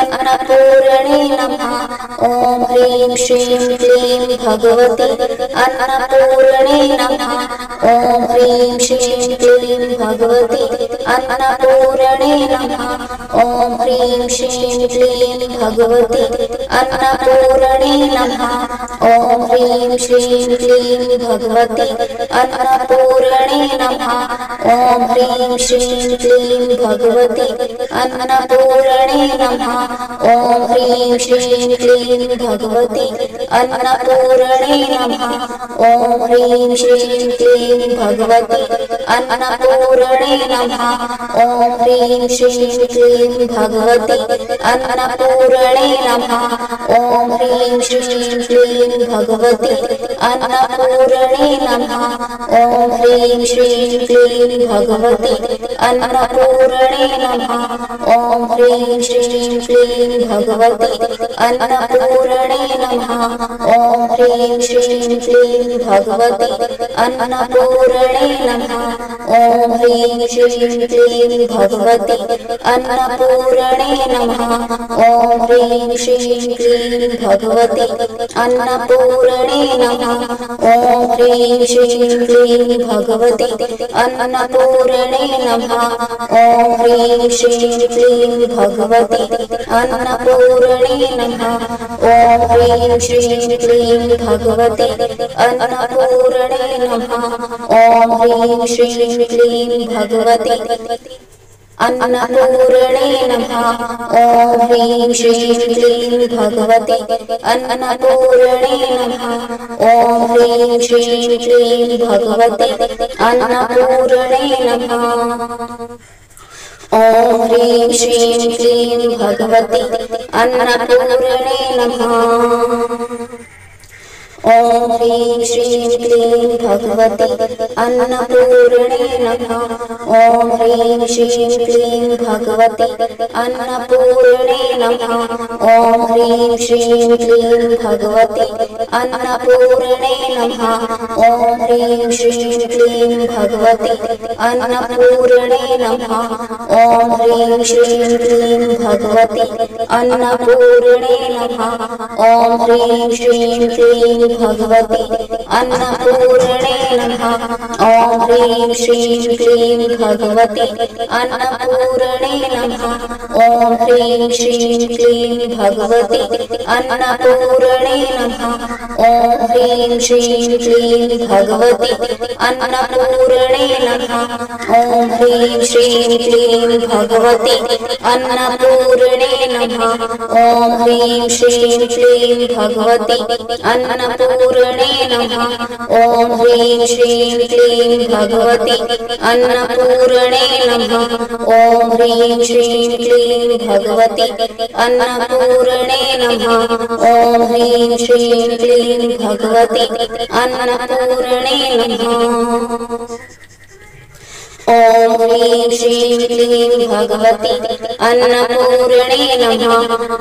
अन्नपूर्णे नमः। ॐ ह्रीं श्रीं क्लीं भगवती अन्नपूर्णे नमः। ॐ ह्रीं श्रीं क्लीं भगवती अन्नपूर्णे नमः। ॐ ह्रीं श्रीं क्लीं भगवती अन्नपूर्णे नमः। ॐ ह्रीं श्रीं क्लीं भगवती अन्नपूर्णे नमः। ॐ ह्रीं श्रीं क्लीं भगवती अन्नपूर्णे नमः। ॐ ह्रीं श्रीं क्लीं भगवती अन्नपूर्णे नमः। ॐ ह्रीं श्रीं क्लीं भगवती अन्नपूर्णे नमः। ॐ ह्रीं श्रीं क्लीं भगवती अन्नपूर्णे नमः। ॐ ह्रीं श्रीं क्लीं भगवती अन्नपूर्णे नमः। ॐ ह्रीं श्रीं क्लीं भगवती अन्नपूर्णे नमः। ॐ ह्रीं श्रीं क्लीं भगवती अन्नपूर्णे नमः। ॐ ह्रीं श्रीं क्लीं भगवती अन्नपूर्णे नमः। ॐ ह्रीं श्रीं क्लीं भगवती अन्नपूर्णे नमः। ॐ ह्रीं श्रीं क्लीं भगवती अन्नपूर्णे नमः। ॐ ह्रीं श्रीं क्लीं भगवती अन्नपूर्णे नमः। ॐ ह्रीं श्रीं क्लीं भगवती अन्नपूर्णे नमः। ॐ ह्रीं श्रीं क्लीं भगवती अन्नपूर्णे नमः। ॐ ह्रीं श्रीं क्लीं भगवती अन्नपूर्णे नमः। ॐ ह्रीं श्रीं क्लीं भगवती अन्नपूर्णे नमः। ॐ ह्रीं श्रीं क्लीं भगवती अन्नपूर्णे नमः। ॐ ह्रीं श्रीं क्लीं भगवती अन्नपूर्णे नमः। ॐ ह्रीं श्रीं क्लीं भगवती अन्नपूर्णे नमः। ॐ ह्रीं श्रीं क्लीं भगवती अन्नपूर्णे नमः। ॐ ह्रीं श्रीं क्लीं भगवती अन्नपूर्णे नमः। ॐ ह्रीं श्रीं क्लीं भगवती अन्नपूर्णे नमः। ॐ ह्रीं श्रीं क्लीं भगवती अन्नपूर्णे नमः। ॐ ह्रीं श्रीं क्लीं भगवती अन्नपूर्णे नमः। ॐ ह्रीं श्रीं क्लीं भगवती अन्नपूर्णे नमः। ॐ ह्रीं श्रीं क्लीं भगवती अन्नपूर्णे नमः। ॐ ह्रीं श्रीं क्लीं भगवती अन्नपूर्णे नमः। ॐ ह्रीं श्रीं क्लीं भगवती अन्नपूर्णे नमः। ॐ ह्रीं श्रीं क्लीं भगवती अन्नपूर्णे नमः। ॐ ह्रीं श्रीं क्लीं भगवती अन्नपूर्णे नमः। ॐ ह्रीं श्रीं क्लीं भगवती अन्नपूर्णे नमः। ॐ ह्रीं श्रीं क्लीं भगवती अन्नपूर्णे नमः। ॐ ह्रीं श्रीं क्लीं भगवती अन्नपूर्णे नमः।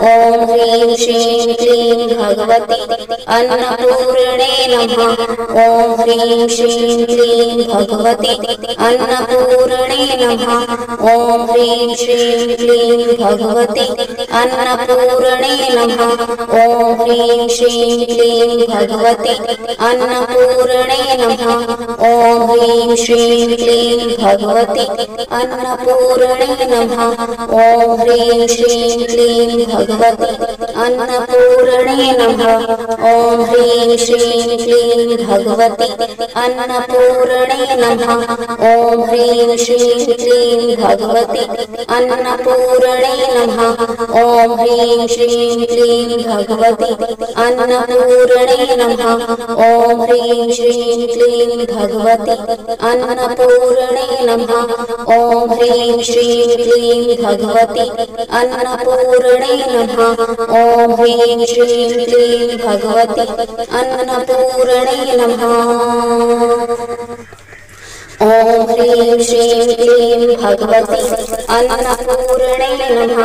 ॐ ह्रीं श्रीं क्लीं भगवती अन्नपूर्णे नमः। ॐ ह्रीं श्रीं क्लीं भगवती अन्नपूर्णे नमः। ॐ ह्रीं श्रीं क्लीं भगवती अन्नपूर्णे नमः। ॐ ह्रीं श्रीं क्लीं भगवती अन्नपूर्णे नमः। ॐ ह्रीं श्रीं क्लीं भगवती अन्नपूर्णे नमः। ॐ ह्रीं श्रीं क्लीं भगवती अन्नपूर्णे नमः। ॐ ह्रीं श्रीं क्लीं भगवती अन्नपूर्णे नमः। ॐ ह्रीं श्रीं क्लीं भगवती अन्नपूर्णे नमः। ॐ ह्रीं श्रीं क्लीं भगवती अन्नपूर्णे नमः। ॐ ह्रीं श्रीं क्लीं भगवती अन्नपूर्णे नमः। ॐ ह्रीं श्रीं क्लीं भगवती अन्नपूर्णे नमः। ॐ ह्रीं श्रीं क्लीं भगवती अन्नपूर्णे नमः। ॐ ह्रीं श्रीं क्लीं भगवती अन्नपूर्णे नमः।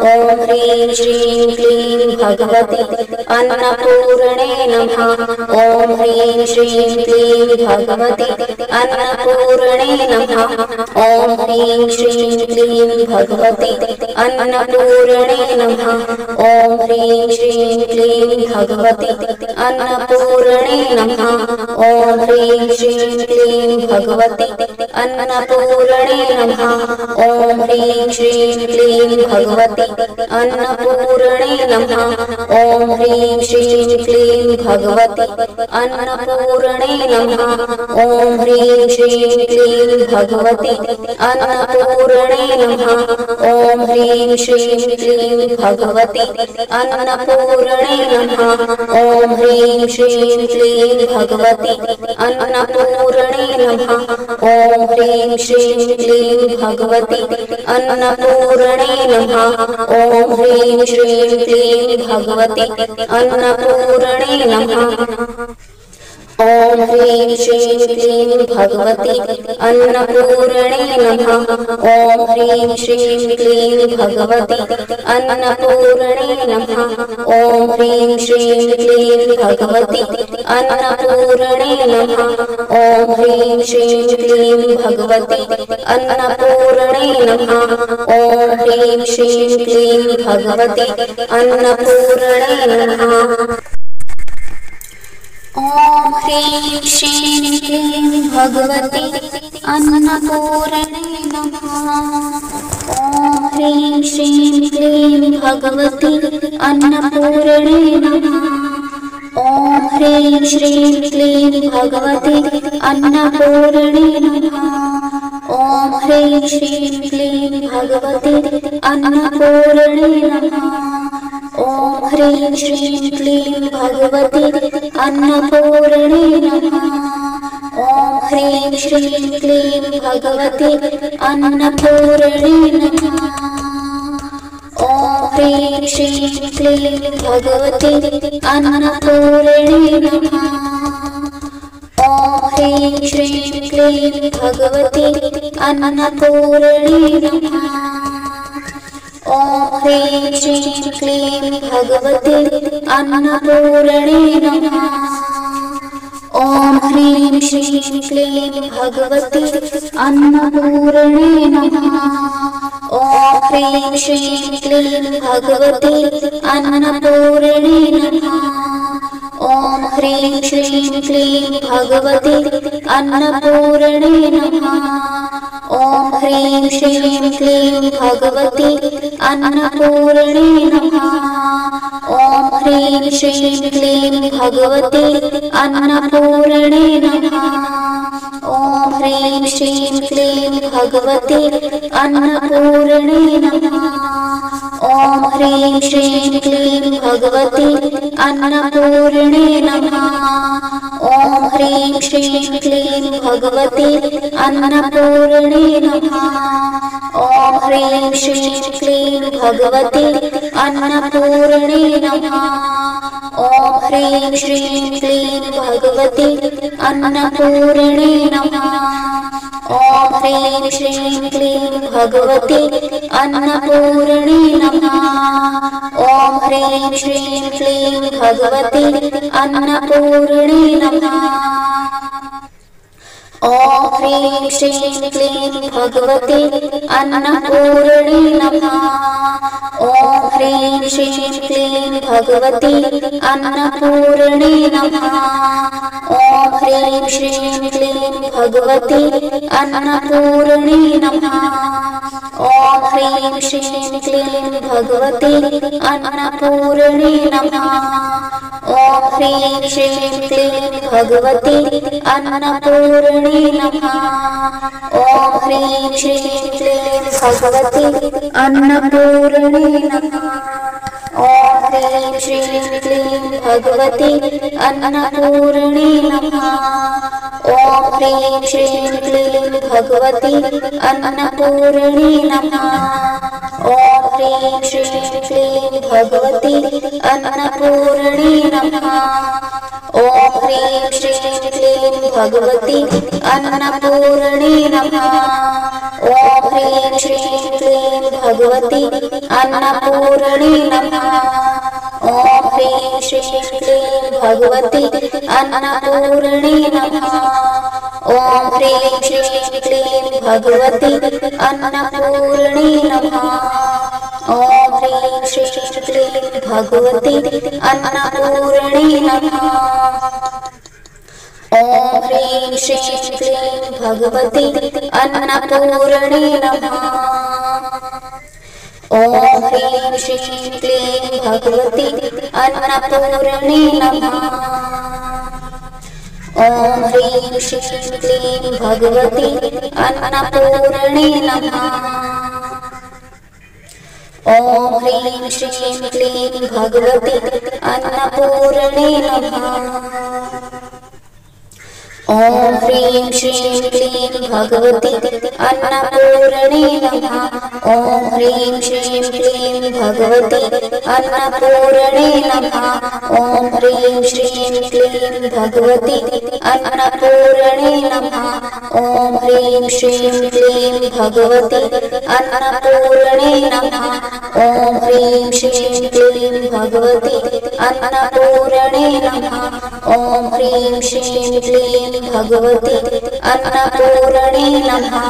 ॐ ह्रीं श्रीं क्लीं भगवति अन्नपूर्णे नमः। ॐ ह्रीं श्रीं क्लीं भगवति अन्नपूर्णे नमः। ॐ ह्रीं श्रीं क्लीं भगवति अन्नपूर्णे नमः। ॐ ह्रीं श्रीं क्लीं भगवति अन्नपूर्णे नमः। ॐ ह्रीं श्रीं क्लीं भगवति अन्नपूर्णे नमः। ॐ ह्रीं श्रीं क्लीं भगवति अन्नपूर्णे नमः। ॐ ह्रीं श्रीं क्लीं भगवति अन्नपूर्णे नमः। ॐ ह्रीं श्रीं क्लीं भगवति अन्नपूर्णे नमः। ॐ ह्रीं श्रीं क्लीं भगवति अन्नपूर्णे नमः। ॐ ह्रीं श्रीं क्लीं भगवति अन्नपूर्णे नमः। ॐ ह्रीं श्रीं क्लीं भगवति अन्नपूर्णे नमः। ॐ ह्रीं श्रीं क्लीं भगवति अन्नपूर्णे नमः। ॐ ह्रीं श्रीं क्लीं भगवति अन्नपूर्णे नमः। ॐ ह्रीं श्रीं क्लीं भगवति अन्नपूर्णे नमः। ॐ ह्रीं श्रीं क्लीं भगवति अन्नपूर्णे नमः। ॐ ह्रीं श्रीं क्लीं भगवति अन्नपूर्णे नमः। ॐ ह्रीं श्रीं क्लीं भगवति अन्नपूर्णे नमः। ॐ ह्रीं श्रीं क्लीं भगवति अन्नपूर्णे नमः। ॐ ह्रीं श्रीं क्लीं भगवति अन्नपूर्णे नमः। ॐ ह्रीं श्रीं क्लीं भगवति अन्नपूर्णे नमः। ॐ ह्रीं श्रीं क्लीं भगवति अन्नपूर्णे नमः। ॐ ह्रीं श्रीं क्लीं भगवति अन्नपूर्णे नमः। ॐ ह्रीं श्रीं क्लीं भगवति अन्नपूर्णे नमः। ॐ ह्रीं श्रीं क्लीं भगवति अन्नपूर्णे नमः। ॐ ह्रीं श्रीं क्लीं भगवति अन्नपूर्णे नमः। ॐ ह्रीं श्रीं क्लीं भगवति अन्नपूर्णे नमः। ॐ ह्रीं श्रीं क्लीं भगवति अन्नपूर्णे नमः। ॐ ह्रीं श्रीं क्लीं भगवति अन्नपूर्णे नमः। ॐ ह्रीं श्रीं क्लीं भगवति अन्नपूर्णे नमः। ॐ ह्रीं श्रीं क्लीं भगवति अन्नपूर्णे नमः। ॐ ह्रीं श्रीं क्लीं भगवति अन्नपूर्णे नमः। ॐ ह्रीं श्रीं क्लीं भगवति अन्नपूर्णे नमः। ॐ ह्रीं श्रीं क्लीं भगवति अन्नपूर्णे नमः। ॐ ह्रीं श्रीं क्लीं भगवति अन्नपूर्णे नमः। ॐ ह्रीं श्रीं क्लीं भगवति अन्नपूर्णे नमः। ॐ ह्रीं श्रीं क्लीं भगवति अन्नपूर्णे नमः। ॐ ह्रीं श्रीं क्लीं भगवति अन्नपूर्णे नमः। ॐ ह्रीं श्रीं क्लीं भगवति अन्नपूर्णे नमः। ॐ ह्रीं श्रीं क्लीं भगवति अन्नपूर्णे नमः। ॐ ह्रीं श्रीं क्लीं भगवति अन्नपूर्णे नमः। ॐ ह्रीं श्रीं क्लीं भगवति अन्नपूर्णे नमः। ॐ ह्रीं श्रीं क्लीं भगवति अन्नपूर्णे नमः। ॐ ह्रीं श्रीं क्लीं भगवति अन्नपूर्णे नमः। ॐ ह्रीं श्रीं क्लीं भगवति अन्नपूर्णे नमः। ॐ ह्रीं श्रीं क्लीं भगवति अन्नपूर्णे नमः। ॐ ह्रीं श्रीं क्लीं भगवति अन्नपूर्णे नमः। ॐ ह्रीं श्रीं क्लीं भगवति अन्नपूर्णे नमः। ॐ ह्रीं श्रीं क्लीं भगवति अन्नपूर्णे नमः। ॐ ह्रीं श्रीं क्लीं भगवती अन्नपूर्णे नमः। ॐ ह्रीं श्रीं क्लीं भगवती अन्नपूर्णे नमः। ॐ ह्रीं श्रीं क्लीं भगवती अन्नपूर्णे नमः। ॐ ह्रीं श्रीं क्लीं भगवती अन्नपूर्णे नमः। ॐ ह्रीं श्रीं क्लीं भगवती अन्नपूर्णे नमः। ॐ ह्रीं श्रीं क्लीं भगवती अन्नपूर्णे नमः। ॐ ह्रीं श्रीं क्लीं भगवती अन्नपूर्णे नमः। ॐ ह्रीं श्रीं क्लीं भगवती अन्नपूर्णे नमः। ॐ ह्रीं श्रीं क्लीं भगवती अन्नपूर्णे नमः। ॐ ह्रीं श्रीं क्लीं भगवती अन्नपूर्णे नमः। ॐ ह्रीं श्रीं क्लीं भगवती अन्नपूर्णे नमः। ॐ ह्रीं श्रीं क्लीं भगवती अन्नपूर्णे नमः। ॐ ह्रीं श्रीं क्लीं भगवती अन्नपूर्णे नमः। ॐ ह्रीं श्रीं क्लीं भगवती अन्नपूर्णे नमः।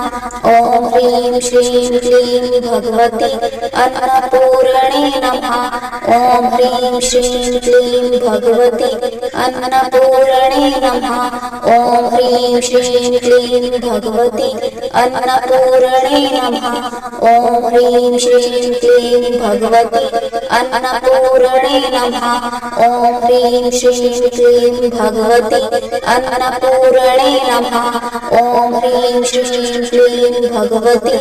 ॐ ह्रीं श्रीं क्लीं भगवती अन्नपूर्णे नमः। ॐ ह्रीं श्रीं क्लीं भगवती अन्नपूर्णे नमः। ॐ ह्रीं श्रीं क्लीं भगवती अन्नपूर्णे नमः। ॐ ह्रीं श्रीं क्लीं भगवती अन्नपूर्णे नमः। ॐ ह्रीं श्रीं क्लीं भगवती अन्नपूर्णे नमः। ॐ ह्रीं श्रीं क्लीं भगवती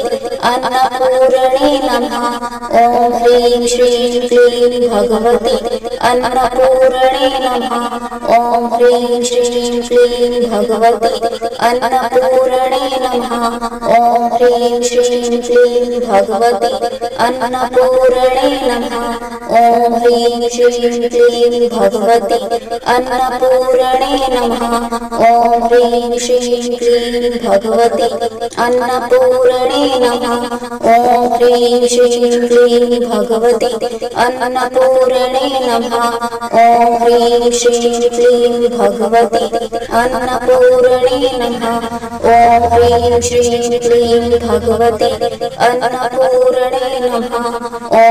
अन्नपूर्णे नमः। ॐ ह्रीं श्रीं क्लीं भगवती अन्नपूर्णे नमः। ॐ ह्रीं श्रीं क्लीं भगवती अन्नपूर्णे नमः। ॐ ह्रीं श्रीं क्लीं भगवती अन्नपूर्णे नमः। ॐ ह्रीं श्रीं क्लीं भगवती अन्नपूर्णे नमः। ॐ ह्रीं श्रीं क्लीं भगवती अन्नपूर्णे नमः। ॐ ह्रीं श्रीं क्लीं भगवती अन्नपूर्णे नमः। ॐ ह्रीं श्रीं क्लीं भगवती अन्नपूर्णे नमः। ॐ ह्रीं श्रीं क्लीं भगवती अन्नपूर्णे नमः। ॐ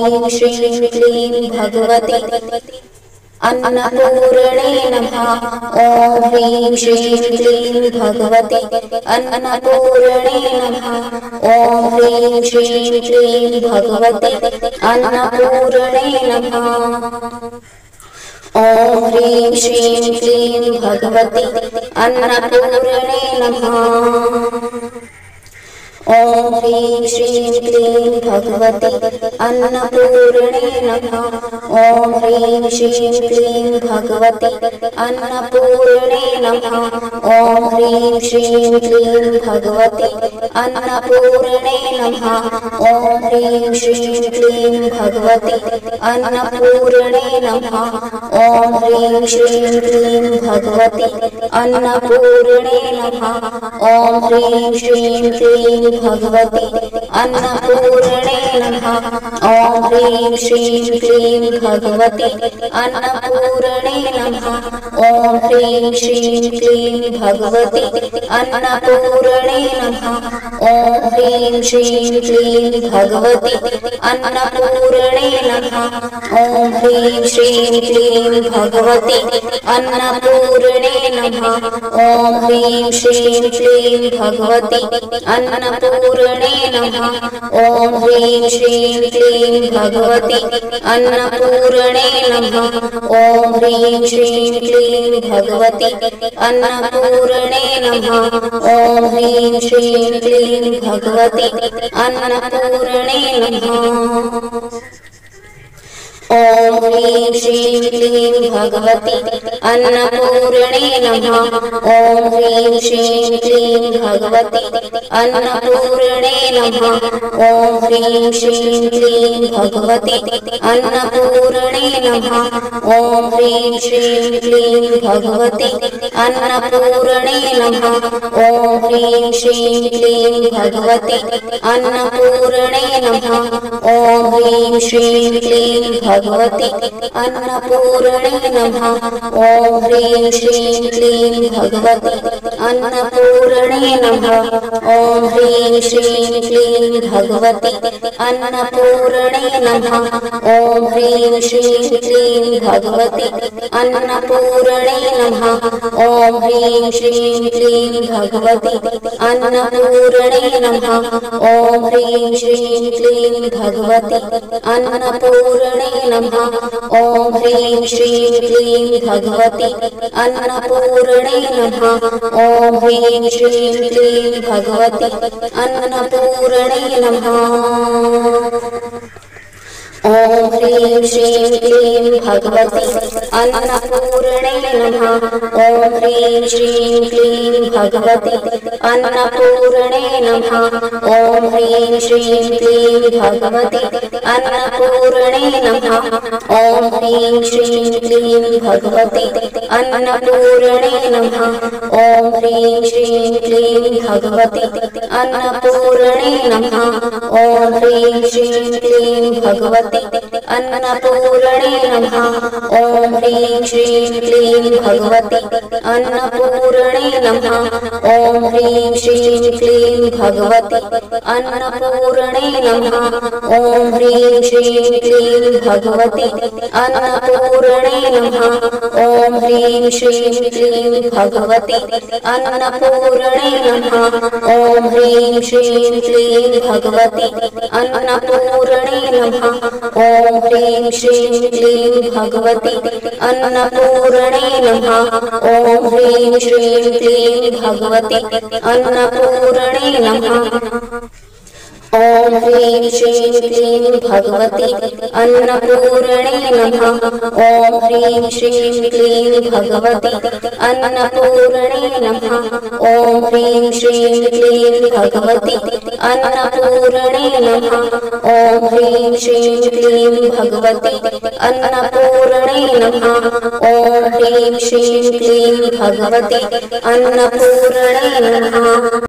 ह्रीं श्रीं क्लीं भगवती अन्नपूर्णे नमः। ॐ ह्रीं श्रीं क्लीं भगवती अन्नपूर्णे नमः। ॐ ह्रीं श्रीं क्लीं भगवती अन्नपूर्णे नमः। ॐ ह्रीं श्रीं क्लीं भगवती अन्नपूर्णे नमः। ॐ ह्रीं श्रीं क्लीं भगवती अन्नपूर्णे नमः। ॐ ह्रीं श्रीं क्लीं भगवती अन्नपूर्णे नमः। ॐ ह्रीं श्रीं क्लीं भगवती अन्नपूर्णे नमः। ॐ ह्रीं श्रीं क्लीं भगवती अन्नपूर्णे नमः। ॐ ह्रीं श्रीं क्लीं भगवती अन्नपूर्णे नमः। ॐ ह्रीं श्रीं क्लीं भगवती अन्नपूर्णे नमः। ॐ ह्रीं श्रीं क्लीं भगवती अन्नपूर्णे नमः। ॐ ह्रीं श्रीं क्लीं भगवती अन्नपूर्णे नमः। ॐ ह्रीं श्रीं क्लीं भगवती अन्नपूर्णे नमः। ॐ ह्रीं श्रीं क्लीं भगवती अन्नपूर्णे नमः। ॐ ह्रीं श्रीं क्लीं भगवती अन्नपूर्णे नमः। ॐ ह्रीं श्रीं क्लीं भगवती अन्नपूर्णे नमः। ॐ ह्रीं श्रीं क्लीं भगवती अन्नपूर्णे नमः। ॐ ह्रीं श्रीं क्लीं भगवती अन्नपूर्णे नमः। ॐ ह्रीं श्रीं क्लीं भगवति अन्नपूर्णे नमः। ॐ ह्रीं श्रीं क्लीं भगवति अन्नपूर्णे नमः। ॐ ह्रीं श्रीं क्लीं भगवति अन्नपूर्णे नमः। ॐ ह्रीं श्रीं क्लीं भगवति अन्नपूर्णे नमः। ॐ ह्रीं श्रीं क्लीं भगवति अन्नपूर्णे नमः। ॐ ह्रीं श्रीं क्लीं भगवति अन्नपूर्णे नमः। ॐ ह्रीं श्रीं क्लीं भगवति अन्नपूर्णे नमः। ॐ ह्रीं श्रीं क्लीं भगवति अन्नपूर्णे नमः। ॐ ह्रीं श्रीं क्लीं भगवति अन्नपूर्णे नमः। ॐ ह्रीं श्रीं क्लीं भगवति अन्नपूर्णे नमः। ॐ ह्रीं श्रीं क्लीं भगवति अन्नपूर्णे नमः। ॐ ह्रीं श्रीं क्लीं भगवति अन्नपूर्णे नमः। ॐ ह्रीं श्रीं क्लीं भगवति अन्नपूर्णे नमः। ॐ ह्रीं श्रीं क्लीं भगवति अन्नपूर्णे नमः। ॐ ह्रीं श्रीं क्लीं भगवति अन्नपूर्णे नमः। ॐ ह्रीं श्रीं क्लीं भगवति अन्नपूर्णे नमः। ॐ ह्रीं श्रीं क्लीं भगवति अन्नपूर्णे नमः। ॐ ह्रीं श्रीं क्लीं भगवति अन्नपूर्णे नमः। ॐ ह्रीं श्रीं क्लीं भगवति अन्नपूर्णे नमः। ॐ ह्रीं श्रीं क्लीं भगवति अन्नपूर्णे नमः। ॐ ह्रीं श्रीं क्लीं भगवति अन्नपूर्णे नमः। ॐ ह्रीं श्रीं क्लीं भगवति अन्नपूर्णे नमः। ॐ ह्रीं श्रीं क्लीं भगवति अन्नपूर्णे नमः। ॐ ह्रीं श्रीं क्लीं भगवति अन्नपूर्णे नमः। ॐ ह्रीं श्रीं क्लीं भगवति अन्नपूर्णे नमः। ॐ ह्रीं श्रीं क्लीं भगवति अन्नपूर्णे नमः। ॐ ह्रीं श्रीं क्लीं भगवति अन्नपूर्णे नमः। ॐ ह्रीं श्रीं क्लीं भगवति अन्नपूर्णे नमः। ॐ ह्रीं श्रीं क्लीं भगवति अन्नपूर्णे नमः। ॐ ह्रीं श्रीं क्लीं भगवति अन्नपूर्णे नमः। ॐ ह्रीं श्रीं क्लीं भगवति अन्नपूर्णे नमः।